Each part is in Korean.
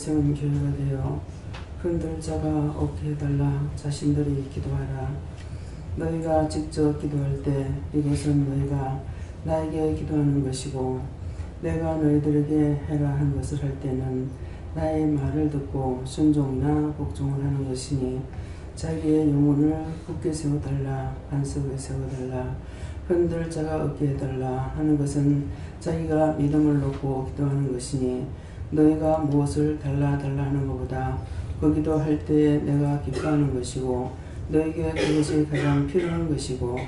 세운 교회가 되어 흔들 자가 없게 해달라. 자신들이 기도하라. 너희가 직접 기도할 때 이것은 너희가 나에게 기도하는 것이고, 내가 너희들에게 해라 한 것을 할 때는 나의 말을 듣고 순종이나 복종을 하는 것이니, 자기의 영혼을 굳게 세워달라. 반석에 세워달라. 흔들 자가 없게 해달라 하는 것은 자기가 믿음을 놓고 기도하는 것이니, 너희가 무엇을 달라 하는 것보다 그 기도할 때에 내가 기뻐하는 것이고, 너희에게 그것이 가장 필요한 것이고,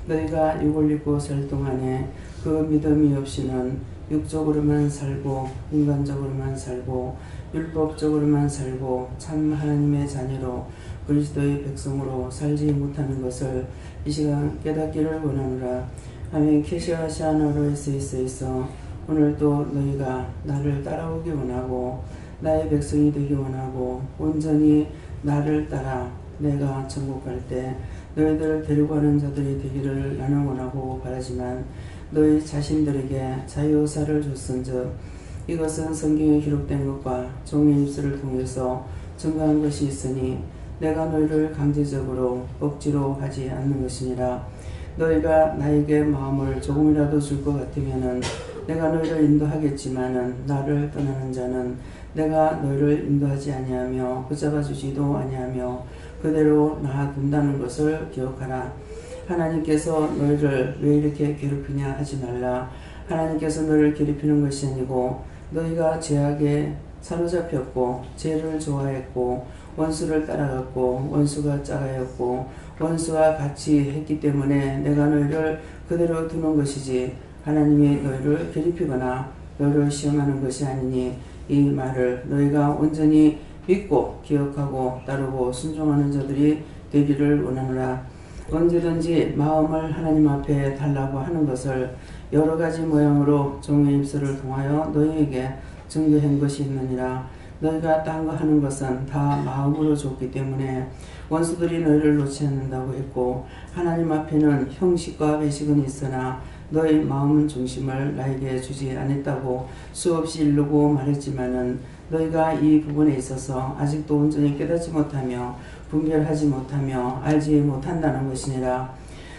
너희가 육을 입고 살 동안에 그 믿음이 없이는 육적으로만 살고 인간적으로만 살고 율법적으로만 살고 참 하나님의 자녀로 그리스도의 백성으로 살지 못하는 것을 이 시간 깨닫기를 원하노라. 아멘. 케시아시아나로에서 오늘도 너희가 나를 따라오기 원하고 나의 백성이 되기 원하고 온전히 나를 따라 내가 천국 갈 때 너희들을 데리고 가는 자들이 되기를 나는 원하고 바라지만, 너희 자신들에게 자유의사를 줬은즉 이것은 성경에 기록된 것과 종의 입술을 통해서 증거한 것이 있으니, 내가 너희를 강제적으로 억지로 하지 않는 것이니라. 너희가 나에게 마음을 조금이라도 줄 것 같으면은 내가 너희를 인도하겠지만은, 나를 떠나는 자는 내가 너희를 인도하지 아니하며 붙잡아 주지도 아니하며 그대로 놔둔다는 것을 기억하라. 하나님께서 너희를 왜 이렇게 괴롭히냐 하지 말라. 하나님께서 너희를 괴롭히는 것이 아니고, 너희가 죄악에 사로잡혔고 죄를 좋아했고 원수를 따라갔고 원수가 짜가였고 원수와 같이 했기 때문에 내가 너희를 그대로 두는 것이지, 하나님이 너희를 괴롭히거나 너희를 시험하는 것이 아니니, 이 말을 너희가 온전히 믿고 기억하고 따르고 순종하는 자들이 되기를 원하노라. 언제든지 마음을 하나님 앞에 달라고 하는 것을 여러 가지 모양으로 종의 입술을 통하여 너희에게 증거한 것이 있느니라. 너희가 딴 거 하는 것은 다 마음으로 줬기 때문에 원수들이 너희를 놓지 않는다고 했고, 하나님 앞에는 형식과 배식은 있으나 너희 마음은 중심을 나에게 주지 않았다고 수없이 이르고 말했지만은, 너희가 이 부분에 있어서 아직도 온전히 깨닫지 못하며 분별하지 못하며 알지 못한다는 것이니라.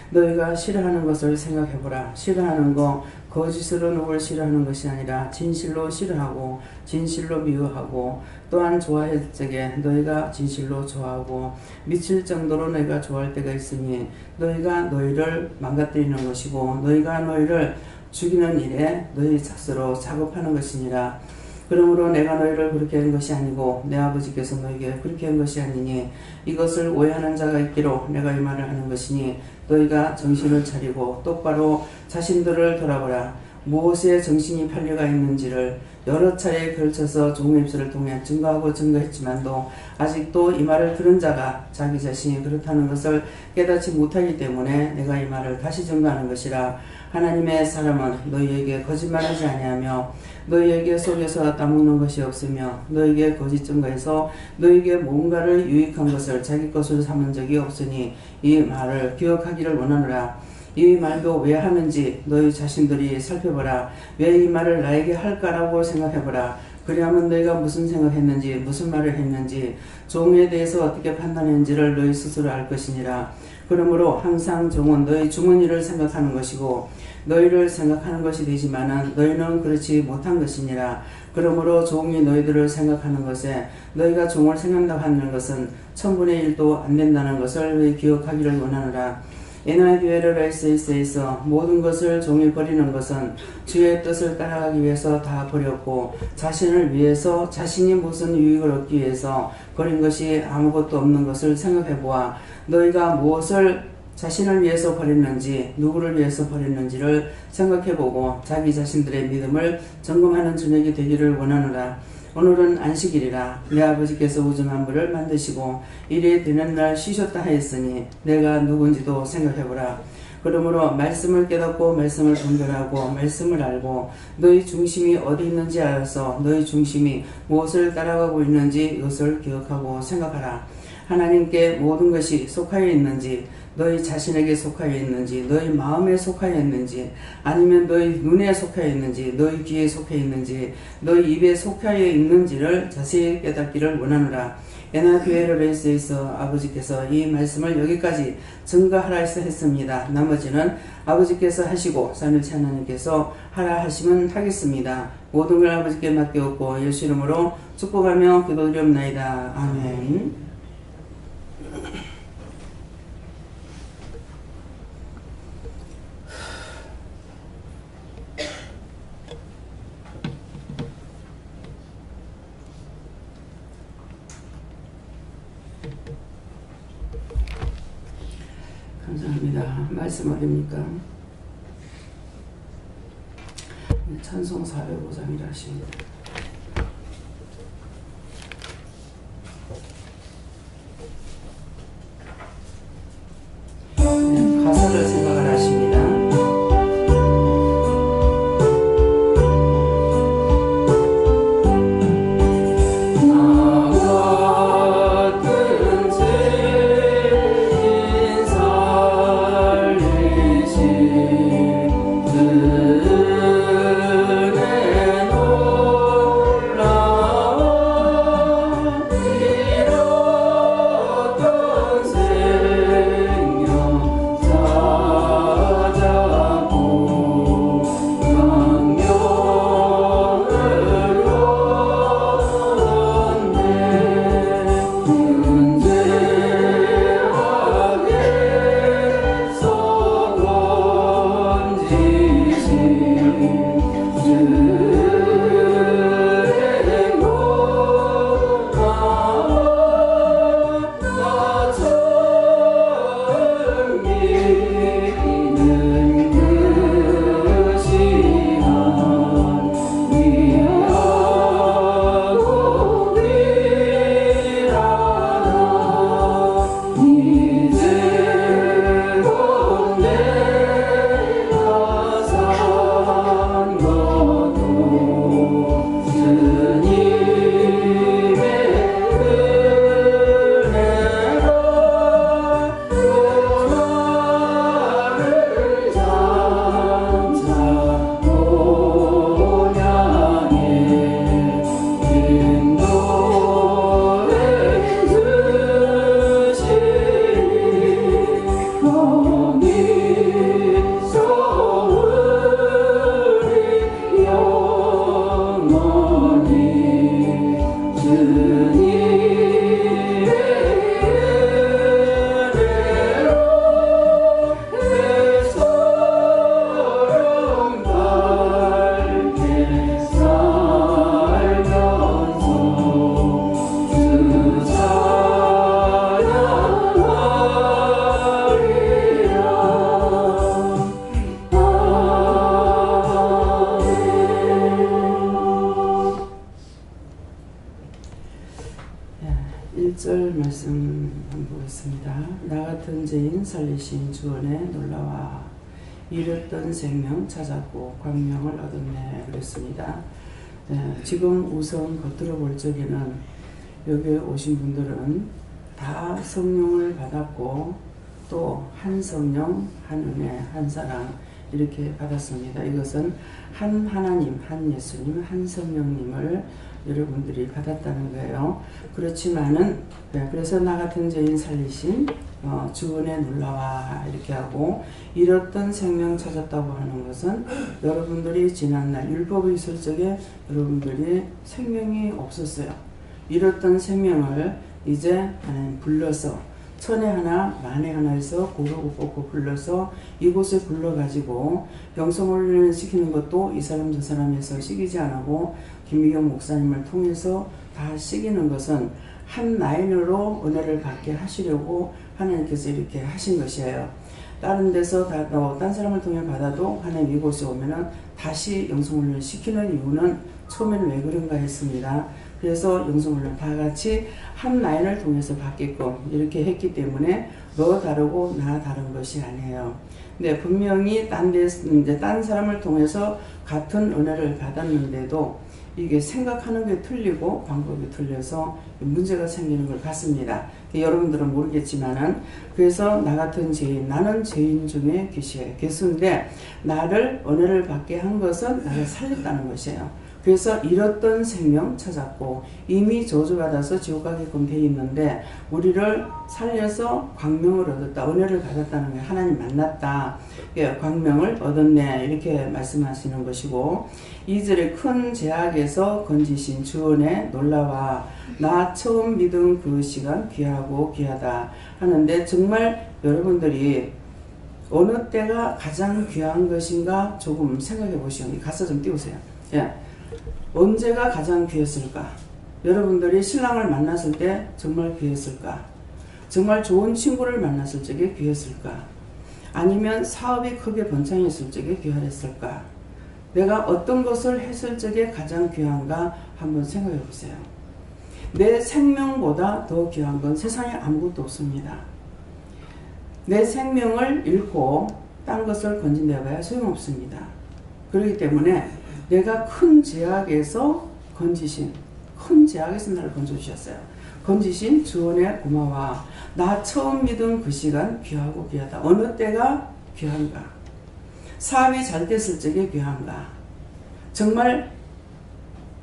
너희가 싫어하는 것을 생각해보라. 싫어하는 거 거짓으로 누굴 싫어하는 것이 아니라 진실로 싫어하고 진실로 미워하고, 또한 좋아할 적에 너희가 진실로 좋아하고 미칠 정도로 너희가 좋아할 때가 있으니, 너희가 너희를 망가뜨리는 것이고 너희가 너희를 죽이는 일에 너희 스스로 작업하는 것이니라. 그러므로 내가 너희를 그렇게 한 것이 아니고 내 아버지께서 너희에게 그렇게 한 것이 아니니, 이것을 오해하는 자가 있기로 내가 이 말을 하는 것이니, 너희가 정신을 차리고 똑바로 자신들을 돌아보라. 무엇에 정신이 팔려가 있는지를 여러 차례에 걸쳐서 종의 입술을 통해 증거하고 증거했지만도 아직도 이 말을 들은 자가 자기 자신이 그렇다는 것을 깨닫지 못하기 때문에 내가 이 말을 다시 증거하는 것이라. 하나님의 사람은 너희에게 거짓말하지 아니하며 너희에게 속여서 따먹는 것이 없으며 너희에게 거짓 증거해서 너희에게 뭔가를 유익한 것을 자기 것으로 삼은 적이 없으니, 이 말을 기억하기를 원하노라. 이 말도 왜 하는지 너희 자신들이 살펴보라. 왜 이 말을 나에게 할까라고 생각해보라. 그리하면 너희가 무슨 생각했는지 무슨 말을 했는지 종에 대해서 어떻게 판단했는지를 너희 스스로 알 것이니라. 그러므로 항상 종은 너희 주머니를 생각하는 것이고 너희를 생각하는 것이 되지만은 너희는 그렇지 못한 것이니라. 그러므로 종이 너희들을 생각하는 것에 너희가 종을 생각한다고 하는 것은 1000분의 1도 안 된다는 것을 너희 기억하기를 원하노라. 에나 교회를 SS에서 모든 것을 종이 버리는 것은 주의 뜻을 따라가기 위해서 다 버렸고, 자신을 위해서 자신이 무슨 유익을 얻기 위해서 버린 것이 아무것도 없는 것을 생각해보아 너희가 무엇을 자신을 위해서 버렸는지 누구를 위해서 버렸는지를 생각해보고 자기 자신들의 믿음을 점검하는 저녁이 되기를 원하노라. 오늘은 안식일이라 내 아버지께서 우주 만물을 만드시고 일이 되는 날 쉬셨다 하였으니 내가 누군지도 생각해보라. 그러므로 말씀을 깨닫고 말씀을 분별하고 말씀을 알고 너희 중심이 어디 있는지 알아서 너희 중심이 무엇을 따라가고 있는지 이것을 기억하고 생각하라. 하나님께 모든 것이 속하여 있는지 너희 자신에게 속하여 있는지, 너희 마음에 속하여 있는지, 아니면 너희 눈에 속하여 있는지, 너희 귀에 속하여 있는지, 너희 입에 속하여 있는지를 자세히 깨닫기를 원하노라. 에나 교회를 위해서 있어 아버지께서 이 말씀을 여기까지 증거하라 해서 했습니다. 나머지는 아버지께서 하시고 삼일체 하나님께서 하라 하시면 하겠습니다. 모든 걸 아버지께 맡겨놓고 예수 이름으로 축복하며 기도드리옵나이다. 아멘. 감사합니다. 말씀 어딥니까? 찬송 405장이라 하십니다. 가사를 생각을 하십니다. 살리신 주원에 놀라와 잃었던 생명 찾았고 광명을 얻었네 그랬습니다. 지금 우선 겉으로 볼 적에는 여기 오신 분들은 다 성령을 받았고 또 한 성령, 한 은혜, 한 사랑 이렇게 받았습니다. 이것은 한 하나님, 한 예수님, 한 성령님을 여러분들이 받았다는 거예요. 그렇지만은 그래서 나 같은 죄인 살리신 주원에 놀라와 이렇게 하고 잃었던 생명 찾았다고 하는 것은 여러분들이 지난날 율법이 있을 적에 여러분들이 생명이 없었어요. 잃었던 생명을 이제 하나님 불러서 천에 하나 만에 하나에서 고르고 뽑고 불러서 이곳에 불러가지고 영성훈련을 시키는 것도 이 사람 저 사람에서 시키지 않고 김미경 목사님을 통해서 다 시키는 것은 한 라인으로 은혜를 받게 하시려고 하나님께서 이렇게 하신 것이에요. 다른 데서 딴 사람을 통해 받아도 하나님 이곳에 오면은 다시 영성훈련을 시키는 이유는 처음에는 왜 그런가 했습니다. 그래서 영성훈련 다 같이 한 라인을 통해서 받게끔 이렇게 했기 때문에 너 다르고 나 다른 것이 아니에요. 근데 분명히 딴 사람을 통해서 같은 은혜를 받았는데도 이게 생각하는 게 틀리고 방법이 틀려서 문제가 생기는 걸 같습니다. 여러분들은 모르겠지만은, 그래서 나 같은 죄인, 나는 죄인 중에 괴수예요. 괴수인데 나를 은혜를 받게 한 것은 나를 살렸다는 것이에요. 그래서 잃었던 생명 찾았고 이미 저주받아서 지옥 가게끔 돼 있는데 우리를 살려서 광명을 얻었다, 은혜를 받았다는 거예요. 하나님 만났다, 광명을 얻었네, 이렇게 말씀하시는 것이고, 2절에 큰 제약에서 건지신 주 은혜 놀라와 나 처음 믿은 그 시간 귀하고 귀하다 하는데, 정말 여러분들이 어느 때가 가장 귀한 것인가 조금 생각해 보시면, 가서 좀 띄우세요. 예. 언제가 가장 귀했을까? 여러분들이 신랑을 만났을 때 정말 귀했을까? 정말 좋은 친구를 만났을 적에 귀했을까? 아니면 사업이 크게 번창했을 적에 귀했을까? 내가 어떤 것을 했을 적에 가장 귀한가 한번 생각해 보세요. 내 생명보다 더 귀한 건 세상에 아무것도 없습니다. 내 생명을 잃고 딴 것을 건진다 봐야 소용없습니다. 그렇기 때문에 내가 큰 제약에서 건지신, 큰 제약에서 나를 건져주셨어요. 건지신 주 은혜 고마워. 나 처음 믿은 그 시간 귀하고 귀하다. 어느 때가 귀한가? 사업이 잘 됐을 적에 귀한가? 정말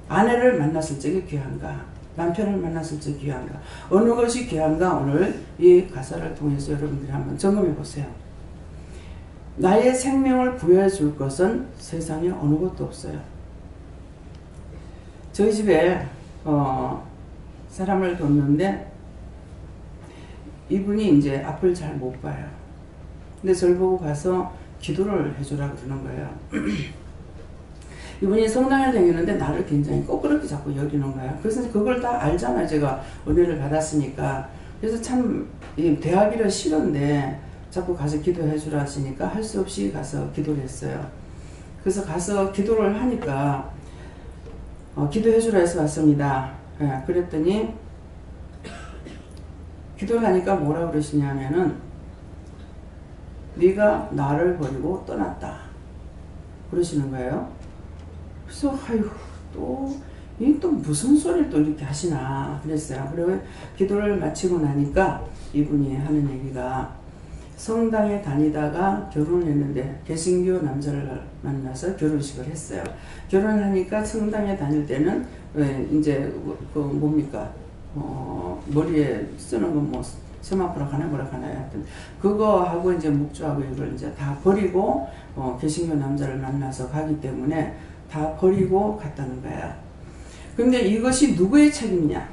아내를 만났을 적에 귀한가? 남편을 만났을 적에 귀한가? 어느 것이 귀한가? 오늘 이 가사를 통해서 여러분들이 한번 점검해 보세요. 나의 생명을 구해줄 것은 세상에 어느 것도 없어요. 저희 집에 사람을 뒀는데 이분이 이제 앞을 잘 못 봐요. 근데 저를 보고 가서 기도를 해주라 그러는 거예요. 이분이 성당에 다니는데 나를 굉장히 거꾸럽게 자꾸 여기는 거예요. 그래서 그걸 다 알잖아요. 제가 은혜를 받았으니까. 그래서 참 대하기를 싫은데 자꾸 가서 기도해 주라 하시니까 할 수 없이 가서 기도를 했어요. 그래서 가서 기도를 하니까 기도해 주라 해서 왔습니다. 예, 그랬더니 기도를 하니까 뭐라 그러시냐면은 네가 나를 버리고 떠났다 그러시는 거예요. 그래서 아이고 또 무슨 소리를 또 이렇게 하시나 그랬어요. 그리고 기도를 마치고 나니까 이분이 하는 얘기가, 성당에 다니다가 결혼을 했는데 개신교 남자를 만나서 결혼식을 했어요. 결혼하니까 성당에 다닐 때는 이제 그 뭡니까 머리에 쓰는 건 뭐 세마포라 가나 뭐라 가나요. 하여튼 그거 하고 이제 묵주하고 이걸 이제 다 버리고 개신교 남자를 만나서 가기 때문에 다 버리고 갔다는 거야. 근데 이것이 누구의 책임이냐?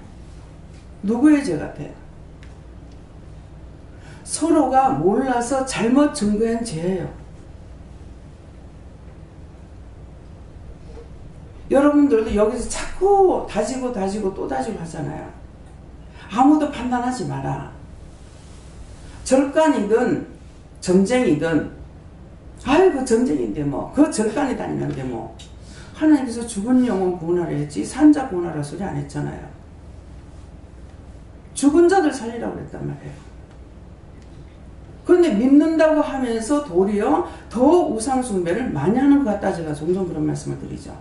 누구의 죄 같아요? 서로가 몰라서 잘못 증거한 죄예요. 여러분들도 여기서 자꾸 다지고 또 다지고 하잖아요. 아무도 판단하지 마라. 절간이든 점쟁이든, 아이고 점쟁인데 뭐 그 절간이 다니는데 뭐 하나님께서 죽은 영혼 구원하라 했지 산자 구원하라 소리 안 했잖아요. 죽은 자들 살리라고 그랬단 말이에요. 그런데 믿는다고 하면서 도리어 더 우상 숭배를 많이 하는 것 같다, 제가 종종 그런 말씀을 드리죠.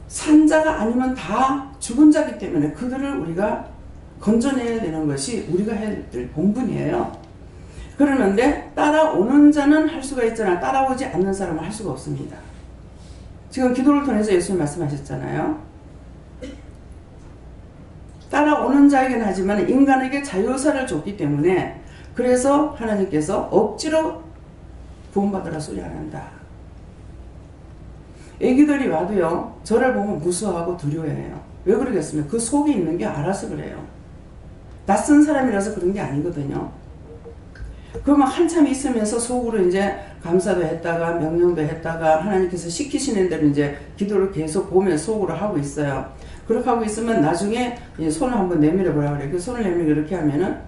산자가 아니면 다 죽은 자기 때문에 그들을 우리가 건져내야 되는 것이 우리가 해야 될 본분이에요. 그러는데 따라오는 자는 할 수가 있잖아. 따라오지 않는 사람은 할 수가 없습니다. 지금 기도를 통해서 예수님 말씀하셨잖아요. 따라오는 자에게는 하지만 인간에게 자유사를 줬기 때문에, 그래서 하나님께서 억지로 구원받으라 소리 안 한다. 애기들이 와도요, 저를 보면 무서워하고 두려워해요. 왜 그러겠습니까? 그 속에 있는 게 알아서 그래요. 낯선 사람이라서 그런 게 아니거든요. 그러면 한참 있으면서 속으로 이제 감사도 했다가 명령도 했다가 하나님께서 시키시는 대로 이제 기도를 계속 보면서 속으로 하고 있어요. 그렇게 하고 있으면 나중에 손을 한번 내밀어 보라 그래요. 그 손을 내밀고 이렇게 하면은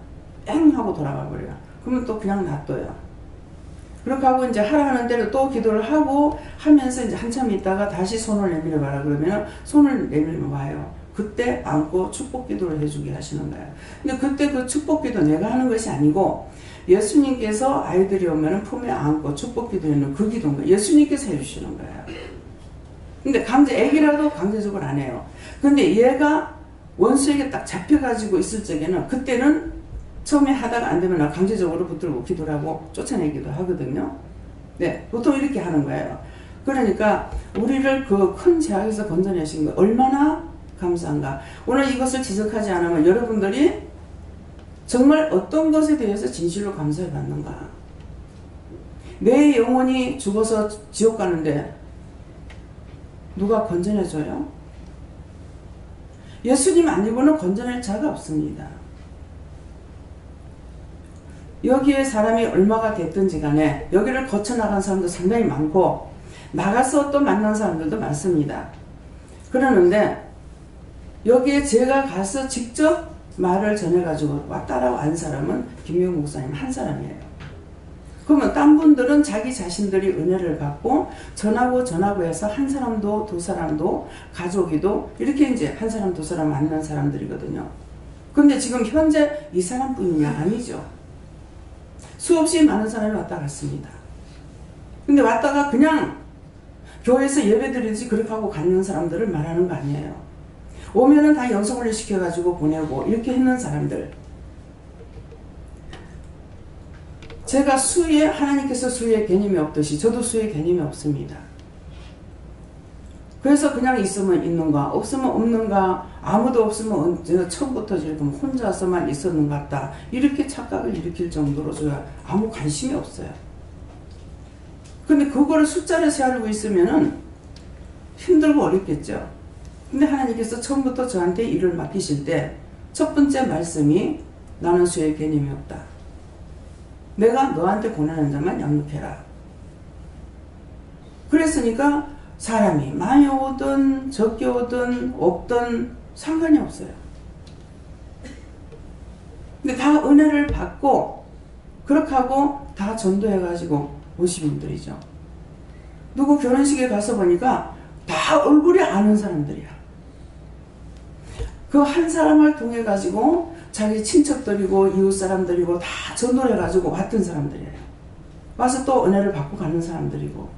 뺑 하고 돌아가 버려요. 그러면 또 그냥 놔둬요. 그렇게 하고 이제 하라는 대로 또 기도를 하고 하면서 이제 한참 있다가 다시 손을 내밀어 봐라 그러면 손을 내밀면 와요. 그때 안고 축복 기도를 해주게 하시는 거예요. 근데 그때 그 축복 기도 내가 하는 것이 아니고 예수님께서 아이들이 오면 품에 안고 축복 기도하는 그 기도인 거예요. 예수님께서 해주시는 거예요. 근데 애기라도 강제적으로 안 해요. 근데 얘가 원수에게 딱 잡혀가지고 있을 적에는 그때는 처음에 하다가 안 되면 강제적으로 붙들고 기도를 하고 쫓아내기도 하거든요. 네, 보통 이렇게 하는 거예요. 그러니까 우리를 그 큰 죄악에서 건져내신 거 얼마나 감사한가. 오늘 이것을 지적하지 않으면 여러분들이 정말 어떤 것에 대해서 진실로 감사를 받는가. 내 영혼이 죽어서 지옥 가는데 누가 건져내줘요? 예수님 아니고는 건져낼 자가 없습니다. 여기에 사람이 얼마가 됐든지 간에 여기를 거쳐나간 사람도 상당히 많고 나가서 또 만난 사람들도 많습니다. 그러는데 여기에 제가 가서 직접 말을 전해가지고 따라온 사람은 김용 목사님 한 사람이에요. 그러면 딴 분들은 자기 자신들이 은혜를 받고 전하고 해서 한 사람도 두 사람도 가족이도 이렇게 이제 한 사람 두 사람 만난 사람들이거든요. 근데 지금 현재 이 사람뿐이냐? 아니죠. 수없이 많은 사람이 왔다 갔습니다. 근데 왔다가 그냥 교회에서 예배드리지 그렇게 하고 가는 사람들을 말하는 거 아니에요. 오면은 다 영성훈련 시켜가지고 보내고 이렇게 했는 사람들. 제가 하나님께서 수의 개념이 없듯이 저도 수의 개념이 없습니다. 그래서 그냥 있으면 있는가 없으면 없는가 아무도 없으면 제가 처음부터 지금 혼자서만 있었는 것 같다 이렇게 착각을 일으킬 정도로 제가 아무 관심이 없어요. 근데 그거를 숫자를 세알고 있으면은 힘들고 어렵겠죠. 근데 하나님께서 처음부터 저한테 일을 맡기실 때 첫 번째 말씀이 나는 수의 개념이 없다. 내가 너한테 권하는 자만 양육해라. 그랬으니까 사람이 많이 오든 적게 오든 없든 상관이 없어요. 근데 다 은혜를 받고 그렇게 하고 다 전도해가지고 오신 분들이죠. 누구 결혼식에 가서 보니까 다 얼굴이 아는 사람들이야. 그 한 사람을 통해 가지고 자기 친척들이고 이웃 사람들이고 다 전도를 해가지고 왔던 사람들이에요. 와서 또 은혜를 받고 가는 사람들이고.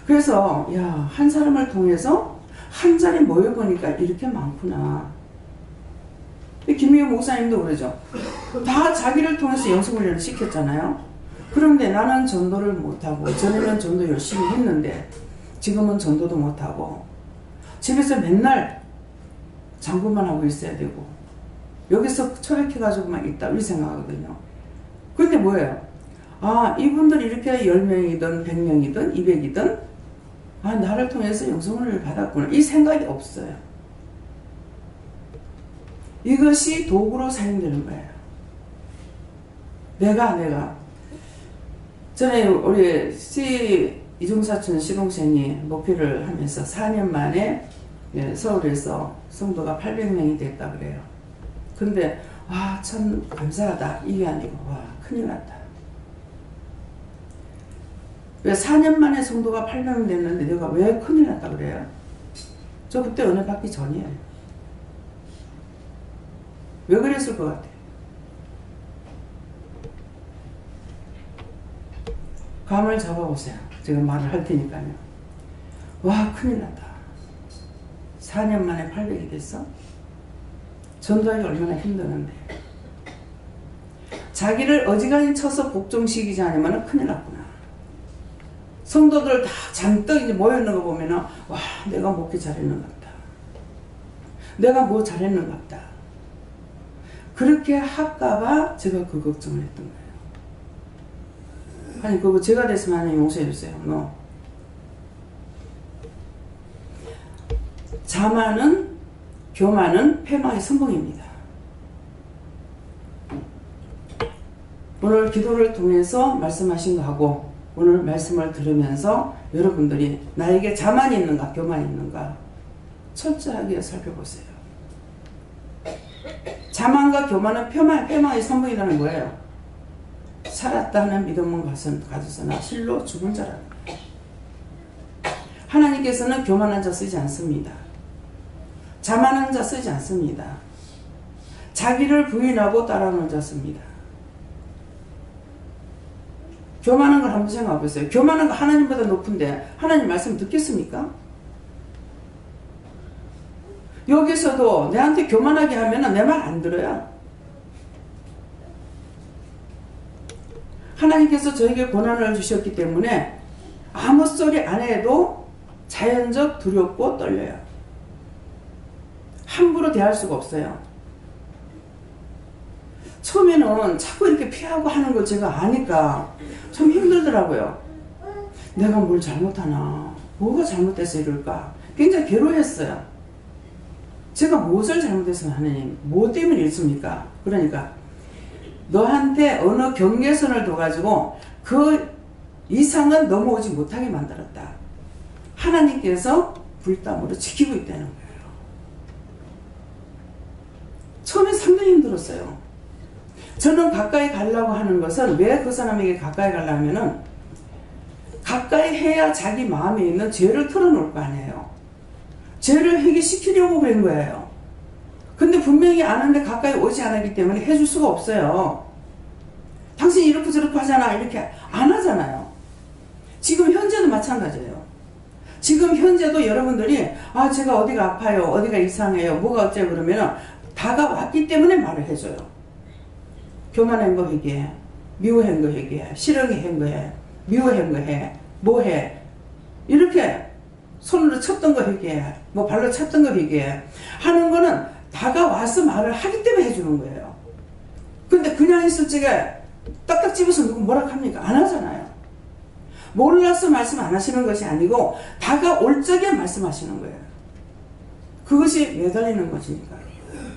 그래서 한 사람을 통해서 한 자리에 모여보니까 이렇게 많구나. 김미호 목사님도 그러죠. 다 자기를 통해서 영성훈련을 시켰잖아요. 그런데 나는 전도를 못하고 전에는 전도 열심히 했는데 지금은 전도도 못하고 집에서 맨날 장구만 하고 있어야 되고 여기서 처박혀가지고만 있다 이 생각하거든요. 근데 뭐예요? 이분들이 이렇게 10명이든 100명이든 200이든 나를 통해서 영성을 받았구나 이 생각이 없어요. 이것이 도구로 사용되는 거예요. 내가 전에 우리 이중사촌 시동생이 목표를 하면서 4년 만에 서울에서 성도가 800명이 됐다 그래요. 근데 참 감사하다 이게 아니고 큰일 났다. 왜 4년 만에 성도가 800명 됐는데 내가 왜 큰일 났다 그래요? 저 그때 은혜 받기 전이에요. 왜 그랬을 것 같아요? 감을 잡아보세요. 제가 말을 할 테니까요. 큰일 났다. 4년 만에 800이 됐어? 전도하기 얼마나 힘드는데. 자기를 어지간히 쳐서 복종시키지 않으면 큰일 났구나. 성도들 다 잔뜩 이제 모여있는 거 보면은 내가 목회 잘했는 것 같다. 내가 뭐 잘했는 것 같다. 그렇게 할까봐 제가 그 걱정을 했던 거예요. 아니 그거 제가 됐으면 하나님 용서해 주세요. 자만은 교만은 패망의 선봉입니다. 오늘 기도를 통해서 말씀하신 거하고 오늘 말씀을 들으면서 여러분들이 나에게 자만이 있는가 교만이 있는가 철저하게 살펴보세요. 자만과 교만은 패망의 선봉이라는 거예요. 살았다 하는 믿음은 가졌으나 실로 죽은 자라. 하나님께서는 교만한 자 쓰지 않습니다. 자만한 자 쓰지 않습니다. 자기를 부인하고 따라오는 자 씁니다. 교만한 걸 한번 생각해 보세요. 교만한 거 하나님보다 높은데 하나님 말씀 듣겠습니까? 여기서도 내한테 교만하게 하면은 내 말 안 들어요. 하나님께서 저에게 고난을 주셨기 때문에 아무 소리 안 해도 자연적 두렵고 떨려요. 함부로 대할 수가 없어요. 처음에는 자꾸 이렇게 피하고 하는 걸 제가 아니까 참 힘들더라고요. 내가 뭘 잘못하나, 뭐가 잘못돼서 이럴까, 굉장히 괴로워했어요. 제가 무엇을 잘못해서 하나님, 뭐 때문에 이랬습니까? 그러니까 너한테 어느 경계선을 둬가지고 그 이상은 넘어오지 못하게 만들었다. 하나님께서 불담으로 지키고 있다는 거예요. 처음에 상당히 힘들었어요. 저는 가까이 가려고 하는 것은, 왜 그 사람에게 가까이 가려면은 가까이 해야 자기 마음에 있는 죄를 털어놓을 거 아니에요. 죄를 회개시키려고 그런 거예요. 근데 분명히 아는데 가까이 오지 않았기 때문에 해줄 수가 없어요. 당신이 이렇게 저렇게 하잖아, 이렇게 안 하잖아요. 지금 현재도 마찬가지예요. 지금 현재도 여러분들이 제가 어디가 아파요, 어디가 이상해요, 뭐가 어째요 그러면은 다가왔기 때문에 말을 해줘요. 교만한 거 회개해, 미워한 거 회개해, 싫어한 거 해, 미워한 거 해, 뭐 해, 이렇게 손으로 쳤던 거 회개해, 뭐 발로 찼던 거 회개해 하는 거는 다가와서 말을 하기 때문에 해주는 거예요. 근데 그냥 있을 적에 딱딱 집어서 누구 뭐라 합니까? 안 하잖아요. 몰라서 말씀 안 하시는 것이 아니고 다가올 적에 말씀하시는 거예요. 그것이 매달리는 것이니까.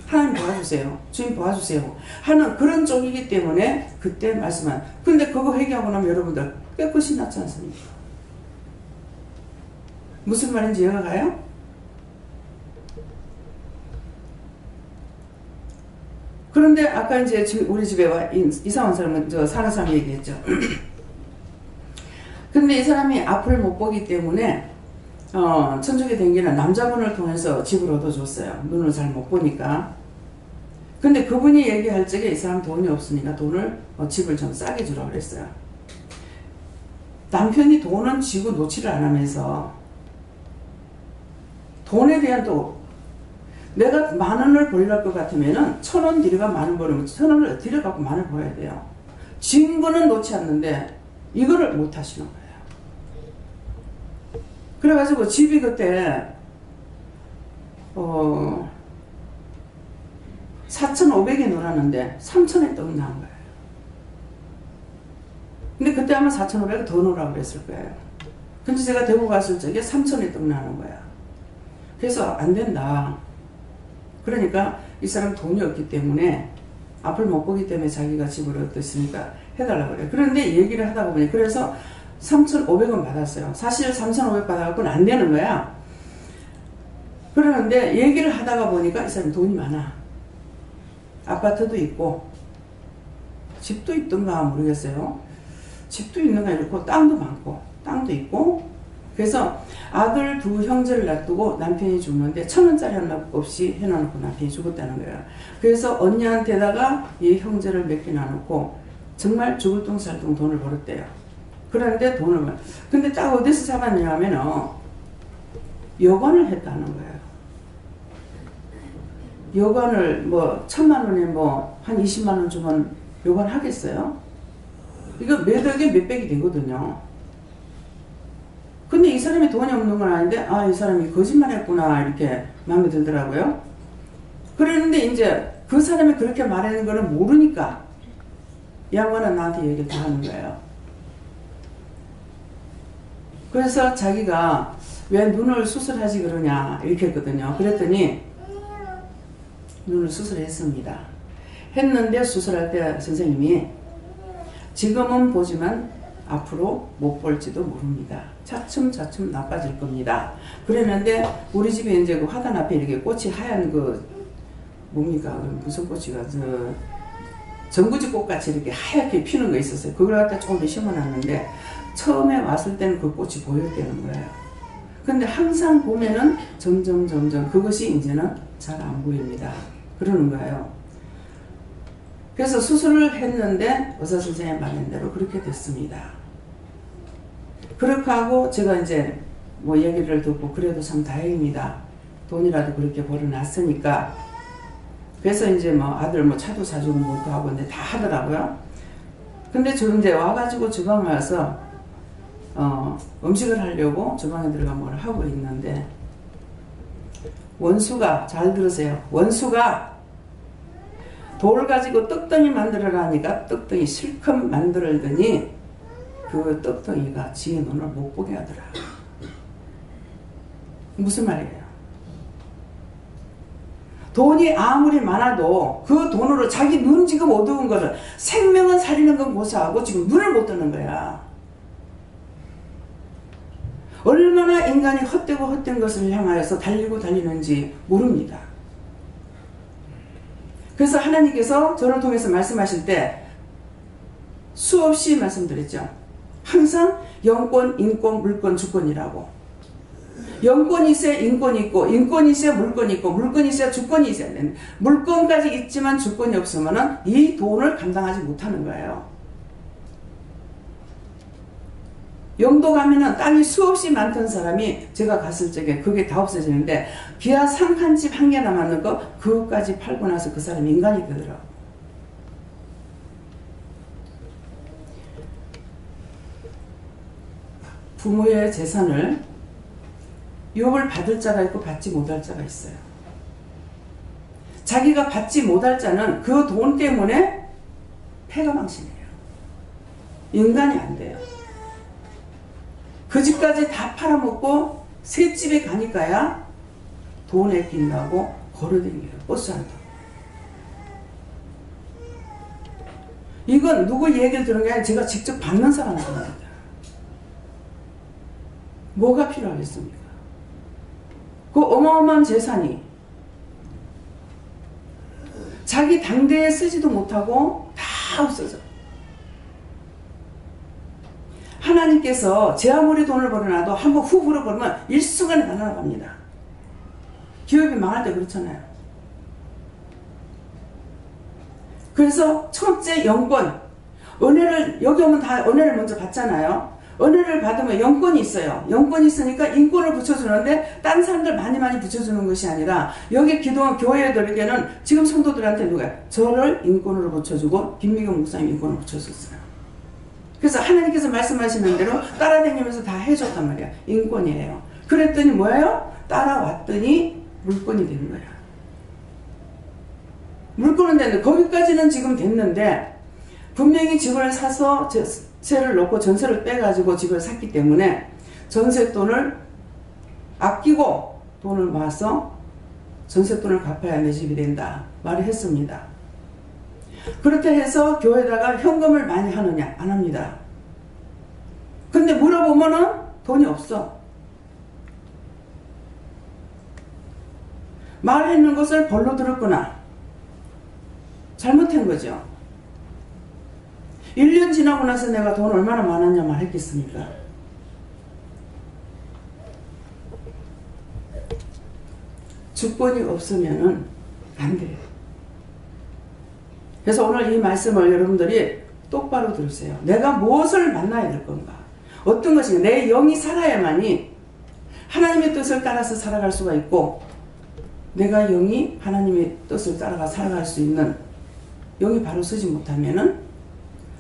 하나님 도와주세요, 주님 도와주세요 하는 그런 쪽이기 때문에 그때 말씀한. 근데 그거 회개하고 나면 여러분들 깨끗이 낫지 않습니까? 무슨 말인지 이해가 가요? 그런데 아까 이제 우리 집에 이사 온 사람은 사는 사람 얘기했죠. 근데 이 사람이 앞을 못 보기 때문에 천주교 댕기는 남자분을 통해서 집을 얻어줬어요. 눈을 잘 못 보니까. 근데 그분이 얘기할 적에 이 사람 돈이 없으니까 돈을 집을 좀 싸게 주라고 그랬어요. 남편이 돈은 쥐고 놓지를 안 하면서 돈에 대한 또, 내가 10,000원을 벌릴 것 같으면은 1,000원 들여가 10,000원 벌으면 1,000원을 들여갖고 10,000원 벌어야 돼요. 진 거는 놓지 않는데 이거를 못 하시는 거예요. 그래가지고 집이 그때 4,500에 놀았는데 3,000에 떡 나온 거예요. 근데 그때 아마 4,500을 더 놓으라고 그랬을 거예요. 근데 제가 대구 갔을 적에 3,000에 떡 나는 거야. 그래서 안 된다. 그러니까 이 사람 돈이 없기 때문에 앞을 못 보기 때문에 자기가 집을 얻었으니까 해달라고 그래요. 그런데 얘기를 하다 보니 그래서 3,500원 받았어요. 사실 3,500 받아갖고는 안 되는 거야. 그러는데 얘기를 하다가 보니까 이 사람 돈이 많아. 아파트도 있고 집도 있던가 모르겠어요. 집도 있는가 이렇고 땅도 많고 땅도 있고. 그래서 아들 2 형제를 놔두고 남편이 죽는데 1,000원짜리 하나 없이 해놔놓고 남편이 죽었다는 거예요. 그래서 언니한테다가 이 형제를 몇 개 나놓고 정말 죽을 둥 살 둥 돈을 벌었대요. 그런데 근데 딱 어디서 잡았냐면은 여관을 했다는 거예요. 여관을 뭐 1,000만 원에 뭐 한 20만 원 주면 여관 하겠어요? 이거 매덕에 몇백이 되거든요. 근데 이 사람이 돈이 없는 건 아닌데 이 사람이 거짓말 했구나 이렇게 마음에 들더라고요. 그랬는데 이제 그 사람이 그렇게 말하는 거는 모르니까 양반은 나한테 얘기를 다 하는 거예요. 그래서 자기가 왜 눈을 수술하지 그러냐 이렇게 했거든요. 그랬더니 눈을 수술했습니다. 했는데 수술할 때 선생님이 지금은 보지만 앞으로 못 볼지도 모릅니다. 차츰차츰 나빠질 겁니다. 그랬는데 우리 집에 이제 그 화단 앞에 이렇게 꽃이 하얀 뭡니까? 무슨 꽃이가 전구지 꽃같이 이렇게 하얗게 피는 거 있었어요. 그걸 갖다 조금 심어놨는데 처음에 왔을 때는 그 꽃이 보였다는 거예요. 근데 항상 보면은 점점 그것이 이제는 잘 안 보입니다. 그러는 거예요. 그래서 수술을 했는데 의사 선생님 말한 대로 그렇게 됐습니다. 그렇게 하고 제가 이제 뭐 얘기를 듣고 그래도 참 다행입니다. 돈이라도 그렇게 벌어놨으니까. 그래서 이제 뭐 아들 뭐 차도 사주고 뭐도 하고 이제 다 하더라고요. 근데 저 이제 와가지고 주방에 와서 음식을 하려고 주방에 들어가 뭘 하고 있는데, 원수가, 잘 들으세요, 원수가 돌 가지고 떡덩이 만들어라니까 떡덩이 실컷 만들더니 그 떡덩이가 지의 눈을 못 보게 하더라. 무슨 말이에요? 돈이 아무리 많아도 그 돈으로 자기 눈 지금 어두운 것을, 생명은 살리는 건 고사하고 지금 눈을 못 뜨는 거야. 얼마나 인간이 헛되고 헛된 것을 향하여서 달리고 달리는지 모릅니다. 그래서 하나님께서 저를 통해서 말씀하실 때 수없이 말씀드렸죠. 항상 영권, 인권, 물권, 주권이라고. 영권이 있어야 인권이 있고, 인권이 있어야 물권이 있고, 물권이 있어야 주권이 있어야 되는, 물권까지 있지만 주권이 없으면 이 돈을 감당하지 못하는 거예요. 영도 가면은 땅이 수없이 많던 사람이 제가 갔을 적에 그게 다 없어지는데, 기아 상칸집 한 개 남았는 거 그것까지 팔고 나서 그 사람이 인간이 되더라고. 부모의 재산을 유업을 받을 자가 있고 받지 못할 자가 있어요. 자기가 받지 못할 자는 그 돈 때문에 패가망신해요. 인간이 안 돼요. 그 집까지 다 팔아먹고 새 집에 가니까야 돈에 낀다고 걸어다니게요. 버스 안 타고. 이건 누구 얘기를 들은 게 아니라 제가 직접 받는 사람입니다. 뭐가 필요하겠습니까? 그 어마어마한 재산이 자기 당대에 쓰지도 못하고 다 없어져. 하나님께서 제 아무리 돈을 벌어놔도 한번 후 불어버리면 일순간에 날아갑니다. 기업이 망할 때 그렇잖아요. 그래서 첫째 영권, 은혜를, 여기 오면 다 은혜를 먼저 받잖아요. 은혜를 받으면 영권이 있어요. 영권이 있으니까 인권을 붙여주는데 딴 사람들 많이 붙여주는 것이 아니라, 여기 기도원 교회들에게는 지금 성도들한테 누가 저를 인권으로 붙여주고 김미경 목사님 인권으로 붙여줬어요. 그래서 하나님께서 말씀하시는 대로 따라다니면서 다 해줬단 말이야. 인권이에요. 그랬더니 뭐예요? 따라왔더니 물권이 되는 거야. 물권은 됐는데, 거기까지는 지금 됐는데, 분명히 집을 사서 세를 놓고 전세를 빼가지고 집을 샀기 때문에 전세돈을 아끼고 돈을 모아서 전세돈을 갚아야 내 집이 된다 말을 했습니다. 그렇게 해서 교회에다가 현금을 많이 하느냐? 안 합니다. 근데 물어보면은 돈이 없어. 말했는 것을 벌로 들었구나. 잘못한 거죠. 1년 지나고 나서 내가 돈 얼마나 많았냐 말했겠습니까? 주권이 없으면은 안 돼요. 그래서 오늘 이 말씀을 여러분들이 똑바로 들으세요. 내가 무엇을 만나야 될 건가? 어떤 것인가? 내 영이 살아야만이 하나님의 뜻을 따라서 살아갈 수가 있고, 내가 영이 하나님의 뜻을 따라가 살아갈 수 있는, 영이 바로 서지 못하면은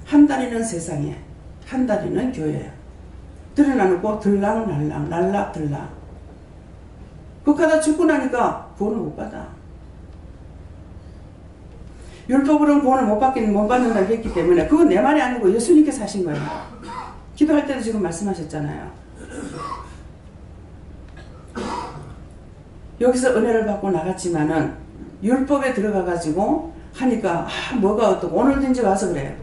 한 다리는 세상에, 한 다리는 교회에 들여놔놓고 들락날락, 날락들락. 그렇게 죽고 나니까 구원을 못 받아. 율법으로는 구원을 못 받는다고 했기 때문에, 그건 내 말이 아니고 예수님께서 하신 거예요. 기도할 때도 지금 말씀하셨잖아요. 여기서 은혜를 받고 나갔지만은 율법에 들어가가지고 하니까 뭐가 어떻고, 오늘든지 와서 그래요.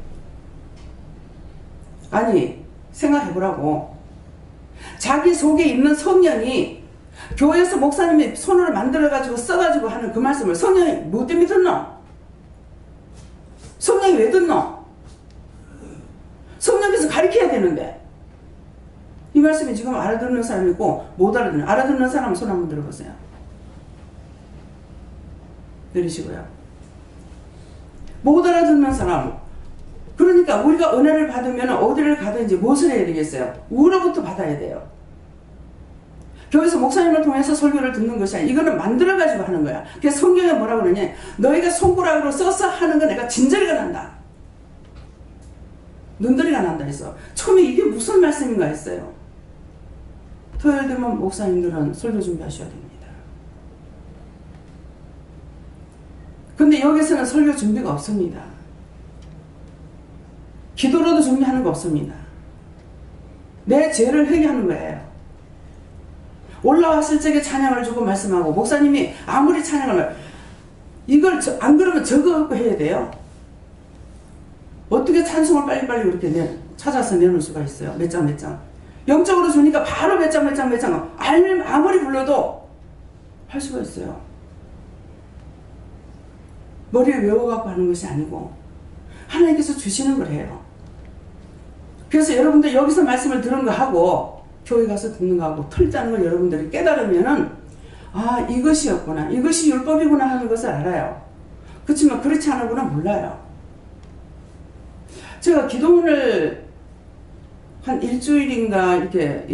아니, 생각해보라고. 자기 속에 있는 성령이 교회에서 목사님이 손으로 만들어가지고 써가지고 하는 그 말씀을 성령이 뭐 때문에 듣노? 성령이 왜 듣노? 성령께서 가르쳐야 되는데. 이 말씀이 지금 알아듣는 사람이 있고 못 알아듣는 사람은 손 한번 들어보세요. 내리시고요. 못 알아듣는 사람. 그러니까 우리가 은혜를 받으면 어디를 가든지 무엇을 해야 되겠어요? 우로부터 받아야 돼요. 교회에서 목사님을 통해서 설교를 듣는 것이 아니야. 이거는 만들어가지고 하는 거야. 그래서 성경에 뭐라고 그러냐. 너희가 손가락으로 써서 하는 거 내가 진저리가 난다. 눈더리가 난다 해서. 처음에 이게 무슨 말씀인가 했어요. 토요일 되면 목사님들은 설교 준비하셔야 됩니다. 근데 여기서는 설교 준비가 없습니다. 기도로도 준비하는 거 없습니다. 내 죄를 회개하는 거예요. 올라왔을 적에 찬양을 주고 말씀하고 목사님이 아무리 찬양을 이걸 안 그러면 적어갖고 해야 돼요. 어떻게 찬송을 빨리빨리 그렇게 찾아서 내놓을 수가 있어요. 몇 장 몇 장. 영적으로 주니까 바로 몇 장 몇 장 몇 장 아무리 불러도 할 수가 있어요. 머리에 외워갖고 하는 것이 아니고 하나님께서 주시는 걸 해요. 그래서 여러분들 여기서 말씀을 들은 거 하고 교회 가서 듣는 거 하고 틀리다는 걸 여러분들이 깨달으면은 아 이것이었구나, 이것이 율법이구나 하는 것을 알아요. 그렇지만 그렇지 않으구나 몰라요. 제가 기도원을 한 일주일인가 이렇게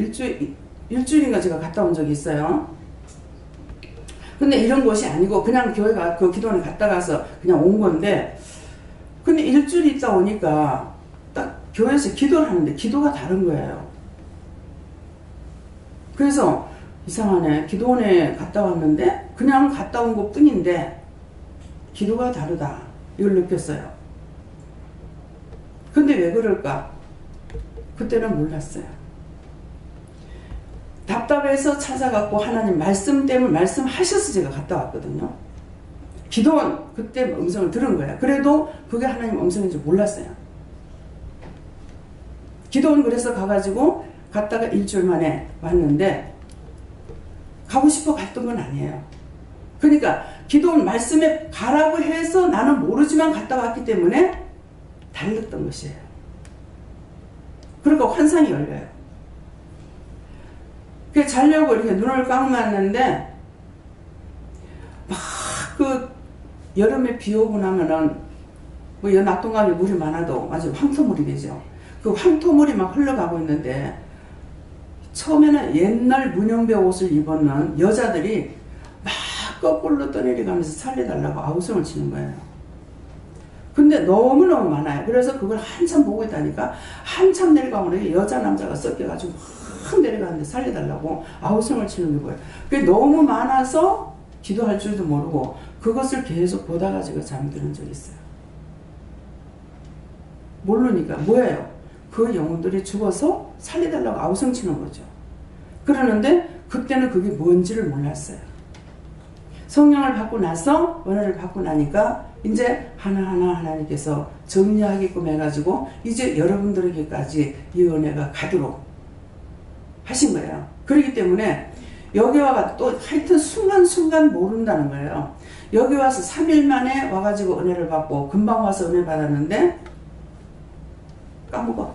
일주일인가 제가 갔다 온 적이 있어요. 근데 이런 곳이 아니고 그냥 교회가 그 기도원에 갔다 가서 그냥 온 건데, 근데 일주일 있다 오니까 딱 교회에서 기도를 하는데 기도가 다른 거예요. 그래서 이상하네. 기도원에 갔다 왔는데 그냥 갔다 온 것 뿐인데 기도가 다르다. 이걸 느꼈어요. 근데 왜 그럴까? 그때는 몰랐어요. 답답해서 찾아갖고 하나님 말씀 때문에 말씀하셔서 제가 갔다 왔거든요. 기도원 그때 음성을 들은 거예요. 그래도 그게 하나님 음성인지 몰랐어요. 기도원 그래서 가가지고 갔다가 일주일 만에 왔는데 가고 싶어 갔던 건 아니에요. 그러니까 기도원 말씀에 가라고 해서 나는 모르지만 갔다 왔기 때문에 달랐던 것이에요. 그러니까 환상이 열려요. 그 자려고 이렇게 눈을 감았는데 막 그 여름에 비 오고 나면은 뭐 낙동강에 물이 많아도 아주 황토물이 되죠. 그 황토물이 막 흘러가고 있는데 처음에는 옛날 문영배 옷을 입었는 여자들이 막 거꾸로 떠내려가면서 살려달라고 아우성을 치는 거예요. 근데 너무너무 많아요. 그래서 그걸 한참 보고 있다니까 한참 내려가면 여자 남자가 섞여가지고 확 내려가는데 살려달라고 아우성을 치는 거예요. 그게 너무 많아서 기도할 줄도 모르고 그것을 계속 보다가 제가 잠드는 적이 있어요. 모르니까 뭐예요? 그 영혼들이 죽어서 살려달라고 아우성 치는 거죠. 그러는데 그때는 그게 뭔지를 몰랐어요. 성령을 받고 나서 은혜를 받고 나니까 이제 하나하나 하나님께서 정리하게끔 해가지고 이제 여러분들에게까지 이 은혜가 가도록 하신 거예요. 그렇기 때문에 여기 와가 또 하여튼 순간순간 모른다는 거예요. 여기 와서 3일 만에 와가지고 은혜를 받고 금방 와서 은혜 받았는데 까먹어.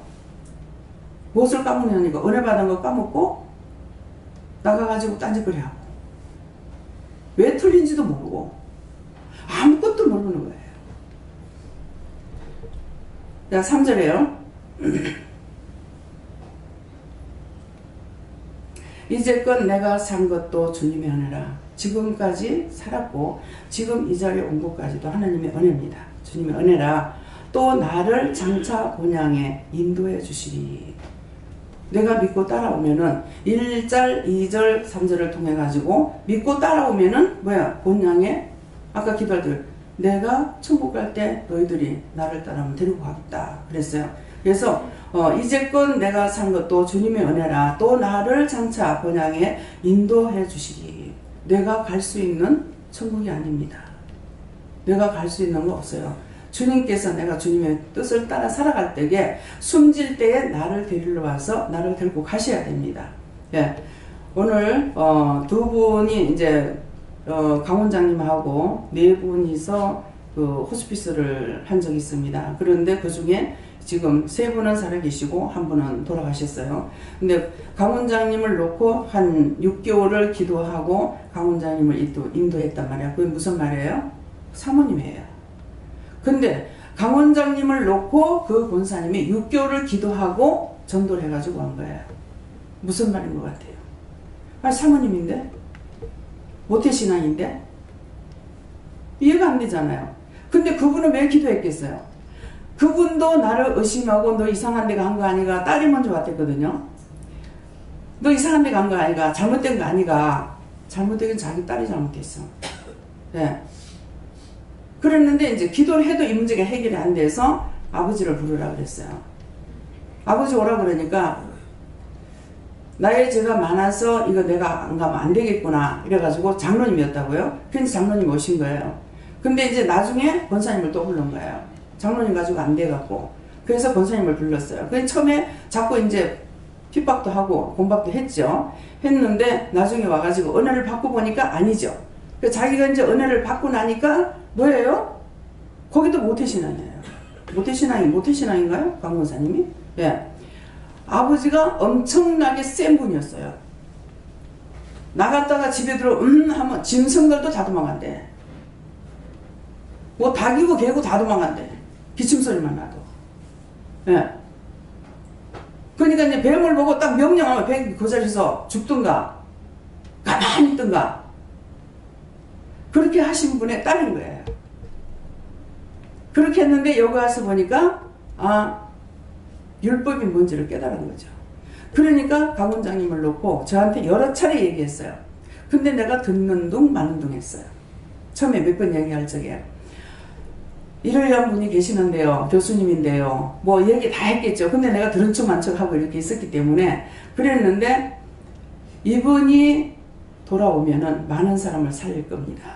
무엇을 까먹냐니까 은혜 받은 거 까먹고 나가가지고 딴짓거리 하고 왜 틀린지도 모르고 아무것도 모르는 거예요. 자, 3절에요. 이제껏 내가 산 것도 주님의 은혜라. 지금까지 살았고 지금 이 자리에 온 것까지도 하나님의 은혜입니다. 주님의 은혜라. 또 나를 장차 본향에 인도해 주시리. 내가 믿고 따라오면은 1절, 2절, 3절을 통해 가지고 믿고 따라오면은 뭐야? 본향에 아까 기도할 때 내가 천국 갈 때 너희들이 나를 따라오면 데리고 가겠다 그랬어요. 그래서 이제껏 내가 산 것도 주님의 은혜라. 또 나를 장차 본향에 인도해 주시리. 내가 갈 수 있는 천국이 아닙니다. 내가 갈 수 있는 거 없어요. 주님께서 내가 주님의 뜻을 따라 살아갈 때에 숨질 때에 나를 데리러 와서 나를 데리고 가셔야 됩니다. 예. 오늘 두 분이 이제 강원장님하고 네 분이서 그 호스피스를 한 적이 있습니다. 그런데 그 중에 지금 세 분은 살아계시고 한 분은 돌아가셨어요. 근데 강원장님을 놓고 한 6개월을 기도하고 강원장님을 인도했단 말이야. 그게 무슨 말이에요? 사모님이에요. 근데 강원장님을 놓고 그 본사님이 6개월을 기도하고 전도를 해가지고 온 거예요. 무슨 말인 것 같아요? 아니 사모님인데? 모태신앙인데? 이해가 안 되잖아요. 근데 그분은 왜 기도했겠어요? 그분도 나를 의심하고 너 이상한 데 간 거 아니가? 딸이 먼저 왔댔거든요. 너 이상한 데 간 거 아니가? 잘못된 거 아니가? 잘못되긴 자기 딸이 잘못했어. 네. 그랬는데 이제 기도를 해도 이 문제가 해결이 안 돼서 아버지를 부르라 그랬어요. 아버지 오라 그러니까 나의 죄가 많아서 이거 내가 안 가면 안 되겠구나 이래가지고 장로님이었다고요. 그래서 장로님 오신 거예요. 근데 이제 나중에 권사님을 또 부른 거예요. 장로님 가지고 안 돼갖고. 그래서 권사님을 불렀어요. 그래서 처음에 자꾸 이제 핍박도 하고 공박도 했죠. 했는데 나중에 와가지고 은혜를 받고 보니까 아니죠. 그래서 자기가 이제 은혜를 받고 나니까 뭐예요? 거기도 모태신앙이에요. 모태신앙인가요? 강 권사님이? 예. 아버지가 엄청나게 센 분이었어요. 나갔다가 집에 들어 하면 짐승들도 다 도망간대. 뭐 닭이고 개고 다 도망간대. 기침소리만 나도. 예. 그러니까 이제 뱀을 보고 딱 명령하면 뱀이 그 자리에서 죽든가 가만히 있든가 그렇게 하신 분의 딸인 거예요. 그렇게 했는데 여기 와서 보니까 율법이 뭔지를 깨달은 거죠. 그러니까 강 원장님을 놓고 저한테 여러 차례 얘기했어요. 근데 내가 듣는 둥 마는 둥 했어요. 처음에 몇 번 얘기할 적에 이러이러한 분이 계시는데요. 교수님인데요. 뭐 얘기 다 했겠죠. 근데 내가 들은 척 만 척 하고 이렇게 있었기 때문에 그랬는데 이분이 돌아오면은 많은 사람을 살릴 겁니다.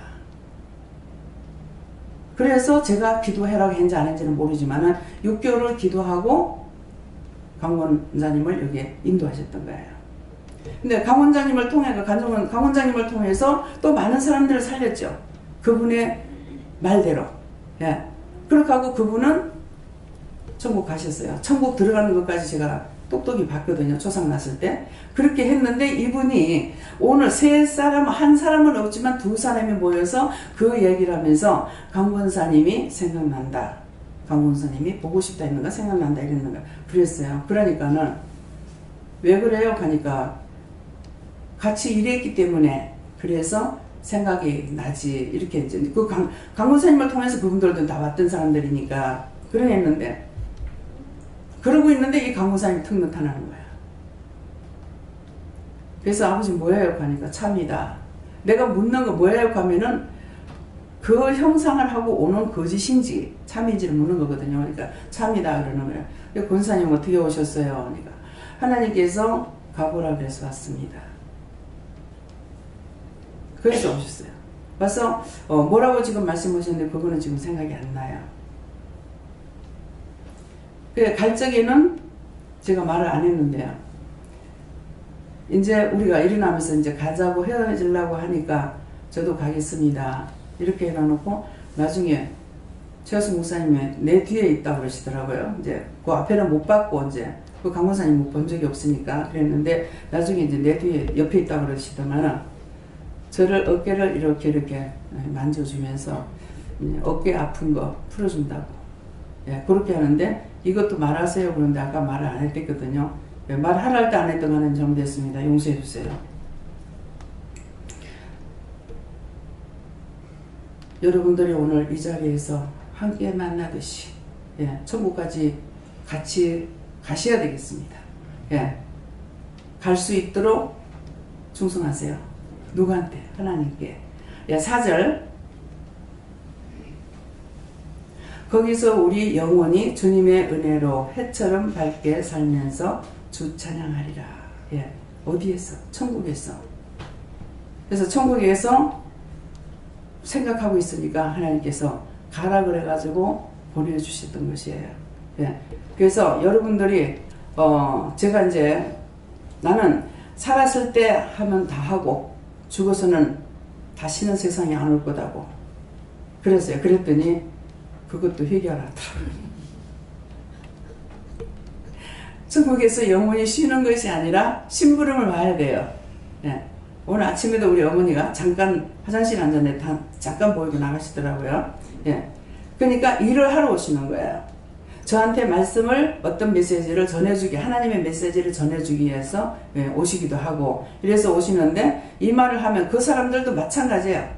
그래서 제가 기도해라고 했는지 안 했는지는 모르지만은 6개월을 기도하고 강 원장님을 여기에 인도하셨던 거예요. 근데 강 원장님을 통해서 강 원장님을 통해서 또 많은 사람들을 살렸죠. 그분의 말대로. 예. 그렇게 하고 그분은 천국 가셨어요. 천국 들어가는 것까지 제가 똑똑히 봤거든요. 초상 났을 때. 그렇게 했는데 이분이 오늘 세 사람, 한 사람은 없지만 두 사람이 모여서 그 얘기를 하면서 강 권사님이 생각난다. 강 권사님이 보고 싶다 했는가 생각난다 이랬는가 그랬어요. 그러니까는 왜 그래요? 하니까 같이 일했기 때문에 그래서 생각이 나지 이렇게 이제 그 강 권사님을 통해서 그분들도 다 왔던 사람들이니까 그러했는데 그러고 있는데 이 강 권사님이 턱 나타나는 거야. 그래서 아버지 뭐예요? 하니까 참이다. 내가 묻는 거 뭐예요? 하면은 그 형상을 하고 오는 거짓인지 참인지를 묻는 거거든요. 그러니까 참이다 그러는 거예요. 권사님 어떻게 오셨어요? 그러니까 하나님께서 가보라 그래서 왔습니다. 그래서 오셨어요. 와서 뭐라고 지금 말씀하셨는데 그거는 지금 생각이 안 나요. 그래 갈 적에는 제가 말을 안 했는데요. 이제 우리가 일어나면서 이제 가자고 헤어지려고 하니까 저도 가겠습니다. 이렇게 해놔놓고 나중에 최하수 목사님이 내 뒤에 있다고 그러시더라고요. 이제 그 앞에는 못 봤고 이제 그 강권사님 못 본 적이 없으니까 그랬는데 나중에 이제 내 뒤에 옆에 있다고 그러시더만은 저를 어깨를 이렇게 만져주면서 어깨 아픈 거 풀어준다고. 예, 그렇게 하는데 이것도 말하세요. 그런데 아까 말을 안 했댔거든요. 말하라 할 때 안 했던 거는 잘못했습니다. 용서해 주세요. 여러분들이 오늘 이 자리에서 함께 만나듯이 천국까지 같이 가셔야 되겠습니다. 갈 수 있도록 충성하세요. 누구한테? 하나님께. 4절 거기서 우리 영혼이 주님의 은혜로 해처럼 밝게 살면서 주 찬양하리라. 어디에서? 천국에서. 그래서 천국에서 생각하고 있으니까 하나님께서 가라 그래가지고 보내주셨던 것이에요. 그래서 여러분들이 제가 이제 나는 살았을 때 하면 다 하고 죽어서는 다시는 세상에 안 올 거다고 그랬어요. 그랬더니 그것도 해결하더라고요. 천국에서 영혼이 쉬는 것이 아니라 심부름을 와야 돼요. 오늘 아침에도 우리 어머니가 잠깐 화장실 앉았는데 잠깐 보이고 나가시더라고요. 그러니까 일을 하러 오시는 거예요. 저한테 말씀을 어떤 메시지를 전해주기 하나님의 메시지를 전해주기 위해서 오시기도 하고 이래서 오시는데 이 말을 하면 그 사람들도 마찬가지예요.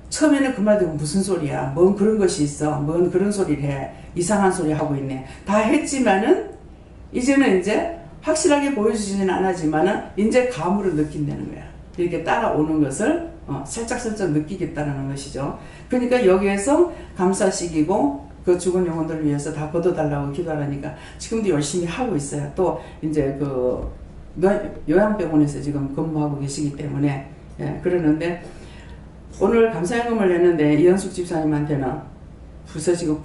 처음에는 그 말 듣고 무슨 소리야 뭔 그런 것이 있어 뭔 그런 소리를 해 이상한 소리 하고 있네 다 했지만은 이제는 이제 확실하게 보여주지는 않았지만은 이제 감으로 느낀다는 거야. 이렇게 따라오는 것을 살짝살짝 느끼겠다는 것이죠. 그러니까 여기에서 감사식이고 그 죽은 영혼들을 위해서 다 걷어달라고 기도하니까 지금도 열심히 하고 있어요. 또 이제 그 요양병원에서 지금 근무하고 계시기 때문에 그러는데 오늘 감사연금을 냈는데 이현숙 집사님한테는 부서지고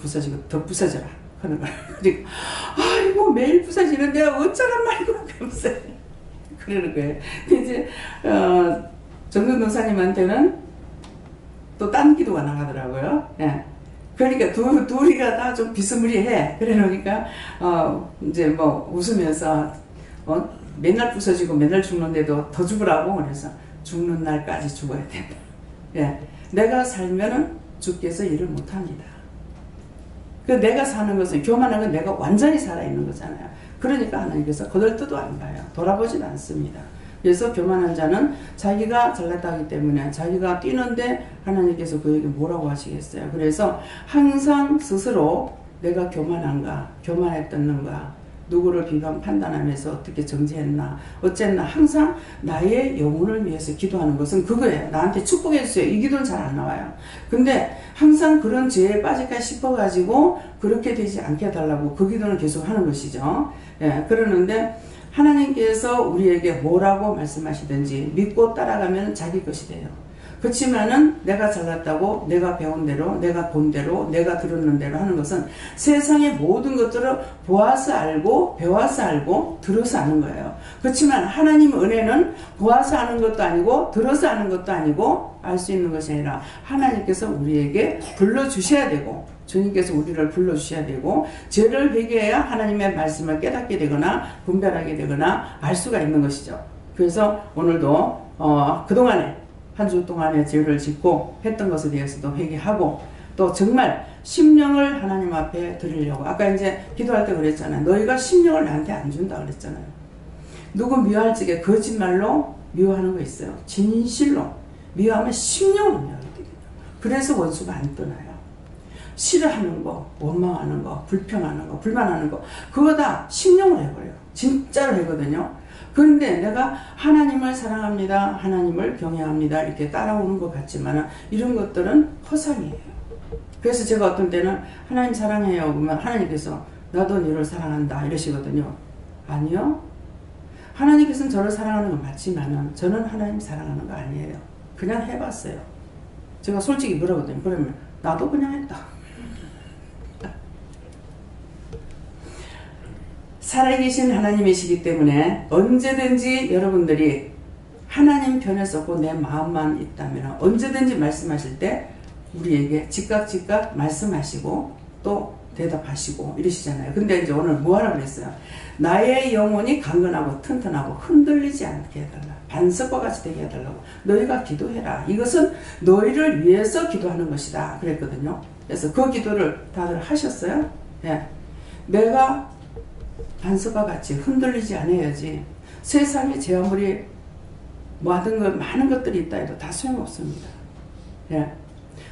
더 부서져라 하는 거예요. 그러니까 아이고 매일 부서지는데 어쩌란 말이고 감사해 그러는 거예요. 이제 정근 노사님한테는 또 딴 기도가 나가더라고요. 그러니까 둘이가 다 좀 비스무리해. 그러니까 이제 뭐 웃으면서 맨날 부서지고 맨날 죽는데도 더 죽으라고 그래서 죽는 날까지 죽어야 된다. 내가 살면은 주께서 일을 못합니다. 그 내가 사는 것은 교만한 건 내가 완전히 살아있는 거잖아요. 그러니까 하나님께서 거들떠도 안 봐요. 돌아보진 않습니다. 그래서 교만한 자는 자기가 잘났다기 때문에 자기가 뛰는데 하나님께서 그에게 뭐라고 하시겠어요. 그래서 항상 스스로 내가 교만한가 교만했던가 누구를 비방 판단하면서 어떻게 정죄했나 어쨌나 항상 나의 영혼을 위해서 기도하는 것은 그거예요. 나한테 축복해 주세요. 이 기도는 잘 안 나와요. 근데 항상 그런 죄에 빠질까 싶어가지고 그렇게 되지 않게 해달라고 그 기도는 계속 하는 것이죠. 그러는데 하나님께서 우리에게 뭐라고 말씀하시든지 믿고 따라가면 자기 것이 돼요. 그렇지만은 내가 잘났다고 내가 배운 대로 내가 본 대로 내가 들었는 대로 하는 것은 세상의 모든 것들을 보아서 알고 배워서 알고 들어서 아는 거예요. 그렇지만 하나님 은혜는 보아서 아는 것도 아니고 들어서 아는 것도 아니고 알 수 있는 것이 아니라 하나님께서 우리에게 불러주셔야 되고 주님께서 우리를 불러주셔야 되고 죄를 회개해야 하나님의 말씀을 깨닫게 되거나 분별하게 되거나 알 수가 있는 것이죠. 그래서 오늘도 그동안에 한 주 동안에 죄를 짓고 했던 것에 대해서도 회개하고 또 정말 심령을 하나님 앞에 드리려고 아까 이제 기도할 때 그랬잖아요. 너희가 심령을 나한테 안 준다 그랬잖아요. 누구 미워할 적에 거짓말로 미워하는 거 있어요. 진실로 미워하면 심령으로 미워하게 되거든요. 그래서 원수가 안 떠나요. 싫어하는 거, 원망하는 거, 불평하는 거, 불만하는 거 그거 다 심령으로 해버려요. 진짜로 하거든요. 그런데 내가 하나님을 사랑합니다. 하나님을 경외합니다. 이렇게 따라오는 것 같지만 이런 것들은 허상이에요. 그래서 제가 어떤 때는 하나님 사랑해요. 그러면 하나님께서 나도 너를 사랑한다 이러시거든요. 아니요. 하나님께서는 저를 사랑하는 건 맞지만 저는 하나님 사랑하는 거 아니에요. 그냥 해봤어요. 제가 솔직히 그러거든요. 그러면 나도 그냥 했다. 살아계신 하나님이시기 때문에 언제든지 여러분들이 하나님 편에 서고 내 마음만 있다면 언제든지 말씀하실 때 우리에게 즉각 말씀하시고 또 대답하시고 이러시잖아요. 근데 이제 오늘 뭐 하라고 그랬어요? 나의 영혼이 강건하고 튼튼하고 흔들리지 않게 해달라. 반석과 같이 되게 해달라고. 너희가 기도해라. 이것은 너희를 위해서 기도하는 것이다. 그랬거든요. 그래서 그 기도를 다들 하셨어요? 내가 반석과 같이 흔들리지 않아야지. 세상에 제 아무리 많은 것들이 있다 해도 다 소용없습니다.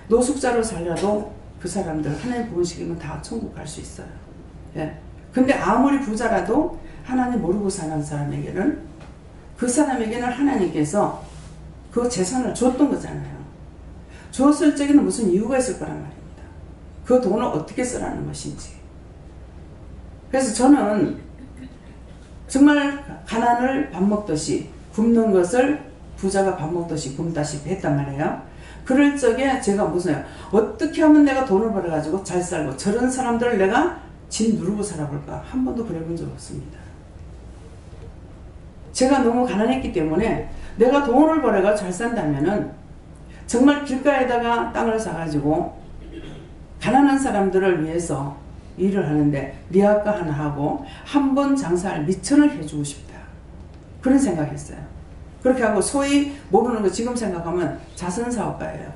노숙자로 살려도 그 사람들 하나님 부으시면 다 천국 갈 수 있어요. 근데 아무리 부자라도 하나님 모르고 사는 사람에게는 그 사람에게는 하나님께서 그 재산을 줬던 거잖아요. 줬을 적에는 무슨 이유가 있을 거란 말입니다. 그 돈을 어떻게 쓰라는 것인지. 그래서 저는 정말 가난을 밥 먹듯이 굶는 것을 부자가 밥 먹듯이 굶다시피 했단 말이에요. 그럴 적에 제가 무슨 어떻게 하면 내가 돈을 벌어가지고 잘 살고 저런 사람들을 내가 진 누르고 살아볼까 한 번도 그래본 적 없습니다. 제가 너무 가난했기 때문에 내가 돈을 벌어가 잘 산다면은 정말 길가에다가 땅을 사가지고 가난한 사람들을 위해서 일을 하는데 리아카 하나 하고 한 번 장사할 미천을 해주고 싶다. 그런 생각했어요. 그렇게 하고 소위 모르는 거 지금 생각하면 자선사업가예요.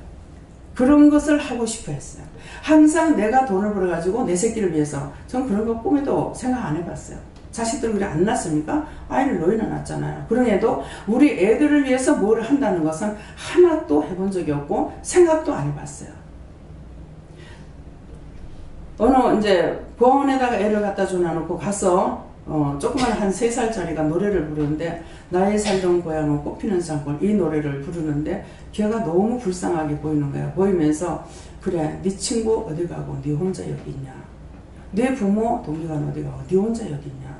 그런 것을 하고 싶어 했어요. 항상 내가 돈을 벌어가지고 내 새끼를 위해서. 전 그런 거 꿈에도 생각 안 해봤어요. 자식들 그래 안 낳습니까? 아이를 노인을 낳았잖아요. 그런데도 우리 애들을 위해서 뭘 한다는 것은 하나도 해본 적이 없고 생각도 안 해봤어요. 어느 이제 공원에다가 애를 갖다 줘놔놓고 가서 조그만 한 3살짜리가 노래를 부르는데 나의 살던 고향은 꽃피는 산골 이 노래를 부르는데 걔가 너무 불쌍하게 보이는 거야. 보이면서 그래 네 친구 어디 가고 네 혼자 여기 있냐. 내 부모 동기간 어디 가고 네 혼자 여기 있냐.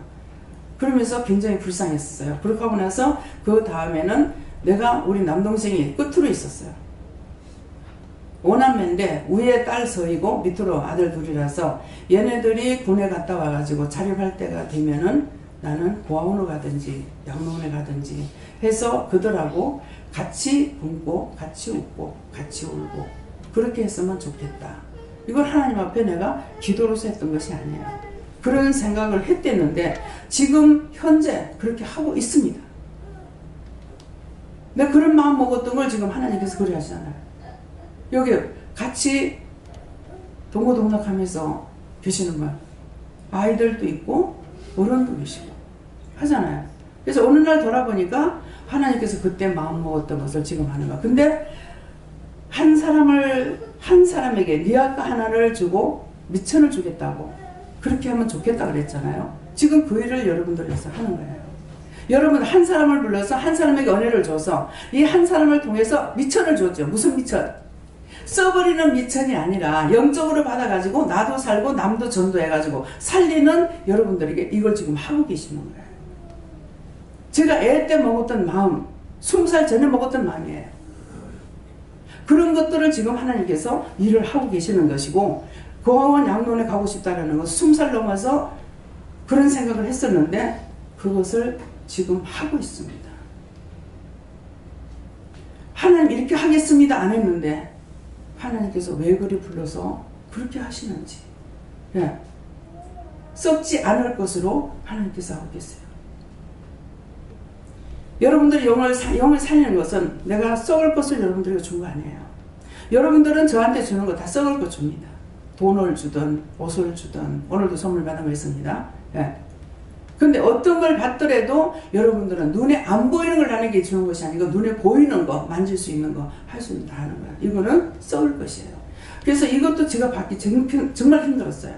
그러면서 굉장히 불쌍했어요. 그렇게 하고 나서 그 다음에는 내가 우리 남동생이 끝으로 있었어요. 5남매인데 위에 딸 서이고 밑으로 아들 둘이라서 얘네들이 군에 갔다 와가지고 자립할 때가 되면은 나는 고아원으로 가든지 양로원에 가든지 해서 그들하고 같이 웃고 같이 웃고 같이 울고 그렇게 했으면 좋겠다. 이걸 하나님 앞에 내가 기도로서 했던 것이 아니에요. 그런 생각을 했댔는데 지금 현재 그렇게 하고 있습니다. 내가 그런 마음 먹었던 걸 지금 하나님께서 그리 하시잖아요. 여기 같이 동고동락하면서 계시는 거야. 아이들도 있고 어른도 계시고 하잖아요. 그래서 어느 날 돌아보니까 하나님께서 그때 마음 먹었던 것을 지금 하는 거야. 근데 한 사람에게 네 아까 하나를 주고 미천을 주겠다고 그렇게 하면 좋겠다 그랬잖아요. 지금 그 일을 여러분들에서 하는 거예요. 여러분 한 사람을 불러서 한 사람에게 은혜를 줘서 이 한 사람을 통해서 미천을 줬죠. 무슨 미천? 써버리는 미천이 아니라 영적으로 받아가지고 나도 살고 남도 전도해가지고 살리는 여러분들에게 이걸 지금 하고 계시는 거예요. 제가 애 때 먹었던 마음 20살 전에 먹었던 마음이에요. 그런 것들을 지금 하나님께서 일을 하고 계시는 것이고 고아원 양로원에 가고 싶다라는 건 20살 넘어서 그런 생각을 했었는데 그것을 지금 하고 있습니다. 하나님 이렇게 하겠습니다 안 했는데 하나님께서 왜 그리 불러서 그렇게 하시는지 예. 썩지 않을 것으로 하나님께서 하고 계세요. 여러분들이 영을 살리는 것은 내가 썩을 것을 여러분들에게 준 거 아니에요. 여러분들은 저한테 주는 거 다 썩을 거 줍니다. 돈을 주든 옷을 주든 오늘도 선물 받은 거 있습니다. 예. 근데 어떤 걸 받더라도 여러분들은 눈에 안 보이는 걸 나에게 주는 것이 아니고 눈에 보이는 거, 만질 수 있는 거, 할 수 있는 거 다 하는 거야. 이거는 썩을 것이에요. 그래서 이것도 제가 받기 정말 힘들었어요.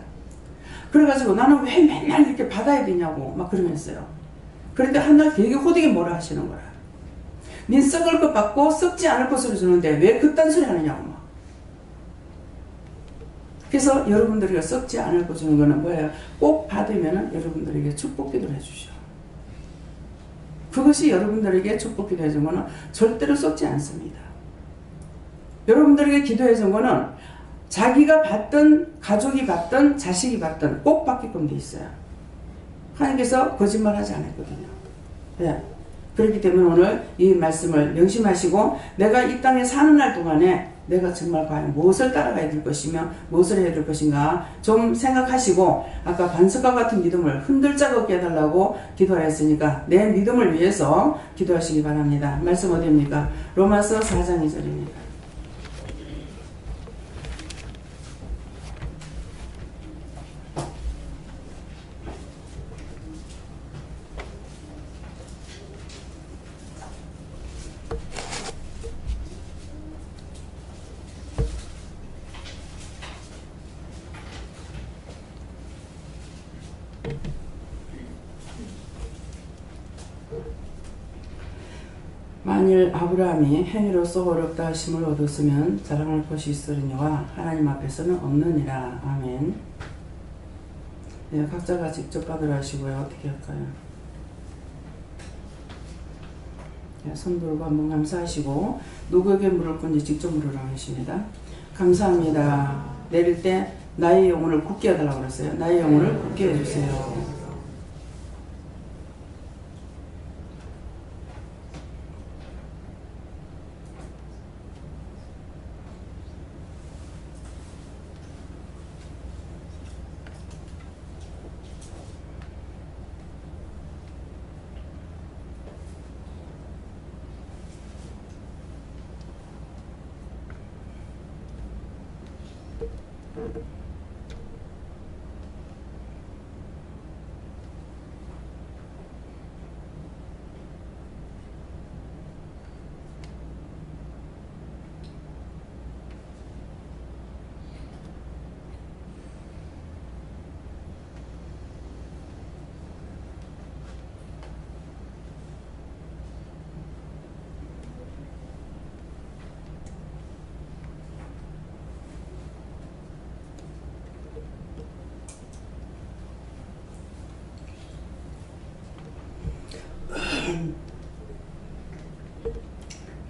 그래가지고 나는 왜 맨날 이렇게 받아야 되냐고 막 그러면서요. 그런데 한 날 되게 호되게 뭐라 하시는 거야. 닌 썩을 것 받고 썩지 않을 것으로 주는데 왜 그딴 소리 하느냐고 막. 그래서 여러분들에게 썩지 않을 것 주는 거는 뭐예요? 꼭 받으면 여러분들에게 축복 기도를 해주셔. 그것이 여러분들에게 축복 기도해 준 거는 절대로 썩지 않습니다. 여러분들에게 기도해 준 거는 자기가 받든 가족이 받든 자식이 받든 꼭 받게끔 돼 있어요. 하나님께서 거짓말하지 않았거든요. 네. 그렇기 때문에 오늘 이 말씀을 명심하시고 내가 이 땅에 사는 날 동안에 내가 정말 과연 무엇을 따라가야 될 것이며 무엇을 해야 될 것인가 좀 생각하시고 아까 반석과 같은 믿음을 흔들 짝 없게 해달라고 기도하였으니까 내 믿음을 위해서 기도하시기 바랍니다. 말씀 어디입니까? 로마서 4장 2절입니다. 만일 아브라함이 행위로서 어렵다 하심을 얻었으면 자랑할 것이 있으려니와 하나님 앞에서는 없느니라. 아멘. 네, 각자가 직접 받으라 하시고요. 어떻게 할까요? 네, 손 들고 한번 감사하시고 누구에게 물을 건지 직접 물으라고 하십니다. 감사합니다. 내릴 때 나의 영혼을 굳게 해달라고 그랬어요. 나의 영혼을 굳게 해주세요.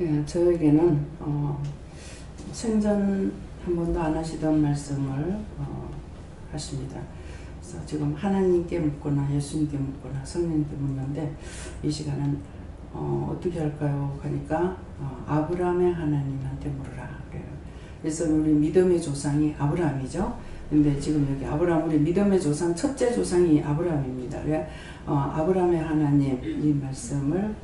예, 저에게는 생전 한 번도 안 하시던 말씀을 하십니다. 그래서 지금 하나님께 묻거나 예수님께 묻거나 성령님께 묻는데 이 시간은 어떻게 할까요? 하니까 아브라함의 하나님한테 물으라 그래요. 그래서 우리 믿음의 조상이 아브라함이죠. 근데 지금 여기 아브라함, 우리 믿음의 조상, 첫째 조상이 아브라함입니다. 그래 아브라함의 하나님 이 말씀을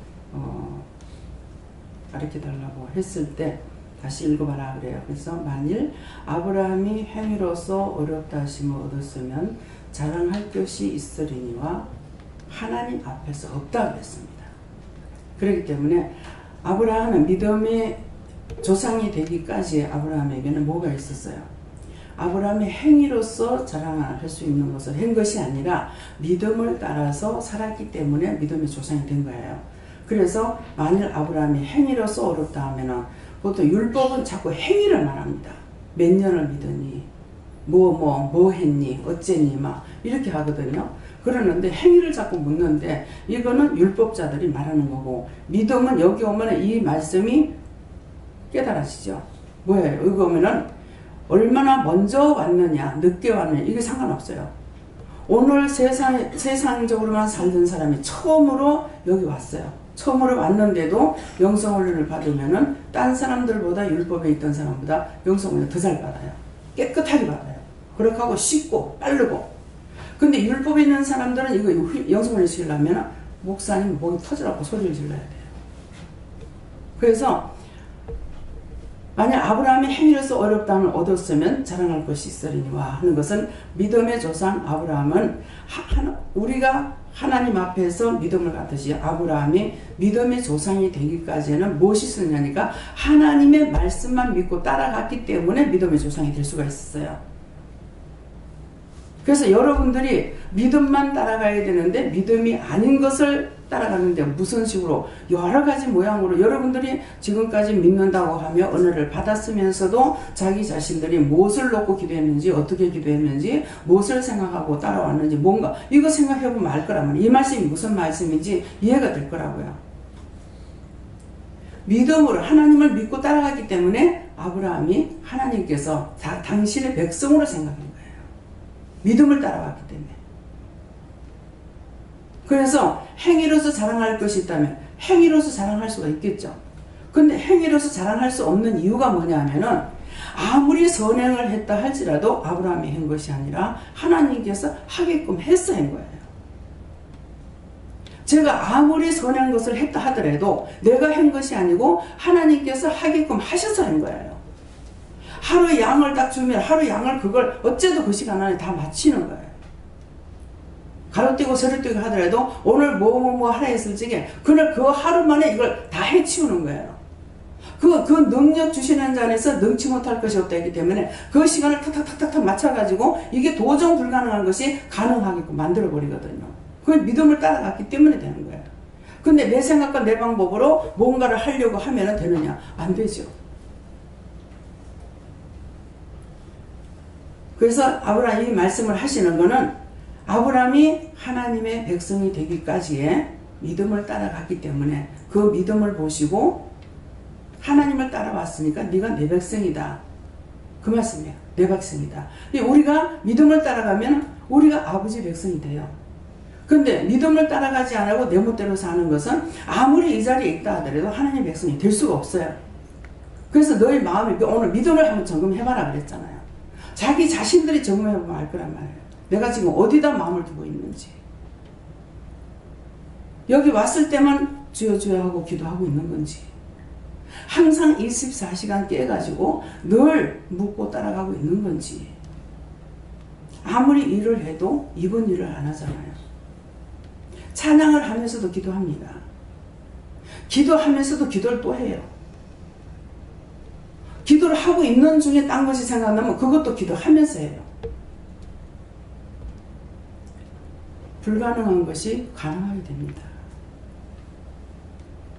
가르쳐달라고 했을 때 다시 읽어봐라 그래요. 그래서 만일 아브라함이 행위로서 어렵다 하심을 얻었으면 자랑할 것이 있으리니와 하나님 앞에서 없다 그랬습니다. 그렇기 때문에 아브라함은 믿음의 조상이 되기까지 아브라함에게는 뭐가 있었어요? 아브라함의 행위로서 자랑할 수 있는 것을 한 것이 아니라 믿음을 따라서 살았기 때문에 믿음의 조상이 된 거예요. 그래서 만일 아브라함이 행위로서 어렵다 하면은 보통 율법은 자꾸 행위를 말합니다. 몇 년을 믿으니 뭐 했니 어째니 막 이렇게 하거든요. 그러는데 행위를 자꾸 묻는데 이거는 율법자들이 말하는 거고, 믿음은 여기 오면 이 말씀이 깨달아지죠. 뭐예요? 여기 오면은 얼마나 먼저 왔느냐 늦게 왔느냐 이게 상관없어요. 오늘 세상적으로만 살던 사람이 처음으로 여기 왔어요. 처음으로 왔는데도 영성훈련을 받으면은 딴 사람들보다 율법에 있던 사람보다 영성훈련 더 잘 받아요. 깨끗하게 받아요. 그렇게 하고 쉽고 빠르고. 근데 율법에 있는 사람들은 이거 영성훈련 시키려면 목사님 목이 터지라고 소리를 질러야 돼요. 그래서 만약 아브라함이 행위로서 어렵다함을 얻었으면 자랑할 것이 있으리니와 하는 것은 믿음의 조상 아브라함은 우리가 하나님 앞에서 믿음을 갖듯이 아브라함이 믿음의 조상이 되기까지는 무엇이 있었냐니까 하나님의 말씀만 믿고 따라갔기 때문에 믿음의 조상이 될 수가 있었어요. 그래서 여러분들이 믿음만 따라가야 되는데 믿음이 아닌 것을 따라가는데 무슨 식으로 여러 가지 모양으로 여러분들이 지금까지 믿는다고 하며 은혜를 받았으면서도 자기 자신들이 무엇을 놓고 기도했는지 어떻게 기도했는지 무엇을 생각하고 따라왔는지 뭔가 이거 생각해보면 알 거라면 이 말씀이 무슨 말씀인지 이해가 될 거라고요. 믿음으로 하나님을 믿고 따라갔기 때문에 아브라함이 하나님께서 당신의 백성으로 생각한 거예요. 믿음을 따라왔기 때문에. 그래서 행위로서 자랑할 것이 있다면 행위로서 자랑할 수가 있겠죠. 근데 행위로서 자랑할 수 없는 이유가 뭐냐면은 아무리 선행을 했다 할지라도 아브라함이 한 것이 아니라 하나님께서 하게끔 해서 한 거예요. 제가 아무리 선한 것을 했다 하더라도 내가 한 것이 아니고 하나님께서 하게끔 하셔서 한 거예요. 하루 양을 딱 주면 하루 양을 그걸 어째도 그 시간 안에 다 마치는 거예요. 가로뛰고 세로뛰고 하더라도 오늘 뭐 하라 했을 적에 그날 그 하루 만에 이걸 다 해치우는 거예요. 그 능력 주시는 자 안에서 능치 못할 것이 없다 했기 때문에 그 시간을 탁탁탁탁 맞춰가지고 이게 도저히 불가능한 것이 가능하게끔 만들어버리거든요. 그 믿음을 따라갔기 때문에 되는 거예요. 근데 내 생각과 내 방법으로 뭔가를 하려고 하면 되느냐? 안 되죠. 그래서 아브라함이 이 말씀을 하시는 거는 아브라함이 하나님의 백성이 되기까지의 믿음을 따라갔기 때문에 그 믿음을 보시고 하나님을 따라왔으니까 네가 내 백성이다. 그 말씀이에요. 내 백성이다. 우리가 믿음을 따라가면 우리가 아버지 백성이 돼요. 근데 믿음을 따라가지 않고 내 멋대로 사는 것은 아무리 이 자리에 있다 하더라도 하나님의 백성이 될 수가 없어요. 그래서 너희 마음이 오늘 믿음을 한번 점검해봐라 그랬잖아요. 자기 자신들이 점검해보면 알 거란 말이에요. 내가 지금 어디다 마음을 두고 있는지. 여기 왔을 때만 주여 주여 하고 기도하고 있는 건지, 항상 24시간 깨가지고 늘 묻고 따라가고 있는 건지. 아무리 일을 해도 이번 일을 안 하잖아요. 찬양을 하면서도 기도합니다. 기도하면서도 기도를 또 해요. 기도를 하고 있는 중에 딴 것이 생각나면 그것도 기도하면서 해요. 불가능한 것이 가능하게 됩니다.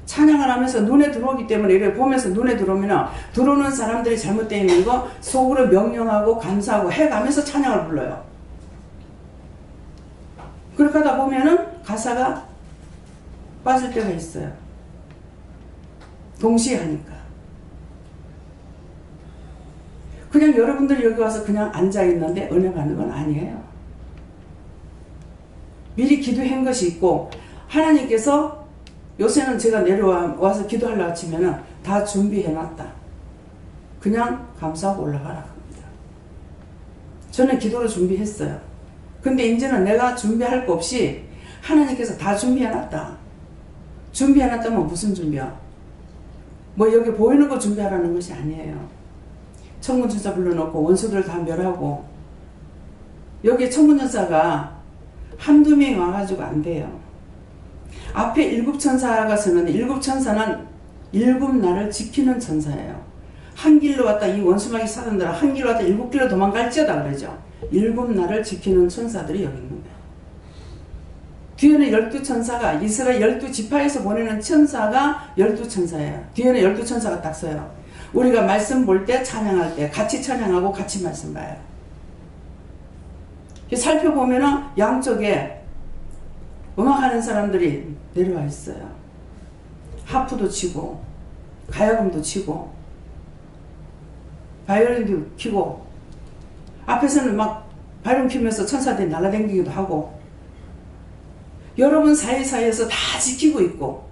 찬양을 하면서 눈에 들어오기 때문에 이렇게 보면서 눈에 들어오면 들어오는 사람들이 잘못되어 있는 거 속으로 명령하고 감사하고 해가면서 찬양을 불러요. 그렇게 하다 보면은 가사가 빠질 때가 있어요. 동시에 하니까. 그냥 여러분들이 여기 와서 그냥 앉아있는데 은혜 받는 건 아니에요. 미리 기도한 것이 있고 하나님께서 요새는 제가 내려와서 기도하려고 치면은 다 준비해놨다. 그냥 감사하고 올라가라 합니다. 저는 기도를 준비했어요. 근데 이제는 내가 준비할 거 없이 하나님께서 다 준비해놨다. 준비해놨다면 무슨 준비야? 뭐 여기 보이는 거 준비하라는 것이 아니에요. 천군천사 불러놓고 원수들을 다 멸하고 여기 천군천사가 한두 명이 와가지고 안 돼요. 앞에 일곱 천사가 서는데 일곱 천사는 일곱 날을 지키는 천사예요. 한 길로 왔다 이 원수마귀 사단들은 한 길로 왔다 일곱 길로 도망갈지어다 그러죠. 일곱 날을 지키는 천사들이 여기 있는 거예요. 뒤에는 12천사가 이스라엘 12지파에서 보내는 천사가 12천사예요. 뒤에는 12천사가 딱 서요. 우리가 말씀 볼 때 찬양할 때 같이 찬양하고 같이 말씀 봐요. 살펴보면은 양쪽에 음악하는 사람들이 내려와 있어요. 하프도 치고 가야금도 치고 바이올린도 키고 앞에서는 막 바이올린 키면서 천사들이 날아다니기도 하고 여러분 사이사이에서 다 지키고 있고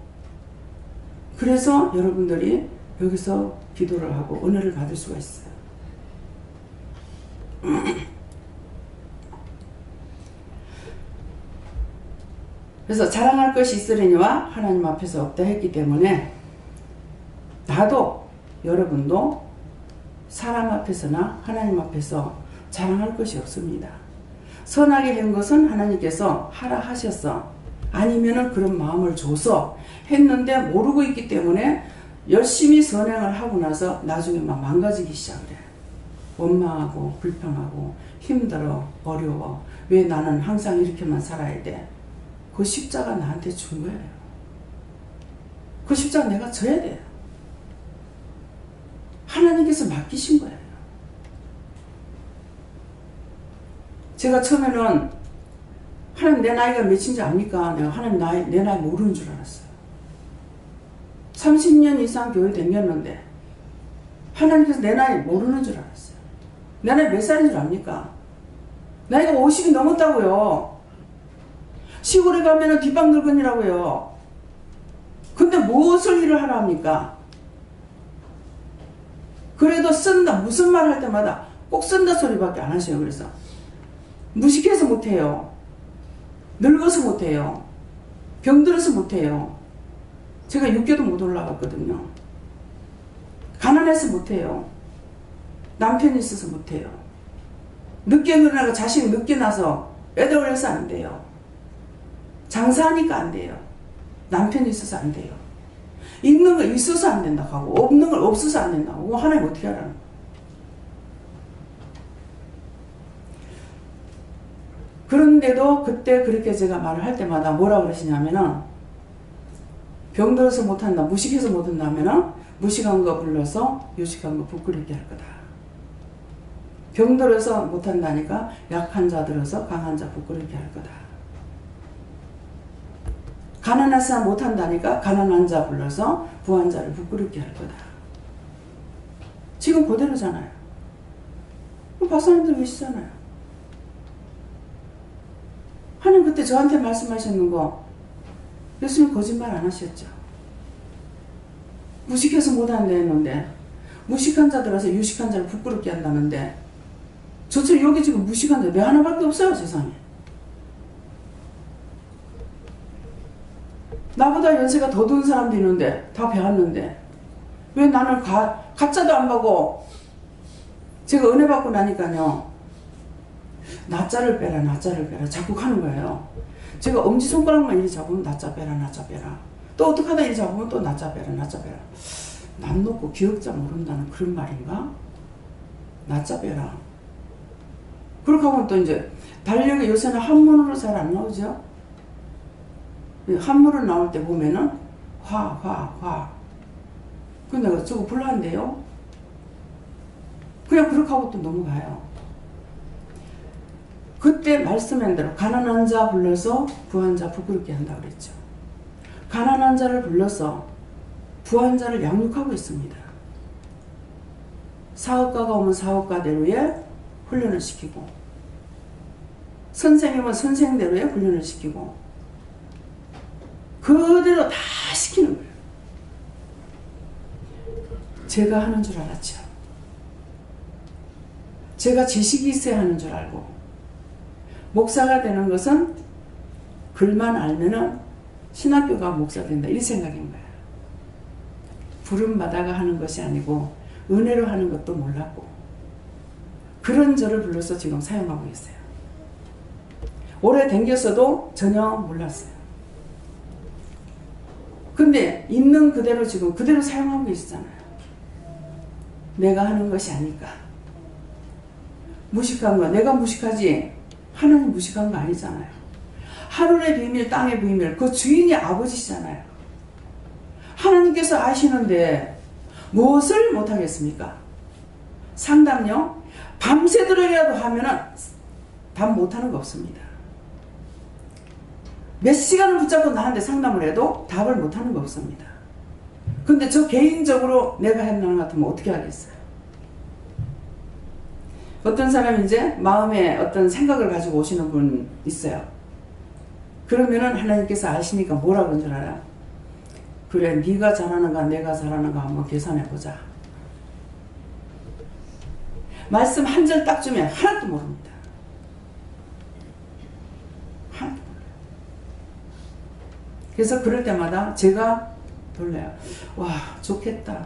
그래서 여러분들이 여기서 기도를 하고 은혜를 받을 수가 있어요. 그래서 자랑할 것이 있으려니와 하나님 앞에서 없다 했기 때문에 나도 여러분도 사람 앞에서나 하나님 앞에서 자랑할 것이 없습니다. 선하게 한 것은 하나님께서 하라 하셨어. 아니면은 그런 마음을 줘서 했는데 모르고 있기 때문에 열심히 선행을 하고 나서 나중에 막 망가지기 시작을 해요. 원망하고 불평하고 힘들어 어려워 왜 나는 항상 이렇게만 살아야 돼. 그 십자가 나한테 준 거예요. 그 십자가 내가 져야 돼요. 하나님께서 맡기신 거예요. 제가 처음에는 하나님 내 나이가 몇인지 압니까? 내가 하나님 내 나이 모르는 줄 알았어요. 30년 이상 교회 다녔는데 하나님께서 내 나이 모르는 줄 알았어요. 내 나이 몇 살인 줄 압니까? 나이가 50이 넘었다고요. 시골에 가면은 뒷방 늙은이라고요. 근데 무엇을 일을 하라 합니까? 그래도 쓴다 무슨 말 할 때마다 꼭 쓴다 소리밖에 안 하셔요. 그래서 무식해서 못해요. 늙어서 못해요. 병들어서 못해요. 제가 6개도 못 올라갔거든요. 가난해서 못해요. 남편이 있어서 못해요. 늦게 일어나고 자식이 늦게 나서 애들 어려서 안 돼요. 장사하니까 안 돼요. 남편이 있어서 안 돼요. 있는 거 있어서 안 된다고 하고 없는 걸 없어서 안 된다고. 하나님 어떻게 하라는 거예요? 그런데도 그때 그렇게 제가 말을 할 때마다 뭐라 그러시냐면은 병들어서 못한다, 무식해서 못한다면은 무식한 거 불러서 유식한 거 부끄럽게 할 거다. 병들어서 못한다니까 약한 자 들어서 강한 자 부끄럽게 할 거다. 가난해서 못한다니까 가난한 자 불러서 부한 자를 부끄럽게 할 거다. 지금 그대로잖아요. 박사님들 계시잖아요. 하나님 그때 저한테 말씀하셨는 거 예수님 거짓말 안 하셨죠. 무식해서 못한다 했는데 무식한 자 들어서 유식한 자를 부끄럽게 한다는데 저처럼 여기 지금 무식한 자 내 하나밖에 없어요. 세상에. 나보다 연세가 더 든 사람도 있는데 다 배웠는데 왜 나는 가짜도 안 보고 제가 은혜 받고 나니까요. 나자를 빼라 나자를 빼라 자꾸 하는 거예요. 제가 엄지손가락만 이리 잡으면 나자 빼라 나자 빼라. 또 어떻게 하다 이리 잡으면 또 나자 빼라 나자 빼라. 남 놓고 기억자 모른다는 그런 말인가? 나자 빼라. 그렇게 하면 또 이제 달력에 요새는 한문으로 잘 안 나오죠? 한문으로 나올 때 보면은 화. 근데 내가 저거 불러한대요? 그냥 그렇게 하고 또 넘어가요. 그때 말씀한 대로 가난한 자 불러서 부한 자 부끄럽게 한다 그랬죠. 가난한 자를 불러서 부한 자를 양육하고 있습니다. 사업가가 오면 사업가대로의 훈련을 시키고 선생이면 선생대로의 훈련을 시키고 그대로 다 시키는 거예요. 제가 하는 줄 알았죠. 제가 지식이 있어야 하는 줄 알고 목사가 되는 것은 글만 알면은 신학교가 목사 된다 이 생각인 거예요. 부름 받아가 하는 것이 아니고 은혜로 하는 것도 몰랐고 그런 저를 불러서 지금 사용하고 있어요. 오래 댕겼어도 전혀 몰랐어요. 근데 있는 그대로 지금 그대로 사용하고 있잖아요. 내가 하는 것이 아니까. 무식한 거 내가 무식하지 하나님 무식한 거 아니잖아요. 하늘의 비밀 땅의 비밀 그 주인이 아버지시잖아요. 하나님께서 아시는데 무엇을 못하겠습니까? 상담요 밤새도록이라도 하면은 답 못하는 거 없습니다. 몇 시간을 붙잡고 나한테 상담을 해도 답을 못하는 거 없습니다. 근데 저 개인적으로 내가 했는 것 같으면 어떻게 하겠어요? 어떤 사람이 이제 마음에 어떤 생각을 가지고 오시는 분 있어요. 그러면은 하나님께서 아시니까 뭐라 그런 줄 알아? 그래 네가 잘하는가 내가 잘하는가 한번 계산해보자. 말씀 한 절 딱 주면 하나도 모릅니다. 하나도 몰라요. 그래서 그럴 때마다 제가 놀래요. 와 좋겠다.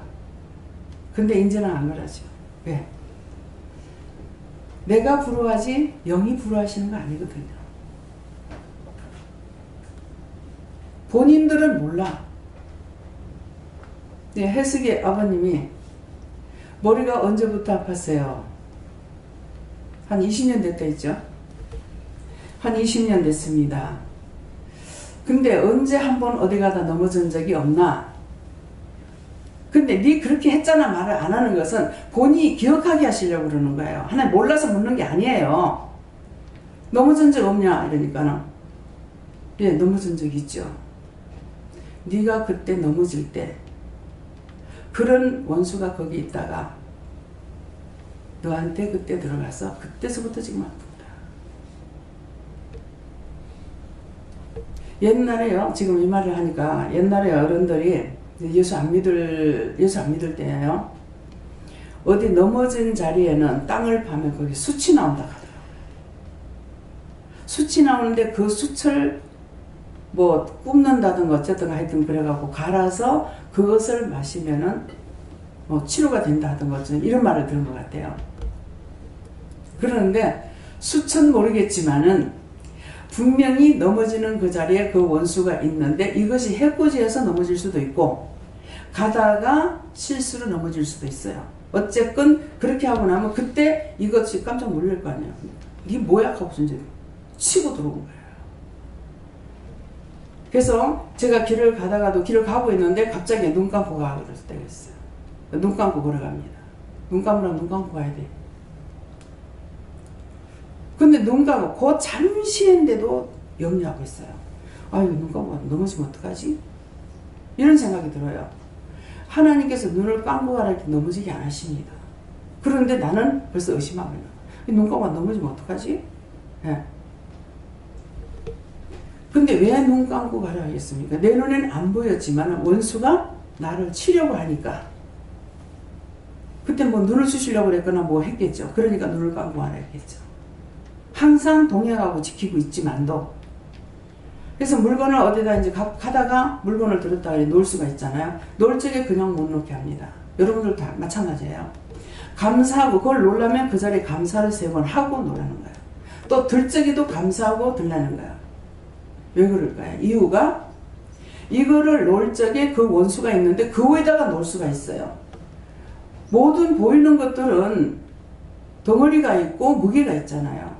근데 이제는 안 그러죠. 왜? 내가 부러워하지 영이 부러워하시는 거 아니거든요. 본인들은 몰라. 네, 해석이 아버님이 머리가 언제부터 아팠어요? 한 20년 됐다 했죠? 한 20년 됐습니다. 근데 언제 한번 어디 가다 넘어진 적이 없나? 근데 네 그렇게 했잖아 말을 안 하는 것은 본인이 기억하게 하시려고 그러는 거예요. 하나님 몰라서 묻는 게 아니에요. 넘어진 적 없냐? 이러니까는 예, 넘어진 적 있죠. 네가 그때 넘어질 때 그런 원수가 거기 있다가 너한테 그때 들어가서 그때서부터 지금 아픕니다. 옛날에요. 지금 이 말을 하니까 옛날에 어른들이 예수 안 믿을 때예요. 어디 넘어진 자리에는 땅을 파면 거기 숯이 나온다 하더라고요. 숯이 나오는데 그 숯을 뭐 굽는다든가 어쨌든 하여튼 그래갖고 갈아서 그것을 마시면은 뭐 치료가 된다 하던가 이런 말을 들은 것 같아요. 그러는데 숯은 모르겠지만은 분명히 넘어지는 그 자리에 그 원수가 있는데 이것이 해코지해서 넘어질 수도 있고 가다가 실수로 넘어질 수도 있어요. 어쨌건 그렇게 하고 나면 그때 이것이 깜짝 놀랄 거 아니에요. 이게 뭐야? 하고 이제 치고 들어온 거예요. 그래서 제가 길을 가다가도 길을 가고 있는데 갑자기 눈 감고 가 그랬을 때가 있어요. 눈 감고 걸어갑니다. 눈 감으라면 눈 감고 가야 돼. 근데 눈 감고 그 잠시인데도 염려하고 있어요. 아유 눈 감고 넘어지면 어떡하지? 이런 생각이 들어요. 하나님께서 눈을 감고 가라 이렇게 넘어지게 안 하십니다. 그런데 나는 벌써 의심하고 있는 거예요. 눈 감고 넘어지면 어떡하지? 예. 근데 왜 눈 감고 가라 하겠습니까? 내 눈에는 안 보였지만 원수가 나를 치려고 하니까 그때 뭐 눈을 쑤시려고 그랬거나 뭐 했겠죠. 그러니까 눈을 감고 가라 했겠죠. 항상 동행하고 지키고 있지만도 그래서 물건을 어디다 이제 가다가 물건을 들었다가 놓을 수가 있잖아요. 놓을 적에 그냥 못 놓게 합니다. 여러분들 다 마찬가지예요. 감사하고 그걸 놀라면 그 자리에 감사를 3번 하고 놀라는 거예요. 또 들 적에도 감사하고 들라는 거예요. 왜 그럴까요? 이유가 이거를 놓을 적에 그 원수가 있는데 그 위에다가 놓을 수가 있어요. 모든 보이는 것들은 덩어리가 있고 무게가 있잖아요.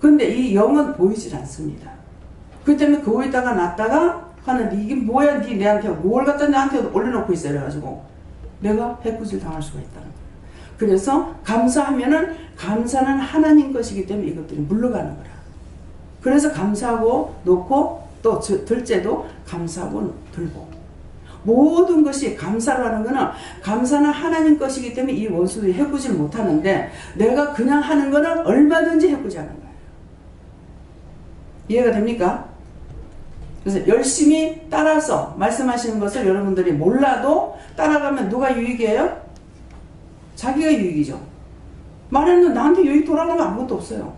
근데 이 영은 보이질 않습니다. 그렇기 때문에 그 위에다가 놨다가 하는데 이게 뭐야, 니 내한테 뭘 갖다 나한테 올려놓고 있어 이래가지고 내가 해코지를 당할 수가 있다는 거예요. 그래서 감사하면은 감사는 하나님 것이기 때문에 이것들이 물러가는 거라. 그래서 감사하고 놓고 또 들째도 감사하고 들고 모든 것이 감사를 하는 거는 감사는 하나님 것이기 때문에 이 원수들이 해코지를 못하는데 내가 그냥 하는 거는 얼마든지 해코지하는 거예요. 이해가 됩니까? 그래서 열심히 따라서 말씀하시는 것을 여러분들이 몰라도 따라가면 누가 유익이에요? 자기가 유익이죠. 말하는 나한테 유익 돌아가는 거 아무것도 없어요.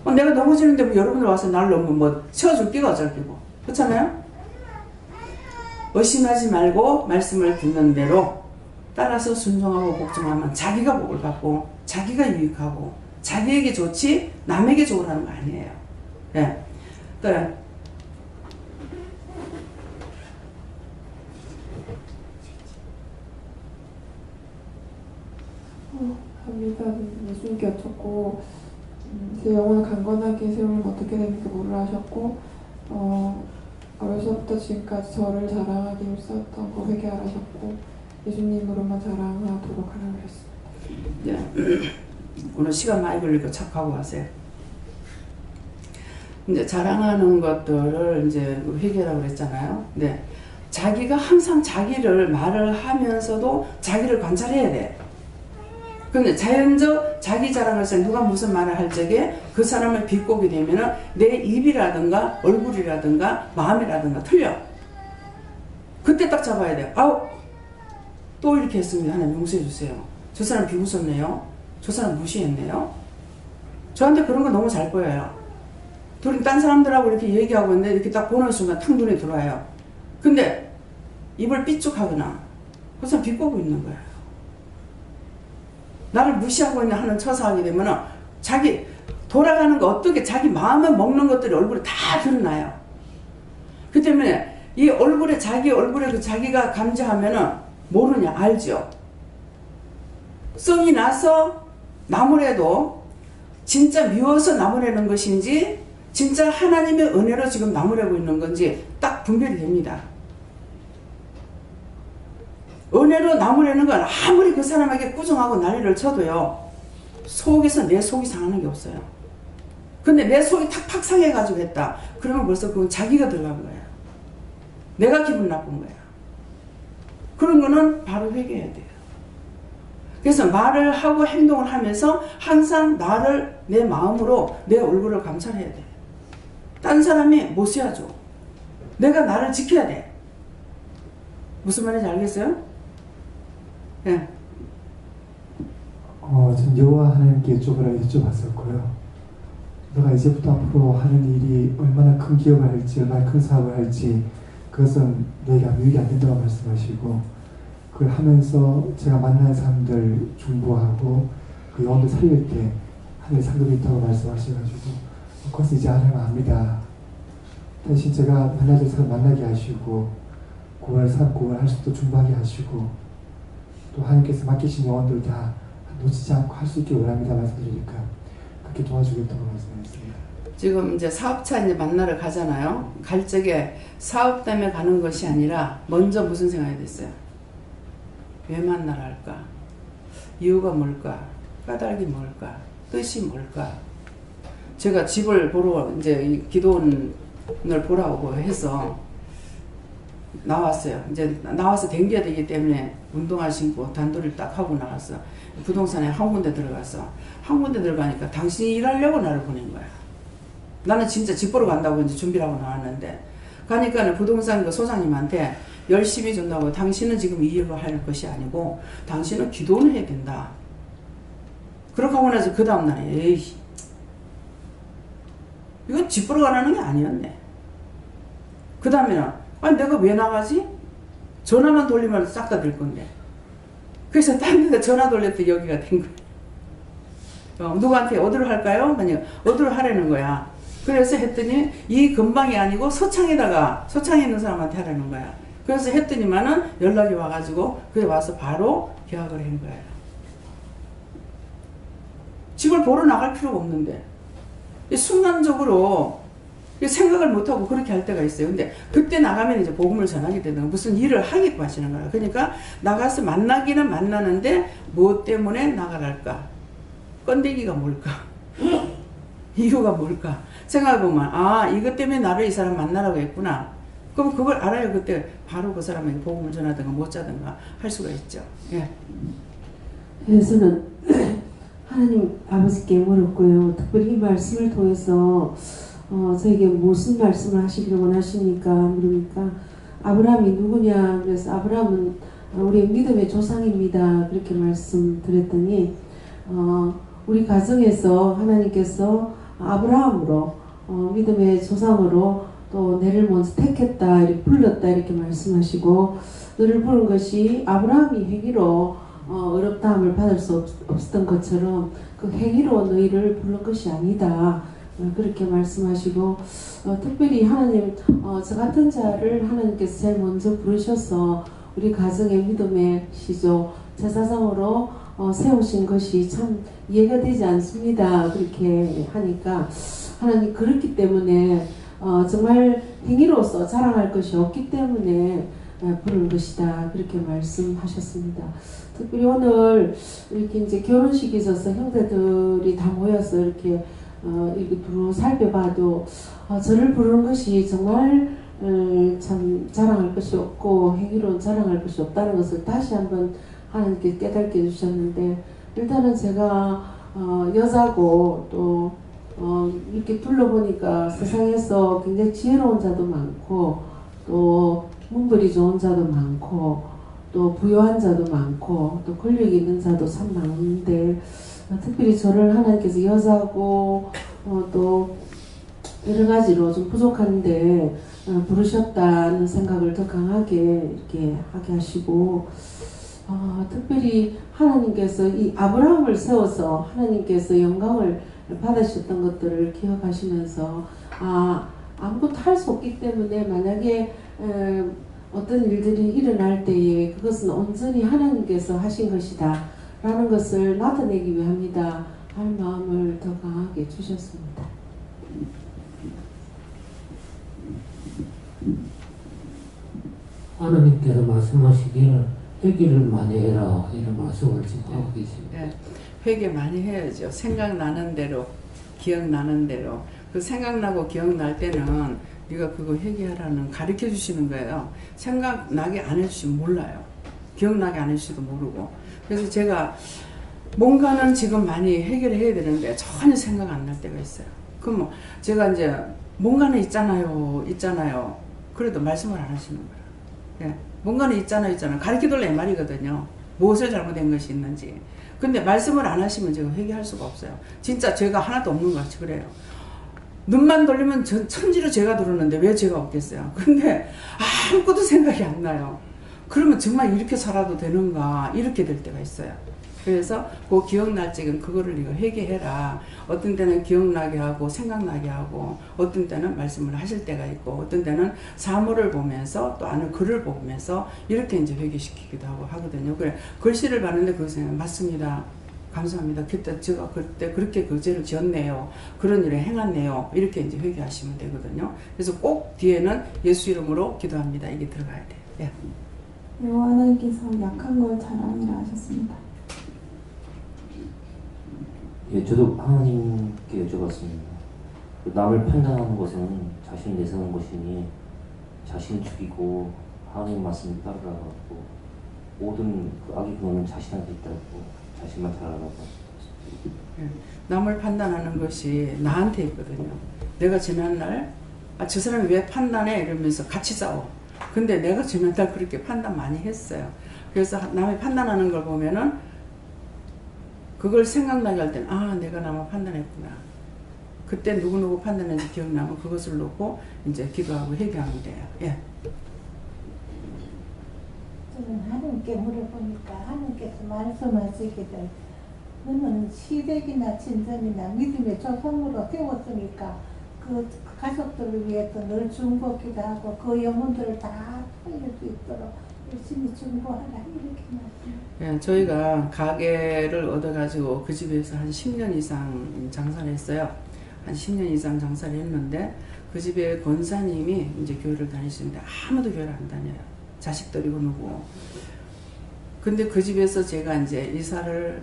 내가 넘어지는데 뭐 여러분들 와서 날 뭐 채워줄 끼가 어쩔 끼고. 그렇잖아요? 의심하지 말고 말씀을 듣는 대로 따라서 순종하고 복종하면 자기가 복을 받고 자기가 유익하고 자기에게 좋지 남에게 좋으라는 거 아니에요. 네. 감리사 예수님께 여쭙고 제 영혼을 강건하게 세우면 어떻게 됩니까? 물으라 하셨고 어려서부터 지금까지 저를 자랑하기 힘썼던 거 회개하라 하셨고 예수님으로만 자랑하도록 하라고 하셨습니다. 네. 오늘 시간 많이 걸리고 착하고 하세요. 이제 자랑하는 것들을 이제 회개라고 그랬잖아요. 네. 자기가 항상 자기를 말을 하면서도 자기를 관찰해야 돼. 근데 자연적 자기 자랑을 해서 누가 무슨 말을 할 적에 그 사람을 비꼬게 되면은 내 입이라든가 얼굴이라든가 마음이라든가 틀려. 그때 딱 잡아야 돼. 아우 또 이렇게 했습니다. 하나님 용서해 주세요. 저 사람 비웃었네요. 저 사람 무시했네요. 저한테 그런 거 너무 잘 보여요. 둘이 딴 사람들하고 이렇게 얘기하고 있는데 이렇게 딱 보는 순간 탁 눈에 들어와요. 근데 입을 삐죽하거나 그 사람 비꼬고 있는 거예요. 나를 무시하고 있는 하는 처사하게 되면은 자기 돌아가는 거 어떻게 자기 마음에 먹는 것들이 얼굴에 다 드러나요. 그 때문에 이 얼굴에 자기 얼굴에 그 자기가 감지하면은 모르냐 알죠. 썩이 나서 나무래도 진짜 미워서 나무래는 것인지 진짜 하나님의 은혜로 지금 나무래고 있는 건지 딱 분별이 됩니다. 은혜로 나무래는 건 아무리 그 사람에게 꾸중하고 난리를 쳐도요 속에서 내 속이 상하는 게 없어요. 근데 내 속이 탁팍 상해가지고 했다 그러면 벌써 그건 자기가 들어간 거야. 내가 기분 나쁜 거야. 그런 거는 바로 회개해야 돼요. 그래서 말을 하고 행동을 하면서 항상 나를 내 마음으로 내 얼굴을 감찰해야 돼. 딴 사람이 못 쓰여줘. 내가 나를 지켜야 돼. 무슨 말인지 알겠어요? 네. 전 여호와 하나님께 여쭤봤었고요. 너가 이제부터 앞으로 하는 일이 얼마나 큰 기업을 할지 얼마나 큰 사업을 할지 그것은 너희가 유익이 안 된다고 말씀하시고 그걸 하면서 제가 만나는 사람들 중보하고 그 영혼들 살릴 때 하늘에 상급이 있다고 말씀하셔가지고 그것은 이제 하나님 압니다. 대신 제가 만나야 될 사람 만나게 하시고 구원할 수 있도록 중보하게 하시고 또 하나님께서 맡기신 영혼들 다 놓치지 않고 할 수 있게 원합니다 말씀드리니까 그렇게 도와주겠다고 말씀하셨습니다. 지금 이제 사업차 이제 만나러 가잖아요. 갈 적에 사업 때문에 가는 것이 아니라 먼저 무슨 생각이 됐어요? 왜 만나러 할까? 이유가 뭘까? 까닭이 뭘까? 뜻이 뭘까? 제가 집을 보러 이제 기도원을 보라고 해서 나왔어요. 이제 나와서 댕겨야 되기 때문에 운동화 신고 단도리를 딱 하고 나왔어. 부동산에 한 군데 들어갔어. 한 군데 들어가니까 당신이 일하려고 나를 보낸 거야. 나는 진짜 집 보러 간다고 이제 준비를 하고 나왔는데 가니까 부동산 그 소장님한테 열심히 준다고 당신은 지금 이 일로 할 것이 아니고 당신은 기도는 해야 된다. 그렇게 하고 나서 그 다음날에 에이 이건 집 보러 가라는 게 아니었네. 그 다음에는 아니 내가 왜 나가지? 전화만 돌리면 싹 다 될 건데. 그래서 딴 데다 전화 돌렸더니 여기가 된 거야. 누구한테 어디로 할까요? 아니, 어디로 하라는 거야. 그래서 했더니 이 근방이 아니고 서창에 있는 사람한테 하라는 거야. 그래서 했더니만은 연락이 와가지고 그래 와서 바로 계약을 한 거예요. 집을 보러 나갈 필요가 없는데 순간적으로 생각을 못하고 그렇게 할 때가 있어요. 근데 그때 나가면 이제 복음을 전하게 되는 거예요. 무슨 일을 하겠고 하시는 거예요. 그러니까 나가서 만나기는 만나는데 뭐 때문에 나가랄까? 건데기가 뭘까? 이유가 뭘까? 생각해보면 아 이것 때문에 나를 이 사람 만나라고 했구나. 그럼 그걸 알아야 그때 바로 그 사람에게 복음을 전하든가 못 자든가 할 수가 있죠. 예. 그래서는 하나님 아버지께 물었고요. 특별히 이 말씀을 통해서 저에게 무슨 말씀을 하시기를 원하십니까? 물으니까 아브라함이 누구냐? 그래서 아브라함은 우리의 믿음의 조상입니다. 그렇게 말씀드렸더니 우리 가정에서 하나님께서 아브라함으로 믿음의 조상으로 또 너를 먼저 택했다, 이렇게 불렀다 이렇게 말씀하시고 너를 부른 것이 아브라함이 행위로 어렵다함을 받을 수 없었던 것처럼 그 행위로 너희를 부른 것이 아니다. 그렇게 말씀하시고 특별히 하나님 저 같은 자를 하나님께서 제일 먼저 부르셔서 우리 가정의 믿음의 시조 제사장으로 세우신 것이 참 이해가 되지 않습니다. 그렇게 하니까 하나님 그렇기 때문에 정말 행위로서 자랑할 것이 없기 때문에 부른 것이다. 그렇게 말씀하셨습니다. 특별히 오늘 이렇게 이제 결혼식이 있어서 형제들이 다 모여서 이렇게 두루 살펴봐도 저를 부르는 것이 정말 참 자랑할 것이 없고 행위로는 자랑할 것이 없다는 것을 다시 한번 하나님께 깨닫게 해주셨는데 일단은 제가 여자고 또 이렇게 둘러보니까 세상에서 굉장히 지혜로운 자도 많고 또 문벌이 좋은 자도 많고 또 부유한 자도 많고 또 권력 있는 자도 참 많은데 특별히 저를 하나님께서 여자고 또 여러 가지로 좀 부족한데 부르셨다는 생각을 더 강하게 이렇게 하게 하시고 특별히 하나님께서 이 아브라함을 세워서 하나님께서 영광을 받으셨던 것들을 기억하시면서 아무것도 할 수 없기 때문에 만약에 어떤 일들이 일어날 때에 그것은 온전히 하나님께서 하신 것이다 라는 것을 나타내기 위함이다 할 마음을 더 강하게 주셨습니다. 하나님께서 말씀하시기를 회개를 많이 해라 이런 말씀을 지금 하고 계십니다. 네. 회개 많이 해야죠. 생각나는 대로 기억나는 대로 그 생각나고 기억날 때는 네가 그거 회개하라는 가르쳐 주시는 거예요. 생각나게 안 해주시면 몰라요. 기억나게 안 해주시도 모르고. 그래서 제가 뭔가는 지금 많이 해결을 해야 되는데 전혀 생각 안 날 때가 있어요. 그럼 뭐 제가 이제 뭔가는 있잖아요. 그래도 말씀을 안 하시는 거예요. 예. 뭔가는 있잖아요. 가르쳐 달라 이 말이거든요. 무엇을 잘못된 것이 있는지. 근데 말씀을 안 하시면 제가 회개할 수가 없어요. 진짜 죄가 하나도 없는 것 같이 그래요. 눈만 돌리면 천지로 죄가 들어오는데 왜 죄가 없겠어요. 근데 아무것도 생각이 안 나요. 그러면 정말 이렇게 살아도 되는가 이렇게 될 때가 있어요. 그래서 그 기억날 적은 그거를 이거 회개해라. 어떤 때는 기억나게 하고 생각나게 하고 어떤 때는 말씀을 하실 때가 있고 어떤 때는 사물을 보면서 또 아는 글을 보면서 이렇게 이제 회개시키기도 하고 하거든요. 그래 글씨를 봤는데 그것을 맞습니다. 감사합니다. 그때 제가 그때 그렇게 그 죄를 지었네요. 그런 일을 행했네요. 이렇게 이제 회개하시면 되거든요. 그래서 꼭 뒤에는 예수 이름으로 기도합니다. 이게 들어가야 돼요. 예. 그리고 하나님께서 약한 걸 자랑이라 하셨습니다. 예, 저도 하나님께 여쭤봤습니다. 남을 판단하는 것은 자신을 내세우는 것이니 자신을 죽이고 하나님 말씀을 따르라고 모든 그 악의 근원은 자신한테 있다고 자신만 잘하라고. 예, 남을 판단하는 것이 나한테 있거든요. 내가 지난날 저 사람이 왜 판단해? 이러면서 같이 싸워. 근데 내가 지난날 그렇게 판단 많이 했어요. 그래서 남이 판단하는 걸 보면은 그걸 생각나게 할 때는 내가 남을 판단했구나. 그때 누구누구 판단했는지 기억나면 그것을 놓고 이제 기도하고 회개하면 돼요. 예. 하나님께 물어보니까 하나님께서 말씀하시기를 너는 시댁이나 친정이나 믿음의 조상으로 세웠으니까 그 가족들을 위해서 늘 중보기도 하고 그 영혼들을 다 살릴 수 있도록 열심히 중보하라 이렇게 말씀해요. 예, 저희가 가게를 얻어가지고 그 집에서 한 10년 이상 장사를 했어요. 한 10년 이상 장사를 했는데 그 집에 권사님이 이제 교회를 다니시는데 아무도 교회를 안 다녀요. 자식들이고 누구. 근데 그 집에서 제가 이제 이사를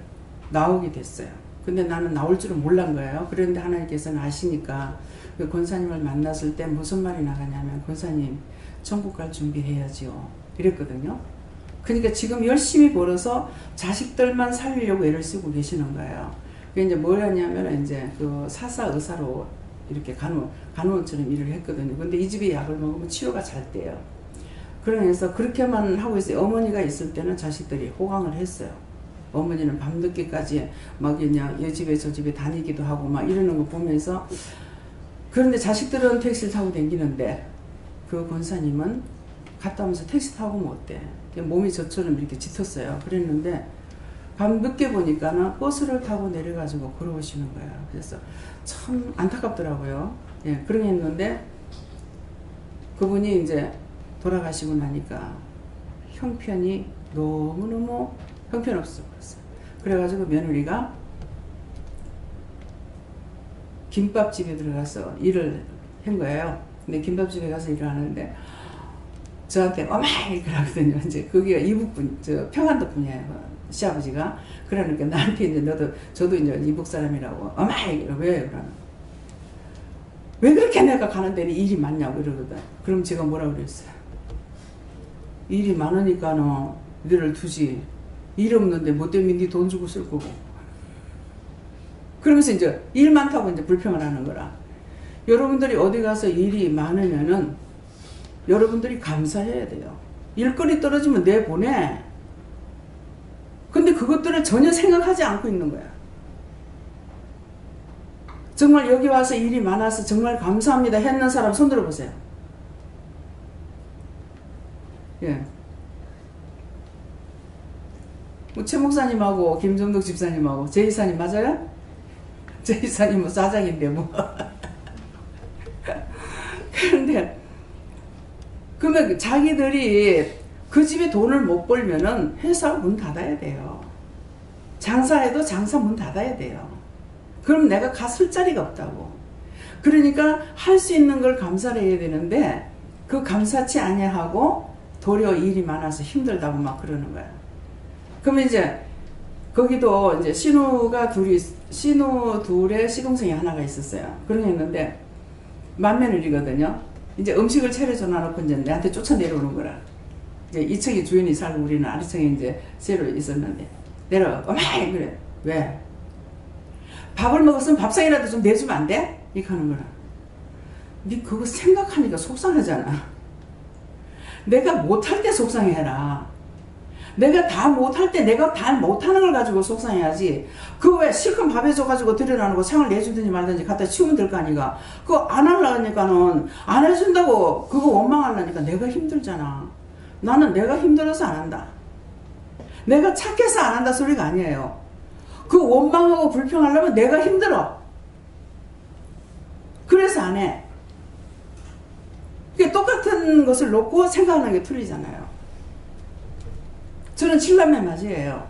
나오게 됐어요. 근데 나는 나올 줄은 몰란 거예요. 그런데 하나님께서는 아시니까 그 권사님을 만났을 때 무슨 말이 나가냐면 권사님 천국 갈 준비해야지요. 이랬거든요. 그러니까 지금 열심히 벌어서 자식들만 살리려고 애를 쓰고 계시는 거예요. 그게 이제 뭘 하냐면 이제 그 사사 의사로 이렇게 간호원처럼 일을 했거든요. 근데 이 집에 약을 먹으면 치료가 잘 돼요. 그러면서 그렇게만 하고 있어요. 어머니가 있을 때는 자식들이 호강을 했어요. 어머니는 밤늦게까지 막 그냥 이 집에 저 집에 다니기도 하고 막 이러는 거 보면서 그런데 자식들은 택시를 타고 다니는데 그 권사님은 갔다 오면서 택시 타고 오면 어때? 몸이 저처럼 이렇게 짙었어요. 그랬는데 밤늦게 보니까는 버스를 타고 내려가지고 걸어오시는 거예요. 그래서 참 안타깝더라고요. 예, 그런 게 있는데 그분이 이제 돌아가시고 나니까 형편이 너무너무 형편없어 버렸어요. 그래가지고 며느리가 김밥집에 들어가서 일을 한 거예요. 근데 김밥집에 가서 일을 하는데 저한테 어마이 그러거든요. 이제 거기가 이북분, 저 평안도 분이에요. 시아버지가. 그러니까 나한테 이제 저도 이제 이북 사람이라고 어마이 왜 그러나? 왜 그렇게 내가 가는 데는 일이 많냐고 이러거든. 그럼 제가 뭐라 그랬어요? 일이 많으니까 너를 두지. 일 없는데 뭐 때문에 네 돈 주고 쓸 거고. 그러면서 이제 일 많다고 이제 불평을 하는 거라. 여러분들이 어디 가서 일이 많으면은 여러분들이 감사해야 돼요. 일거리 떨어지면 내보내. 근데 그것들을 전혀 생각하지 않고 있는 거야. 정말 여기 와서 일이 많아서 정말 감사합니다 했는 사람 손 들어보세요. 예. 뭐 최 목사님하고 김정덕 집사님하고 제 이사님 맞아요? 제 이사님은 사장인데 뭐. 그런데 그러면 자기들이 그 집에 돈을 못 벌면은 회사 문 닫아야 돼요. 장사해도 장사 문 닫아야 돼요. 그럼 내가 갔을 자리가 없다고. 그러니까 할 수 있는 걸 감사를 해야 되는데 그 감사치 아니하고 도리어 일이 많아서 힘들다고 막 그러는 거야. 그러면 이제 거기도 이제 신우 둘에 시동생이 하나가 있었어요. 그런 게 있는데 맏며느리거든요. 이제 음식을 차려줘 놔놓고 이제 내한테 쫓아 내려오는 거라. 이제 2층에 주인이 살고 우리는 아래층에 이제 새로 있었는데 내려와. 어마이 그래. 왜? 밥을 먹었으면 밥상이라도 좀 내주면 안 돼? 이렇게 하는 거라. 니 그거 생각하니까 속상하잖아. 내가 못할 때 속상해라. 내가 다 못할 때 내가 다 못하는 걸 가지고 속상해야지. 그거 왜 실컷 밥 해줘가지고 들여놔놓고 상을 내주든지 말든지 갖다 치우면 될 거 아니가. 그거 안 하려니까는 안 해준다고 그거 원망하려니까 내가 힘들잖아. 나는 내가 힘들어서 안 한다. 내가 착해서 안 한다 소리가 아니에요. 그 원망하고 불평하려면 내가 힘들어. 그래서 안 해. 그게 똑같은 것을 놓고 생각하는 게 틀리잖아요. 저는 7남매 맞이에요.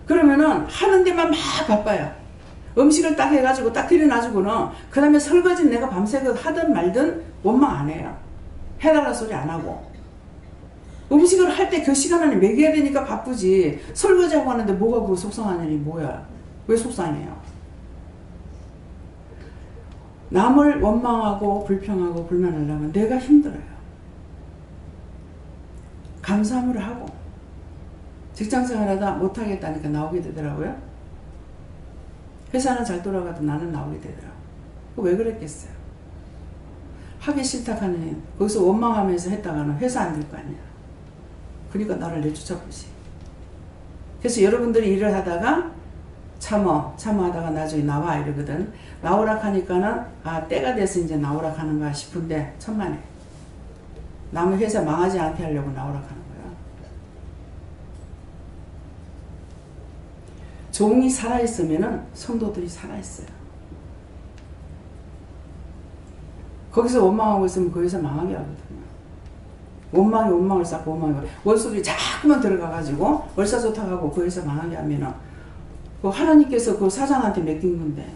그러면은 하는 데만 막 바빠요. 음식을 딱 해가지고 딱 들여놔주고는 그 다음에 설거지는 내가 밤새 하든 말든 원망 안 해요. 해달라 소리 안 하고. 음식을 할 때 그 시간 안에 먹여야 되니까 바쁘지. 설거지하고 하는데 뭐가 그거 속상하냐니 뭐야. 왜 속상해요? 남을 원망하고 불평하고 불만하려면 내가 힘들어요. 감사함을 하고 직장생활하다 못하겠다니까 나오게 되더라고요. 회사는 잘 돌아가도 나는 나오게 되더라고요. 왜 그랬겠어요? 하기 싫다 하니 거기서 원망하면서 했다가는 회사 안 될 거 아니야. 그러니까 나를 내쫓아보지. 그래서 여러분들이 일을 하다가 참어 하다가 나중에 나와 이러거든. 나오라 하니까는 아 때가 돼서 이제 나오라 하는가 싶은데 천만에 남의 회사 망하지 않게 하려고 나오라 하는 거야. 종이 살아있으면은 성도들이 살아있어요. 거기서 원망하고 있으면 거기서 망하게 하거든요. 원망이 원망을 쌓고 원망이 원수들이 자꾸만 들어가가지고 월사 좋다고 거기서 망하게 하면은 그 하나님께서 그 사장한테 맡긴 건데.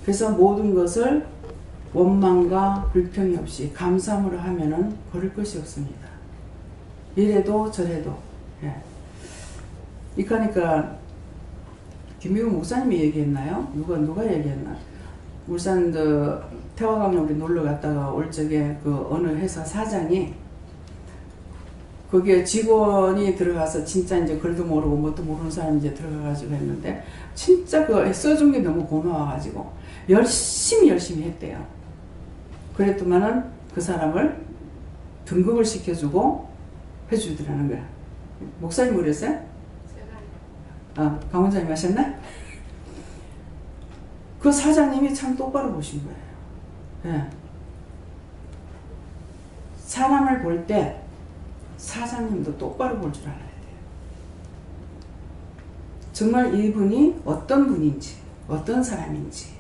그래서 모든 것을 원망과 불평이 없이 감사함으로 하면은 버릴 것이 없습니다. 이래도 저래도. 예. 그러니까 김미국 목사님이 얘기했나요? 누가 얘기했나? 울산 태화강에 우리 놀러 갔다가 올 적에 그 어느 회사 사장이 거기에 직원이 들어가서 진짜 이제 글도 모르고 뭣도 모르는 사람이 이제 들어가가지고 했는데 진짜 그 써준 게 너무 고마워가지고 열심히 했대요. 그랬더만은 그 사람을 등급을 시켜주고 해주더라는 거야. 목사님 그랬어요? 강원장님 하셨나? 그 사장님이 참 똑바로 보신 거예요. 예. 사람을 볼 때 사장님도 똑바로 볼 줄 알아야 돼요. 정말 이분이 어떤 분인지, 어떤 사람인지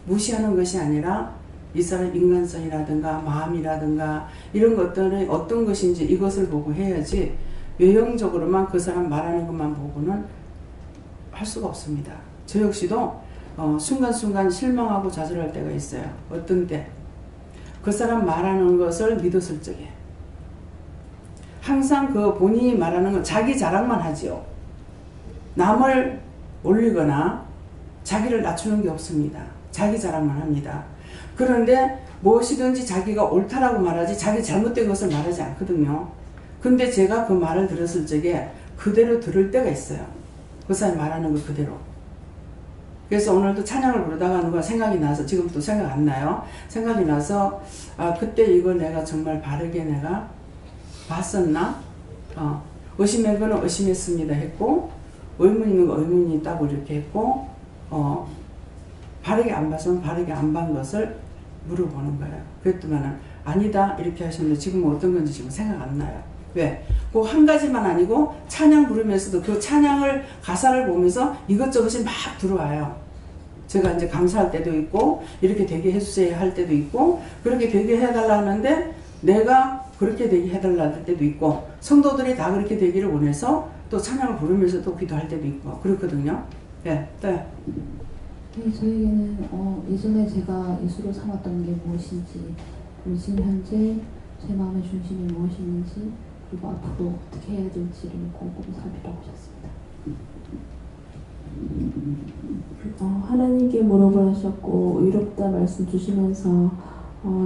무시하는 것이 아니라 이 사람 인간성이라든가 마음이라든가 이런 것들이 어떤 것인지 이것을 보고 해야지 외형적으로만 그 사람 말하는 것만 보고는 할 수가 없습니다. 저 역시도 순간순간 실망하고 좌절할 때가 있어요. 어떤 때 그 사람 말하는 것을 믿었을 적에 항상 그 본인이 말하는 건 자기 자랑만 하지요. 남을 올리거나 자기를 낮추는 게 없습니다. 자기 자랑만 합니다. 그런데 무엇이든지 자기가 옳다라고 말하지 자기 잘못된 것을 말하지 않거든요. 근데 제가 그 말을 들었을 적에 그대로 들을 때가 있어요. 그 사람이 말하는 거 그대로. 그래서 오늘도 찬양을 부르다가 누가 생각이 나서 지금도 생각 안 나요. 생각이 나서 그때 이거 내가 정말 바르게 내가 봤었나? 의심한 거는 의심했습니다 했고 의문 있는 거 의문이 있다고 이렇게 했고 바르게 안 봤으면 바르게 안 본 것을 물어보는 거예요. 그랬더니는 아니다 이렇게 하셨는데 지금 어떤 건지 지금 생각 안 나요. 왜? 그 한 가지만 아니고 찬양 부르면서도 그 찬양을 가사를 보면서 이것저것이 막 들어와요. 제가 이제 감사할 때도 있고 이렇게 되게 해주세요 할 때도 있고 그렇게 되게 해달라 하는데 내가 그렇게 되게 해달라 할 때도 있고 성도들이 다 그렇게 되기를 원해서 또 찬양을 부르면서 또 기도할 때도 있고 그렇거든요. 네, 네. 네, 저에게는 예전에 제가 예수로 삼았던 게 무엇인지 그리고 지금 현재 제 마음의 중심이 무엇인지 그리고 앞으로 어떻게 해야 될지를 꼼꼼히 살피라고 하셨습니다. 하나님께 물어보셨고 의롭다 말씀 주시면서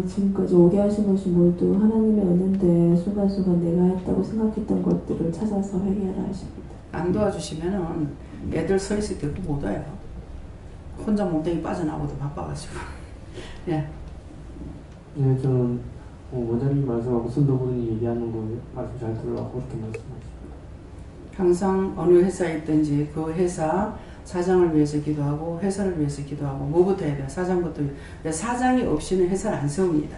지금까지 오게 하신 것이 모두 하나님의 은혜인데 순간순간 내가 했다고 생각했던 것들을 찾아서 회개하라 하십니다. 안 도와주시면은 애들 서 있을 때도 못 와요. 혼자 몽땅이 빠져나오고도 바빠가지고. 예. 네, 저는 원장님 말씀하고 선도분이 얘기하는 거 말씀 잘 들으라고 그렇게 말씀하십니다. 항상 어느 회사에 있든지 그 회사 사장을 위해서 기도하고 회사를 위해서 기도하고 뭐부터 해야 돼요? 사장부터. 사장이 없이는 회사를 안 세웁니다.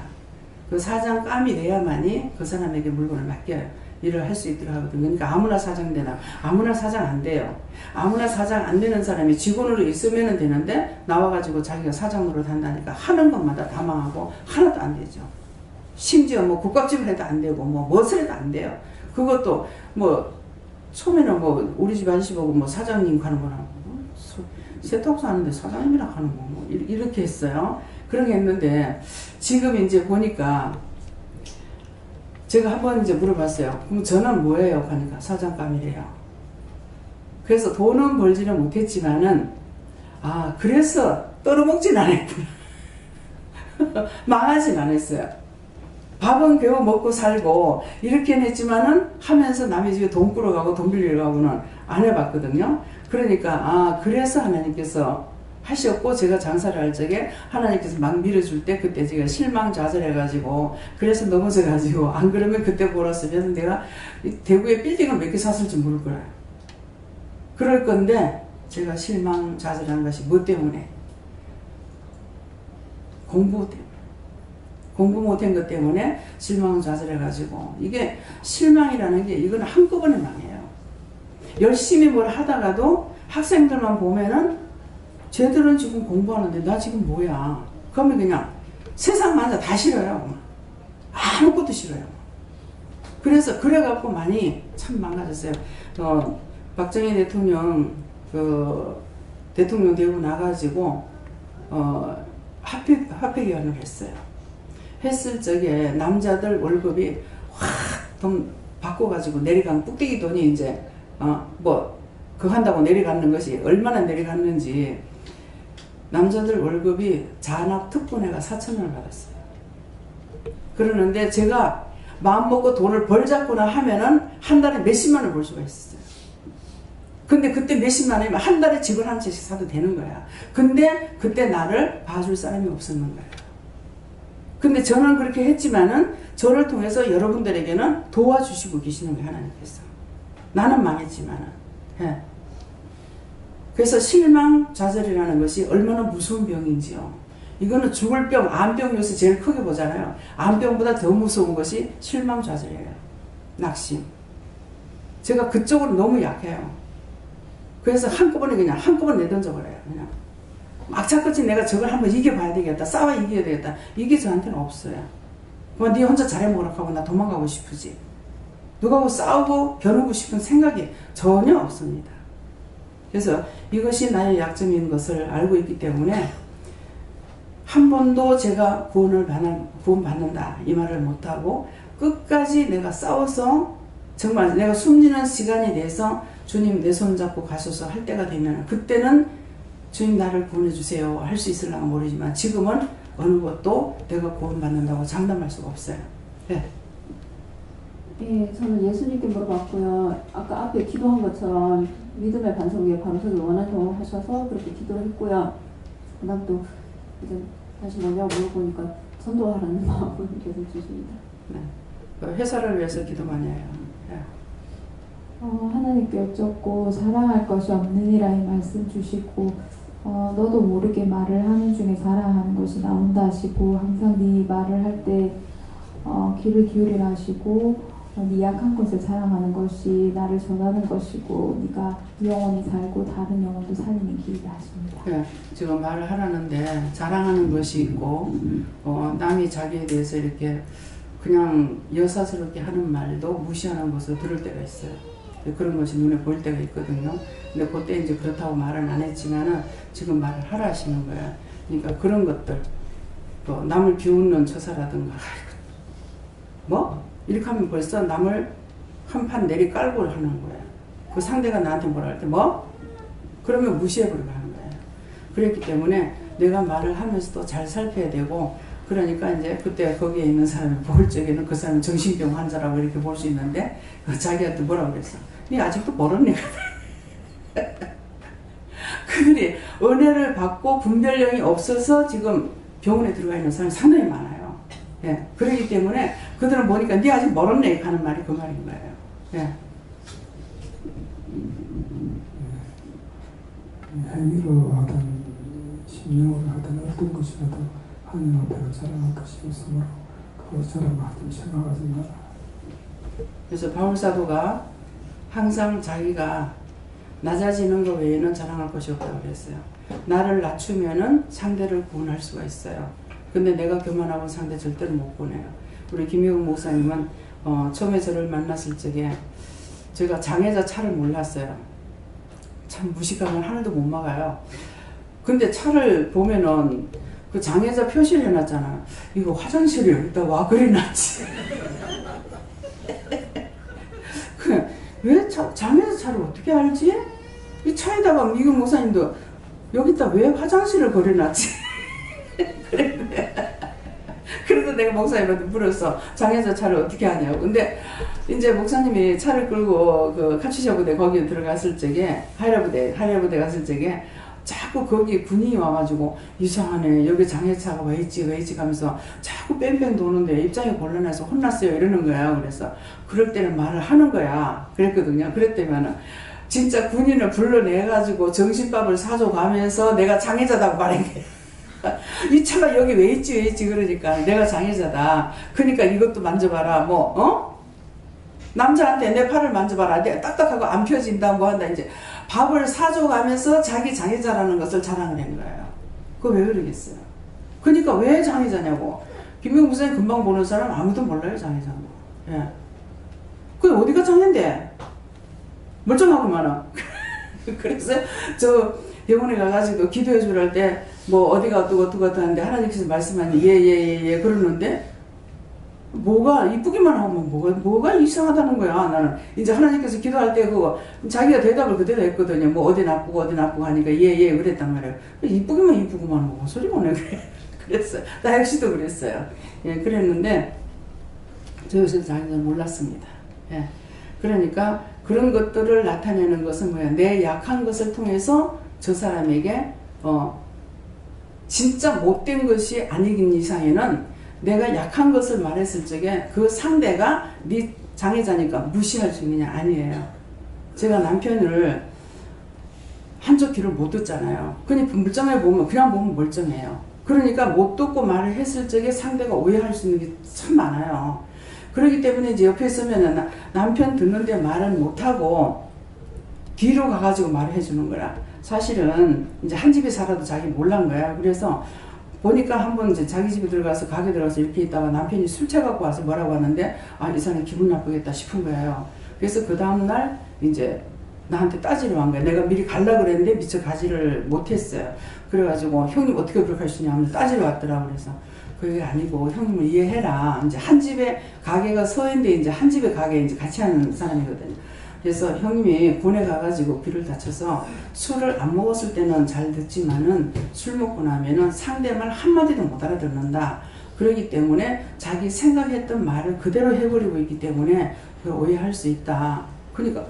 그 사장 감이 돼야만이 그 사람에게 물건을 맡겨요. 일을 할 수 있도록 하거든요. 그러니까 아무나 사장 되나? 아무나 사장 안 돼요. 아무나 사장 안 되는 사람이 직원으로 있으면 되는데 나와가지고 자기가 사장으로 한다니까 하는 것마다 다 망하고 하나도 안 되죠. 심지어 뭐 국밥집을 해도 안 되고 뭐 무엇을 해도 안 돼요. 그것도 뭐 처음에는 뭐 우리 집 아저씨 보고 뭐 사장님 가는 거라고 세탁소 하는데 사장님이랑 하는 거 뭐 이렇게 했어요. 그런 게 했는데 지금 이제 보니까 제가 한번 이제 물어봤어요. 그럼 저는 뭐예요? 하니까 사장감이래요. 그래서 돈은 벌지는 못했지만은 그래서 떨어먹진 않았구나. 망하진 않았어요. 밥은 겨우 먹고 살고 이렇게 했지만은 하면서 남의 집에 돈 끌어가고 돈 빌리러 가고는 안 해봤거든요. 그러니까 그래서 하나님께서 하셨고 제가 장사를 할 적에 하나님께서 막 밀어줄 때 그때 제가 실망 좌절해가지고 그래서 넘어져가지고 안 그러면 그때 몰았으면 내가 대구에 빌딩을 몇 개 샀을지 모를 거예요. 그럴 건데 제가 실망 좌절한 것이 뭐 때문에? 공부 때문에. 공부 못한 것 때문에 실망 좌절해가지고 이게 실망이라는 게 이건 한꺼번에 망해요. 열심히 뭘 하다가도 학생들만 보면은 쟤들은 지금 공부하는데 나 지금 뭐야. 그러면 그냥 세상 만사 다 싫어요. 아무것도 싫어요. 그래서 그래갖고 많이 참 망가졌어요. 박정희 대통령 대통령 되고 나가지고 화폐개헌을 했어요. 했을 적에 남자들 월급이 확 돈 바꿔가지고 내려간 뚝배기 돈이 이제 그거 한다고 내려가는 것이 얼마나 내려갔는지 남자들 월급이 잔압 특분회가 4,000원을 받았어요. 그러는데 제가 마음먹고 돈을 벌잡거나 하면은 한 달에 몇십만 원을 벌 수가 있었어요. 근데 그때 몇십만 원이면 한 달에 집을 한 채씩 사도 되는 거야. 근데 그때 나를 봐줄 사람이 없었는 거예요. 근데 저는 그렇게 했지만은 저를 통해서 여러분들에게는 도와주시고 계시는 게 하나님께서. 나는 망했지만은. 예. 그래서 실망좌절이라는 것이 얼마나 무서운 병인지요. 이거는 죽을 병, 암병 요새 제일 크게 보잖아요. 암병보다 더 무서운 것이 실망좌절이에요. 낙심. 제가 그쪽으로 너무 약해요. 그래서 한꺼번에 그냥 한꺼번에 내던져버려요. 그냥. 악착같이 내가 저걸 한번 이겨봐야 되겠다. 싸워 이겨야 되겠다. 이게 저한테는 없어요. 그만 네 혼자 잘해먹으라고 하고 나 도망가고 싶으지. 누가하고 싸우고 겨누고 싶은 생각이 전혀 없습니다. 그래서 이것이 나의 약점인 것을 알고 있기 때문에 한 번도 제가 구원받는다 이 말을 못하고 끝까지 내가 싸워서 정말 내가 숨지는 시간이 돼서 주님 내 손 잡고 가셔서 할 때가 되면 그때는 주님 나를 구원해 주세요 할 수 있을까 모르지만 지금은 어느 것도 내가 구원받는다고 장담할 수가 없어요. 네. 예, 저는 예수님께 물어봤고요. 아까 앞에 기도한 것처럼 믿음의 반석 위에 바로 서기 원한다고 하셔서 그렇게 기도를 했고요. 그 다음 또 이제 다시 뭐냐고 물어보니까 전도하라는 마음을 계속 주십니다. 네. 회사를 위해서 기도 많이 해요. 네. 하나님께 여쭙고 자랑할 것이 없느니라 이 말씀 주시고 너도 모르게 말을 하는 중에 자랑하는 것이 나온다 하시고 항상 네 말을 할 때 귀를 기울이라 하시고 네 약한 것을 자랑하는 것이 나를 전하는 것이고 네가 영원히 살고 다른 영혼도 살리는 길이다 하십니다. 네, 지금 말을 하라는데 자랑하는 것이 있고 남이 자기에 대해서 이렇게 그냥 여사스럽게 하는 말도 무시하는 것을 들을 때가 있어요. 그런 것이 눈에 보일 때가 있거든요. 근데 그때 이제 그렇다고 말은 안 했지만은 지금 말을 하라 하시는 거야. 그러니까 그런 것들, 남을 비웃는 처사라든가, 이렇게 하면 벌써 남을 한 판 내리 깔고 하는 거야. 그 상대가 나한테 뭐라 할 때, 그러면 무시해버리고 하는 거야. 그랬기 때문에 내가 말을 하면서도 잘 살펴야 되고, 그러니까 이제 그때 거기에 있는 사람이 볼 적에는 그 사람은 정신병 환자라고 이렇게 볼 수 있는데 자기한테 뭐라고 그랬어? 니 아직도 멀었네. 그들이 은혜를 받고 분별력이 없어서 지금 병원에 들어가 있는 사람이 상당히 많아요. 예. 그렇기 때문에 그들은 보니까 니 아직 멀었네 하는 말이 그 말인 거예요. 예. 행위로 하든 심령으로 하든 어떤 것이라도 하나님 앞에 자랑할 것이 없으므로 그것처럼 하든 생각하지 마라. 그래서 바울사도가 항상 자기가 낮아지는 것 외에는 자랑할 것이 없다고 그랬어요. 나를 낮추면은 상대를 구원할 수가 있어요. 근데 내가 교만하고 상대 절대로 못 구원해요. 우리 김효국 목사님은 처음에 저를 만났을 적에 제가 장애자 차를 몰랐어요. 참 무식하면 하늘도 못 막아요. 근데 차를 보면은 그 장애자 표시를 해놨잖아. 이거 화장실이 여기다 와 그래놨지. 왜 장애자 차를 어떻게 알지? 이 차에다가 미국 목사님도 여기다 왜 화장실을 거려놨지? 그래서 내가 목사님한테 물었어. 장애자 차를 어떻게 하냐고. 근데 이제 목사님이 차를 끌고 그 카츠샤부대 거기에 들어갔을 적에 하이라부대 갔을 적에 자꾸 거기 군인이 와가지고 이상하네 여기 장애차가 왜 있지 하면서 자꾸 뺑뺑 도는데 입장이 곤란해서 혼났어요 이러는 거야. 그래서 그럴 때는 말을 하는 거야. 그랬거든요. 그랬더니만은 진짜 군인을 불러내가지고 정신밥을 사줘 가면서 내가 장애자다고 말한 거야. 이 차가 여기 왜 있지 그러니까 내가 장애자다. 그러니까 이것도 만져봐라 남자한테 내 팔을 만져봐라. 내가 딱딱하고 안 펴진다고 한다. 이제 밥을 사줘가면서 자기 장애자라는 것을 자랑을 한 거예요. 그거 왜 그러겠어요? 그러니까 왜 장애자냐고. 김명국 목사님 금방 보는 사람 아무도 몰라요, 장애자는. 예. 그게 어디가 장애인데? 멀쩡하구만은. 그래서 저 병원에 가가지고 기도해 주랄 때 뭐 어디가 어떻고 하는데 하나님께서 말씀하니 예 그러는데 뭐가 이쁘기만 하면 뭐가 이상하다는 거야. 나는 이제 하나님께서 기도할 때 그거 자기가 대답을 그대로 했거든요. 뭐 어디 나쁘고 하니까 예 그랬단 말이에요. 이쁘구만 하고 소리만 해 그래. 그랬어요. 나 역시도 그랬어요. 예, 그랬는데 저 요새 자기는 몰랐습니다. 예. 그러니까 그런 것들을 나타내는 것은 뭐야? 내 약한 것을 통해서 저 사람에게 진짜 못된 것이 아니긴 이상에는 내가 약한 것을 말했을 적에 그 상대가 네 장애자니까 무시할 수 있느냐? 아니에요. 제가 남편을 한쪽 귀를 못 듣잖아요. 그러니까 물정해 보면 그냥 보면 멀쩡해요. 그러니까 못 듣고 말을 했을 적에 상대가 오해할 수 있는 게 참 많아요. 그렇기 때문에 이제 옆에 있으면 남편 듣는데 말은 못하고 뒤로 가가지고 말을 해주는 거라. 사실은 이제 한 집에 살아도 자기 몰란 거야. 그래서 보니까 한번 이제 자기 집에 들어가서 가게 들어가서 이렇게 있다가 남편이 술 취해갖고 와서 뭐라고 하는데 이 사람이 기분 나쁘겠다 싶은 거예요. 그래서 그 다음날 이제 나한테 따지러 간 거야. 내가 미리 가려고 그랬는데 미처 가지를 못했어요. 그래가지고 형님 어떻게 그렇게 할 수 있냐 하면 따지러 왔더라고. 그래서 그게 아니고 형님을 이해해라. 이제 한 집에 가게가 서인데 이제 한 집에 가게 이제 같이 하는 사람이거든요. 그래서 형님이 군에 가가지고 귀를 다쳐서 술을 안 먹었을 때는 잘 듣지만은 술 먹고 나면은 상대 말 한마디도 못 알아듣는다. 그러기 때문에 자기 생각했던 말을 그대로 해버리고 있기 때문에 오해할 수 있다. 그러니까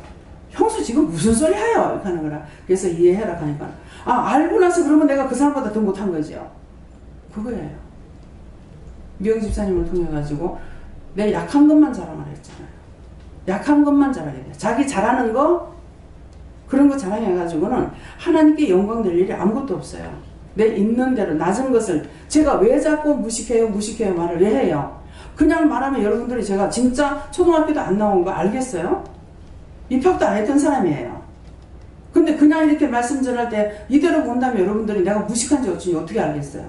형수 지금 무슨 소리 해요? 이렇게 하는 거라. 그래서 이해해라 하니까 알고 나서 그러면 내가 그 사람보다 더 못한 거죠. 그거예요. 미영 집사님을 통해 가지고 내 약한 것만 자랑을 했잖아요. 약한 것만 자랑해야 돼. 자기 잘하는 거 그런 거 자랑해가지고는 하나님께 영광 될 일이 아무것도 없어요. 내 있는 대로 낮은 것을 제가 왜 자꾸 무식해요 말을 왜 해요? 그냥 말하면 여러분들이 제가 진짜 초등학교도 안 나온 거 알겠어요? 입학도 안 했던 사람이에요. 근데 그냥 이렇게 말씀 전할 때 이대로 본다면 여러분들이 내가 무식한지 어쩐지 어떻게 알겠어요?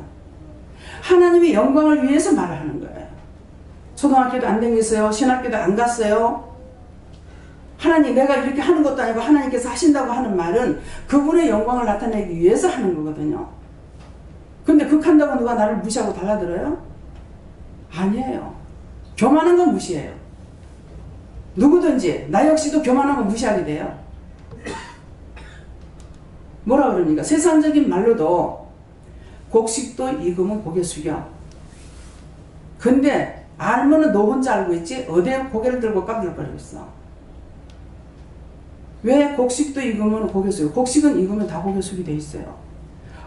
하나님의 영광을 위해서 말을 하는 거예요. 초등학교도 안 다녔어요. 신학교도 안 갔어요. 하나님 내가 이렇게 하는 것도 아니고 하나님께서 하신다고 하는 말은 그분의 영광을 나타내기 위해서 하는 거거든요. 근데 극한다고 누가 나를 무시하고 달라들어요? 아니에요. 교만한 건 무시해요. 누구든지 나 역시도 교만한 건 무시하게 돼요. 뭐라 그러니까 세상적인 말로도 곡식도 익으면 고개 숙여. 근데 알면은 너 혼자 알고 있지 어디에 고개를 들고 깜들거리고 있어. 왜 곡식도 익으면 고개 숙여? 곡식은 익으면 다 고개 숙이 돼 있어요.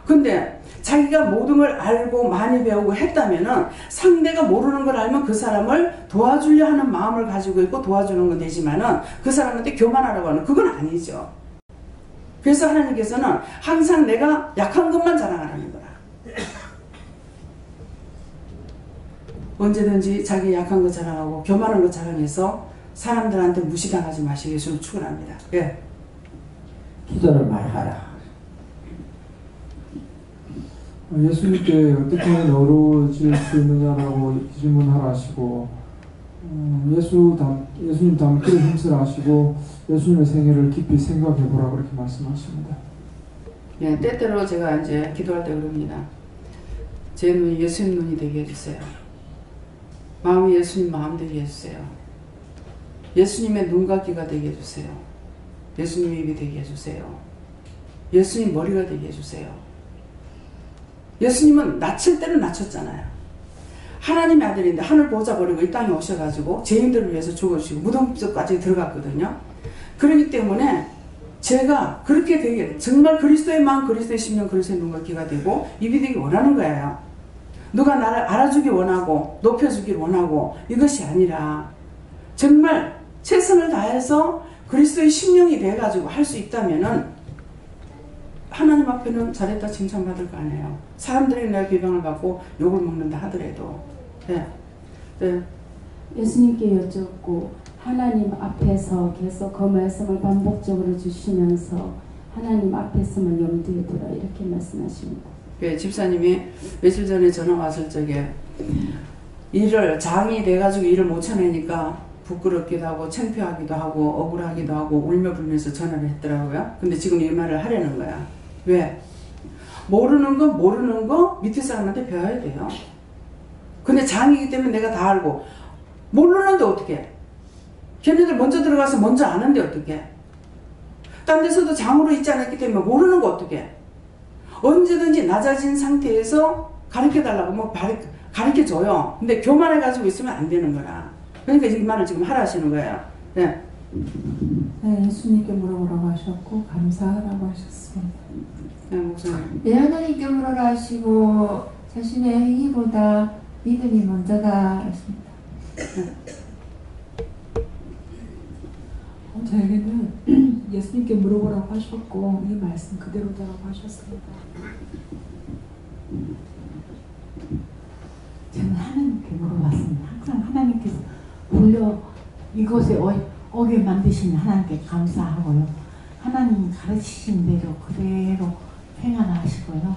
근데 자기가 모든 걸 알고 많이 배우고 했다면은 상대가 모르는 걸 알면 그 사람을 도와주려 하는 마음을 가지고 있고 도와주는 건 되지만은 그 사람한테 교만하라고 하는 그건 아니죠. 그래서 하나님께서는 항상 내가 약한 것만 자랑하라는 거라. 언제든지 자기 약한 거 자랑하고 교만한 거 자랑해서 사람들한테 무시당하지 마시기 위해서 축원합니다. 예. 기도를 말하라. 예수님께 어떻게 하면 어려워질 수 있느냐라고 질문하라 하시고 예수님 닮기를 힘쓰라시고 예수님의 생애를 깊이 생각해 보라 그렇게 말씀하십니다. 예, 때때로 제가 이제 기도할 때 그럽니다. 제 눈이 예수님 눈이 되게 해주세요. 마음이 예수님 마음 되게 해주세요. 예수님의 눈과 귀가 되게 해주세요. 예수님 입이 되게 해주세요. 예수님 머리가 되게 해주세요. 예수님은 낮출 때는 낮췄잖아요. 하나님의 아들인데 하늘 보좌 버리고 이 땅에 오셔가지고 죄인들을 위해서 죽으시고 무덤까지 들어갔거든요. 그렇기 때문에 제가 그렇게 되게 정말 그리스도의 마음, 그리스도의 심령, 그리스도의 눈과 귀가 되고 입이 되기 원하는 거예요. 누가 나를 알아주기 원하고 높여주기 원하고 이것이 아니라 정말 최선을 다해서 그리스도의 심령이 돼가지고 할 수 있다면은 하나님 앞에는 잘했다 칭찬받을 거 아니에요. 사람들이 내 비방을 받고 욕을 먹는다 하더라도. 네. 네. 예수님께 여쭙고 하나님 앞에서 계속 그 말씀을 반복적으로 주시면서 하나님 앞에서만 염두에 두라 이렇게 말씀하십니다. 그 집사님이 며칠 전에 전화 왔을 적에 장이 돼가지고 일을 못 쳐내니까 부끄럽기도 하고 창피하기도 하고 억울하기도 하고 울며 불면서 전화를 했더라고요. 근데 지금 이 말을 하려는 거야. 왜? 모르는 거 밑에 사람한테 배워야 돼요. 근데 장이기 때문에 내가 다 알고 모르는데 어떡해? 걔네들 먼저 들어가서 먼저 아는데 어떡해? 딴 데서도 장으로 있지 않았기 때문에 모르는 거 어떡해? 언제든지 낮아진 상태에서 가르쳐달라고 뭐 가르쳐줘요. 근데 교만해가지고 있으면 안 되는 거라. 그러니까 이 말을 지금 하라 하시는 거예요. 네. 네, 예수님께 물어보라고 하셨고 감사하라고 하셨습니다. 네, 목사님. 네, 하나님께 물어라 하시고 자신의 행위보다 믿음이 먼저다 하십니다. 저에게는 예수님께 물어보라고 하셨고 이 말씀 그대로다라고 하셨습니다. 저는 하나님께 물어봤습니다. 항상 하나님께서 불려 이곳에 오게 만드신 하나님께 감사하고요. 하나님 가르치신 대로 그대로 행하라 하시고요.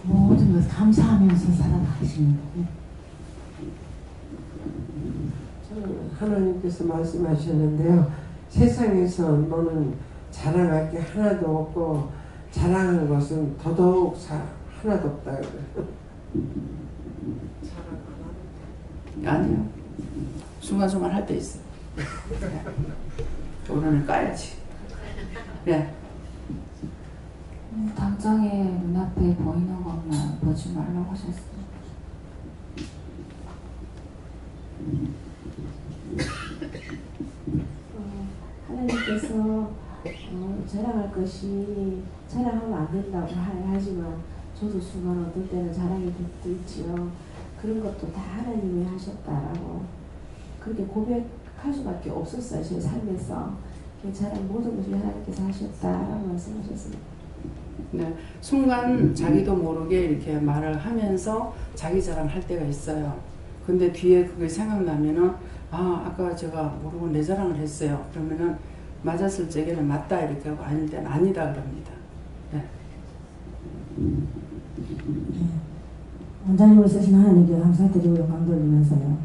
모든 것을 감사하면서 살아라 하십니다. 하나님께서 말씀하셨는데요. 세상에서 너는 자랑할 게 하나도 없고 자랑하는 것은 더더욱 하나도 없다 그래요. 아니요. 순간순간 할 때 있어. 오늘은 까야지. 네. 당장에 눈앞에 보이는 것만 보지 말라고 하셨습니다. 하나님께서 자랑할 것이 자랑하면 안 된다고 하지만 저도 순간 어떨 때는 자랑이 될 때도 있지요. 그런 것도 다 하나님이 하셨다라고 그렇게 고백할 수밖에 없었어요. 제 삶에서 자랑 모든 것이 하나님께서 하셨다라고 말씀하셨습니다. 네, 순간 자기도 모르게 이렇게 말을 하면서 자기 자랑할 때가 있어요. 근데 뒤에 그게 생각나면은 아까 제가 모르고 내 자랑을 했어요. 그러면은 맞았을 적에는 맞다 이렇게 하고 아닐 때는 아니다 그럽니다. 네. 원장님을 쓰신 하나님께 감사드리고 영광 돌리면서요.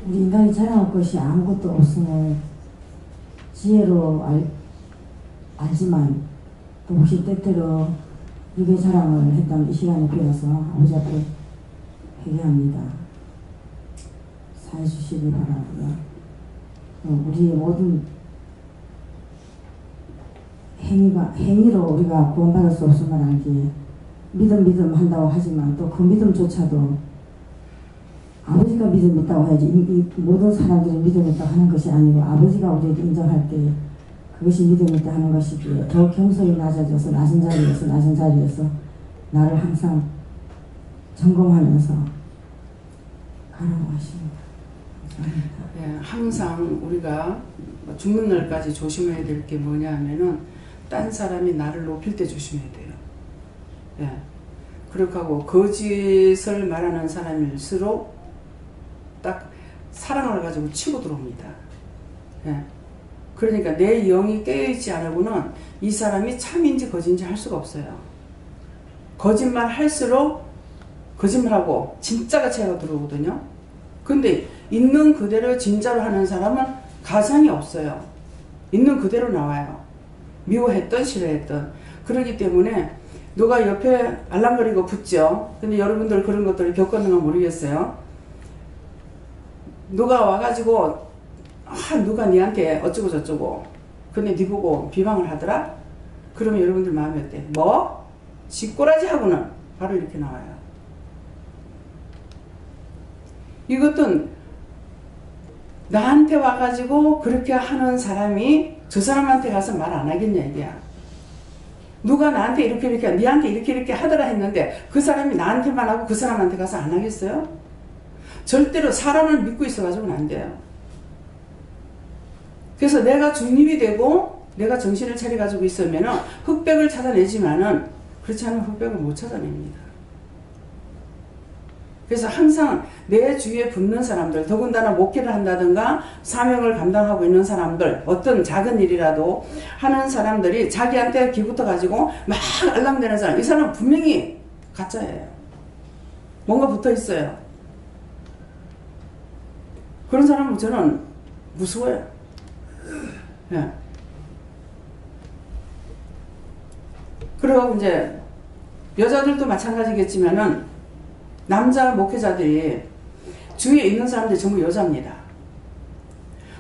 우리 인간이 자랑할 것이 아무것도 없음을 지혜로 알지만 또 혹시 때때로 이게 자랑을 했다면 이 시간에 비어서 아버지 앞에 회개합니다. 사해 주시기 바라고요. 우리의 모든 행위로 우리가 구원받을 수 없음을 알기에 믿음 한다고 하지만 또 그 믿음조차도 아버지가 믿음 있다고 해야지 이 모든 사람들이 믿음 있다고 하는 것이 아니고 아버지가 우리에게 인정할 때 그것이 믿음 있다 하는 것이기에 더 경솔히 낮아져서 낮은 자리에서 나를 항상 점검하면서 가라고 하십니다. 네, 항상 우리가 죽는 날까지 조심해야 될 게 뭐냐 하면은 딴 사람이 나를 높일 때 조심해야 돼요. 네. 그렇게 하고 거짓을 말하는 사람일수록 딱 사랑을 가지고 치고 들어옵니다. 네. 그러니까 내 영이 깨어있지 않으고는 이 사람이 참인지 거짓인지 할 수가 없어요. 거짓말 할수록 거짓말하고 진짜가 채가 들어오거든요. 근데 있는 그대로 진짜로 하는 사람은 가상이 없어요. 있는 그대로 나와요. 미워했던 싫어했던. 그렇기 때문에 누가 옆에 알랑거리고 붙죠. 근데 여러분들 그런 것들을 겪었는 건 모르겠어요. 누가 와가지고 누가 니한테 어쩌고 저쩌고 근데 니 보고 비방을 하더라? 그러면 여러분들 마음이 어때? 뭐? 지꼬라지 하고는 바로 이렇게 나와요. 이것은 나한테 와가지고 그렇게 하는 사람이 저 사람한테 가서 말 안 하겠냐 이게야. 누가 나한테 이렇게 니한테 이렇게 하더라 했는데 그 사람이 나한테만 하고 그 사람한테 가서 안 하겠어요? 절대로 사람을 믿고 있어가지고는 안 돼요. 그래서 내가 중립이 되고 내가 정신을 차려가지고 있으면은 흑백을 찾아내지만은 그렇지 않으면 흑백을 못 찾아냅니다. 그래서 항상 내 주위에 붙는 사람들, 더군다나 목회를 한다든가 사명을 감당하고 있는 사람들, 어떤 작은 일이라도 하는 사람들이 자기한테 기부터 가지고 막 알랑대는 사람, 이 사람은 분명히 가짜예요. 뭔가 붙어 있어요. 그런 사람은 저는 무서워요. 예. 그리고 이제 여자들도 마찬가지겠지만은 남자 목회자들이 주위에 있는 사람들이 전부 여자입니다.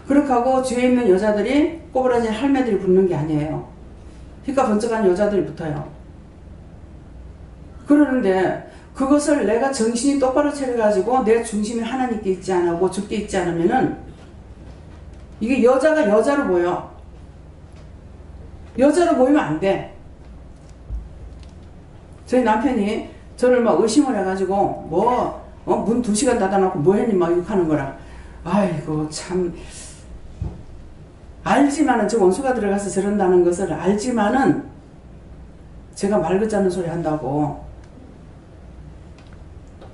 그렇게 하고 주위에 있는 여자들이 꼬부라진 할매들이 붙는 게 아니에요. 휘가 번쩍한 여자들이 붙어요. 그러는데 그것을 내가 정신이 똑바로 차려가지고 내 중심이 하나님께 있지 않고 주께 있지 않으면은 이게 여자가 여자로 보여. 여자로 보이면 안 돼. 저희 남편이 저를 막 의심을 해가지고 문 2시간 닫아놓고 뭐 했니 막 욕하는 거라. 아이고 참 알지만은 저 원수가 들어가서 저런다는 것을 알지만은 제가 말 같지 않은 소리 한다고.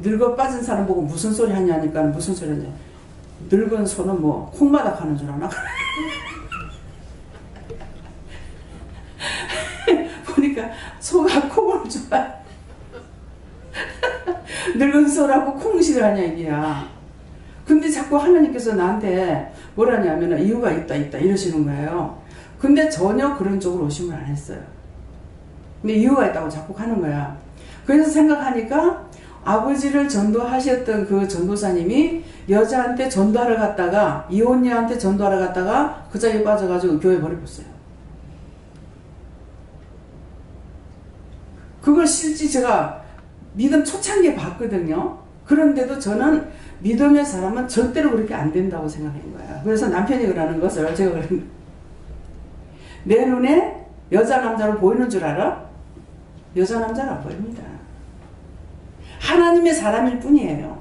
늙어 빠진 사람 보고 무슨 소리 하냐니까 무슨 소리 하냐. 늙은 소는 뭐 콩마닥 하는 줄 아나? 보니까 소가 콩을 좋아해. 늙은 소라고 콩식을 하냐 이게야. 근데 자꾸 하나님께서 나한테 뭐라냐면 이유가 있다 이러시는 거예요. 근데 전혀 그런 쪽으로 의심을 안 했어요. 근데 이유가 있다고 자꾸 하는 거야. 그래서 생각하니까 아버지를 전도하셨던 그 전도사님이 여자한테 전도하러 갔다가 이혼녀한테 전도하러 갔다가 그 자리에 빠져가지고 교회 버려봤어요. 그걸 실제 제가 믿음 초창기에 봤거든요. 그런데도 저는 믿음의 사람은 절대로 그렇게 안 된다고 생각한 거야. 그래서 남편이 그러는 것을 제가 그러는 내 눈에 여자 남자로 보이는 줄 알아? 여자 남자로 안 보입니다. 하나님의 사람일 뿐이에요.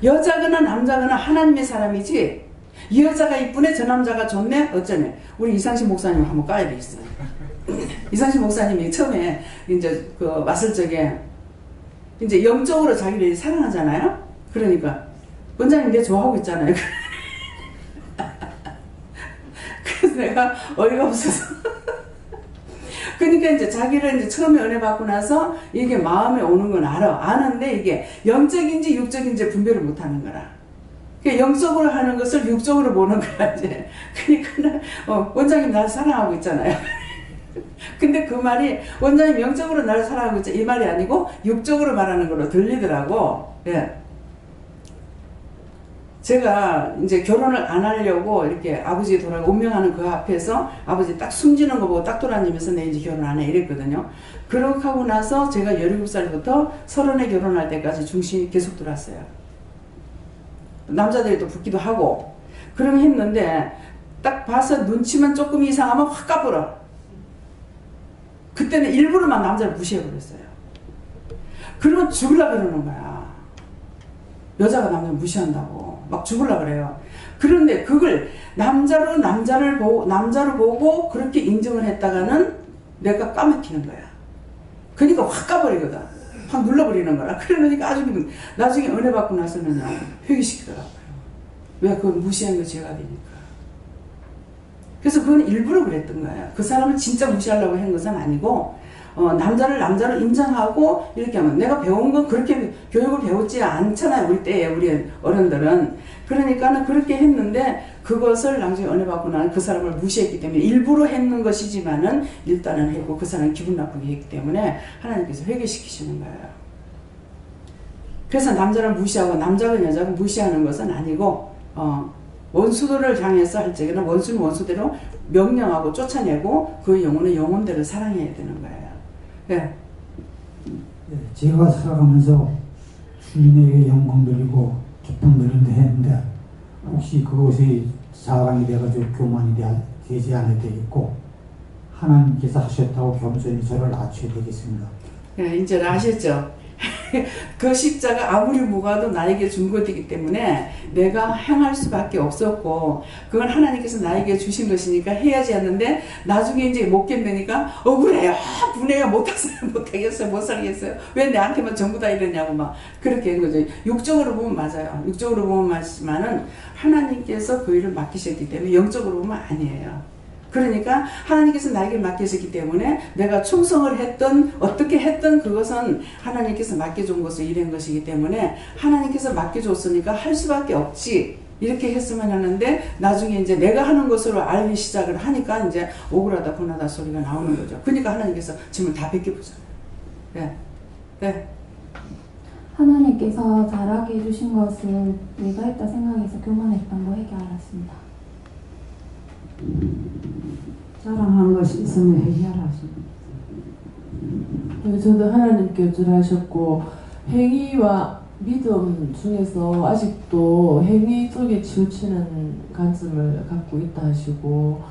여자거나 남자거나 하나님의 사람이지 이 여자가 이쁘네 저 남자가 좋네 어쩌네. 우리 이상식 목사님 한번 까야 되겠어요. 이상식 목사님이 처음에 이제 그 왔을 적에 이제 영적으로 자기를 사랑하잖아요. 그러니까 원장님 내 좋아하고 있잖아요. 그래서 내가 어이가 없어서 그러니까 이제 자기를 이제 처음에 은혜 받고 나서 이게 마음에 오는 건 알아. 아는데 이게 영적인지 육적인지 분별을 못 하는 거라. 그러니까 영적으로 하는 것을 육적으로 보는 거야 이제. 그러니까 원장님 나를 사랑하고 있잖아요. 근데 그 말이 원장님 영적으로 나를 사랑하고 있지 이 말이 아니고 육적으로 말하는 걸로 들리더라고. 예. 제가 이제 결혼을 안 하려고 이렇게 아버지 돌아가 운명하는 그 앞에서 아버지 딱 숨지는 거 보고 딱 돌아다니면서 내 이제 결혼 안 해 이랬거든요. 그렇게 하고 나서 제가 17살부터 30에 결혼할 때까지 중심이 계속 들어왔어요. 남자들이 또 붙기도 하고 그러면 했는데 딱 봐서 눈치만 조금 이상하면 확 까불어. 그때는 일부러만 남자를 무시해버렸어요. 그러면 죽으려고 그러는 거야. 여자가 남자를 무시한다고. 막 죽으려고 그래요. 그런데 그걸 남자를 보고 그렇게 인정을 했다가는 내가 까먹히는 거야. 그러니까 확 까버리거든. 확 눌러버리는 거라. 그러니까 나중에 은혜 받고 나서는요, 회개시키더라고요. 왜 그걸 무시한 게 죄가 되니까. 그래서 그건 일부러 그랬던 거예요. 그 사람을 진짜 무시하려고 한 것은 아니고, 남자를 남자로 인정하고 이렇게 하면 내가 배운 건 그렇게 교육을 배웠지 않잖아요. 우리 때에 우리 어른들은. 그러니까는 그렇게 했는데 그것을 나중에 은혜 받고 나는 그 사람을 무시했기 때문에 일부러 했는 것이지만은 일단은 했고 그 사람은 기분 나쁘게 했기 때문에 하나님께서 회개시키시는 거예요. 그래서 남자를 무시하고 남자가 여자가 무시하는 것은 아니고 원수들을 향해서 할 적에는 원수는 원수대로 명령하고 쫓아내고 그 영혼은 영혼대로 사랑해야 되는 거예요. 네. 제가 살아가면서 주님에게 영광 돌리고 기쁨 돌리는데 했는데 혹시 그것이 자랑이 돼가지고 교만이 되지 않아야 되겠고 하나님께서 하셨다고 겸손히 저를 낮춰야 되겠습니다. 네, 이제 아셨죠? 그 십자가 아무리 무거워도 나에게 준 것이기 때문에 내가 행할 수밖에 없었고 그건 하나님께서 나에게 주신 것이니까 해야지 했는데 나중에 이제 못 견디니까 억울해요. 분해가 못하겠어요. 못 살겠어요. 왜 내한테만 전부 다 이러냐고 막 그렇게 한 거죠. 육적으로 보면 맞아요. 육적으로 보면 맞지만은 하나님께서 그 일을 맡기셨기 때문에 영적으로 보면 아니에요. 그러니까 하나님께서 나에게 맡기셨기 때문에 내가 충성을 했던 어떻게 했던 그것은 하나님께서 맡겨준 것을 일한 것이기 때문에 하나님께서 맡겨줬으니까 할 수밖에 없지 이렇게 했으면 하는데 나중에 이제 내가 하는 것으로 알기 시작을 하니까 이제 억울하다 분하다 소리가 나오는 거죠. 그러니까 하나님께서 짐을 다 벗겨보잖아요. 네. 네. 하나님께서 잘하게 해주신 것을 내가 했다 생각해서 교만했던 거 회개하였습니다. 자랑한 것이 있으면 회개하십니다. 저도 하나님께 주하셨고 행위와 믿음 중에서 아직도 행위 쪽에 치우치는 관점을 갖고 있다 하시고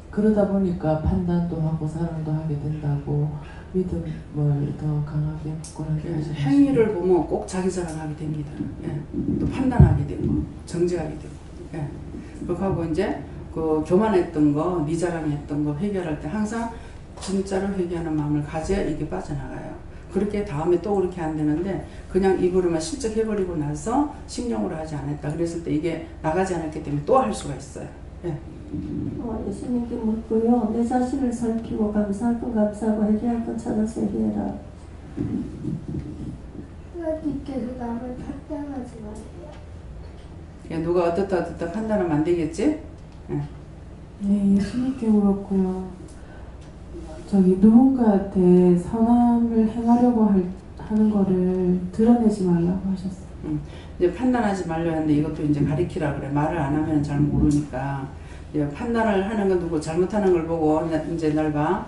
그러다 보니까 판단도 하고 사랑도 하게 된다고 믿음을 더 강하게 굳건하게 하시고 행위를 보면 꼭 자기 자랑하게 됩니다. 예. 또 판단하게 되고 정죄하게 되고 예. 그렇고 이제 그 교만했던 거, 네 자랑했던 거 회개할 때 항상 진짜로 회개하는 마음을 가져야 이게 빠져나가요. 그렇게 다음에 또 그렇게 안 되는데 그냥 입으로만 실적 해버리고 나서 심령으로 하지 않았다. 그랬을 때 이게 나가지 않았기 때문에 또 할 수가 있어요. 예. 예수님께 묻고요. 내 자신을 살피고 감사할 건 감사하고 회개할 건 찾아서 회개해라. 하나님께서 남을 판단하지 마세요. 누가 어떻다 판단하면 안 되겠지? 네, 예수님께 물었고요. 누군가한테 선함을 행하려고 하는 거를 드러내지 말라고 하셨어요. 이제 판단하지 말려 하는데 이것도 이제 가리키라 그래. 말을 안 하면 잘 모르니까. 이제 판단을 하는 건 누구 잘못하는 걸 보고 이제 널 봐.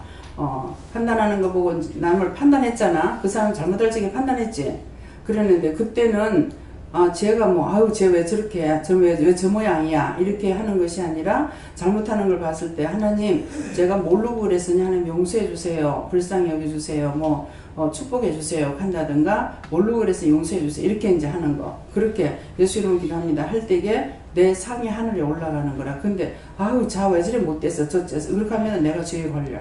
판단하는 거 보고 남을 판단했잖아. 그 사람 잘못할 적에 판단했지. 그랬는데 그때는 쟤가 쟤 왜 저렇게 해? 왜 저 모양이야? 이렇게 하는 것이 아니라 잘못하는 걸 봤을 때 하나님 제가 모르고 그랬으니 하나님 용서해 주세요. 불쌍히 여겨 주세요. 축복해 주세요. 한다든가 모르고 그래서 용서해 주세요. 이렇게 이제 하는 거. 그렇게 예수 이름으로 기도합니다. 할 때에 내 상이 하늘에 올라가는 거라. 근데 자 왜 저래 못됐어. 저째서 그렇게 하면 내가 죄에 걸려.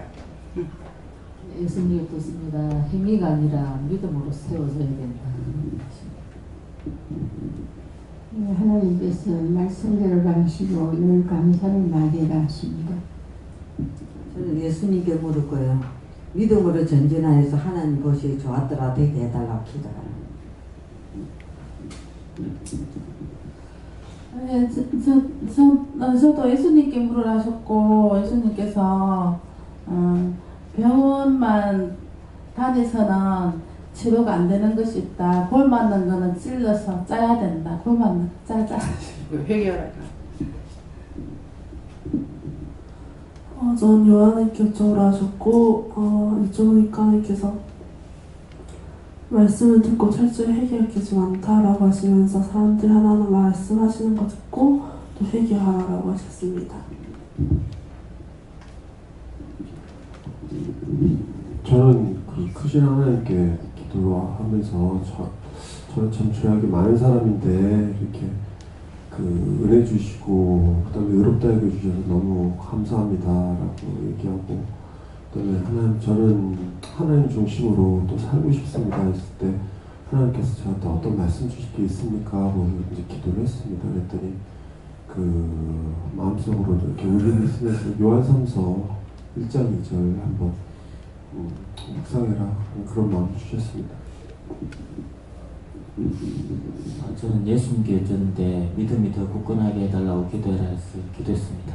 예수님이 뜻입니다. 행위가 아니라 믿음으로 세워져야 된다. 하나님께서 말씀대로 가시고 늘 감사를 많이 하십니다. 저는 예수님께 물었고요. 믿음으로 전진하여서 하나님 보시기 좋았더라 되게 해달라고 기도하라. 저도 예수님께 물으라셨고 예수님께서 병원만 다니서는 치료가 안 되는 것이 있다. 골 맞는 거는 찔러서 짜야 된다. 골 맞는 짜자. 회개하라. 전 요한에게 여쭤보라 하셨고 여쭤보니까 하나님께서 말씀을 듣고 철저히 회개할 게 좀 많다라고 하시면서 사람들이 하나하나 말씀하시는 거 듣고 또 회개하라고 하셨습니다. 저는 그 크신 하나님께 기도하면서 저는 참 죄악이 많은 사람인데 이렇게 그 은혜 주시고 그다음에 의롭다 여겨주셔서 너무 감사합니다라고 얘기하고 그다음에 하나님 저는 하나님 중심으로 또 살고 싶습니다 했을 때 하나님께서 저한테 어떤 말씀 주실 게 있습니까 하고 이제 기도를 했습니다. 그랬더니 그 마음속으로 이렇게 울림이 있으면서 요한삼서 1장 2절 한번 묵상해라 그런 마음을 주셨습니다. 저는 예수님께 여쭈는데 믿음이 더 굳건하게 해달라고 기도해라 해서 기도했습니다.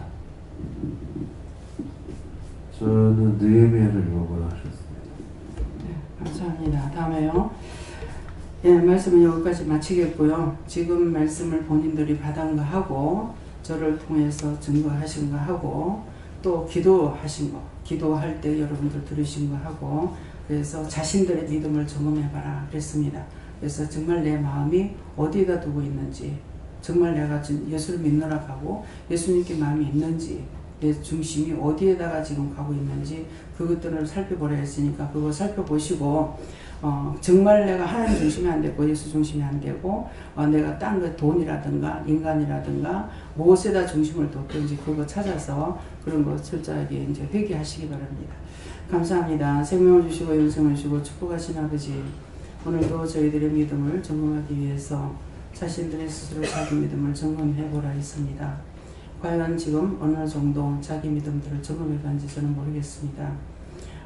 저는 느헤미야를 읽어보라 하셨습니다. 네, 감사합니다. 다음에요. 예, 말씀은 여기까지 마치겠고요. 지금 말씀을 본인들이 받은 거 하고 저를 통해서 증거하신 거 하고 또 기도하신 거 기도할 때 여러분들 들으신 거 하고 그래서 자신들의 믿음을 점검해봐라 그랬습니다. 그래서 정말 내 마음이 어디에다 두고 있는지 정말 내가 예수를 믿노라 하고 예수님께 마음이 있는지 내 중심이 어디에다가 지금 가고 있는지 그것들을 살펴보라 했으니까 그거 살펴보시고 정말 내가 하나님 중심이 안 되고 예수 중심이 안 되고 내가 딴 거 돈이라든가 인간이라든가 무엇에다 중심을 뒀든지 그거 찾아서 그런 거 철저하게 이제 회개하시기 바랍니다. 감사합니다. 생명을 주시고 영생을 주시고 축복하신 아버지, 오늘도 저희들의 믿음을 점검하기 위해서 자신들의 스스로 자기 믿음을 점검해 보라 했습니다. 과연 지금 어느 정도 자기 믿음들을 점검해 간지 저는 모르겠습니다.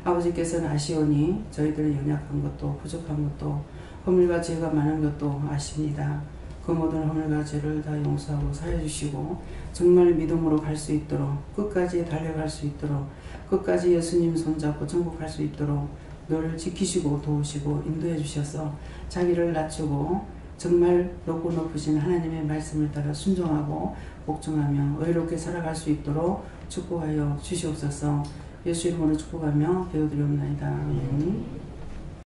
아버지께서는 아시오니 저희들의 연약한 것도 부족한 것도 허물과 죄가 많은 것도 아십니다. 그 모든 허물과 죄를 다 용서하고 사해주시고 정말 믿음으로 갈 수 있도록 끝까지 달려갈 수 있도록 끝까지 예수님 손잡고 천국 갈 수 있도록 늘 지키시고 도우시고 인도해 주셔서 자기를 낮추고 정말 높고 높으신 하나님의 말씀을 따라 순종하고 복종하며 의롭게 살아갈 수 있도록 축복하여 주시옵소서. 예수 이름으로 축복하며 기도드리옵나이다. 아멘.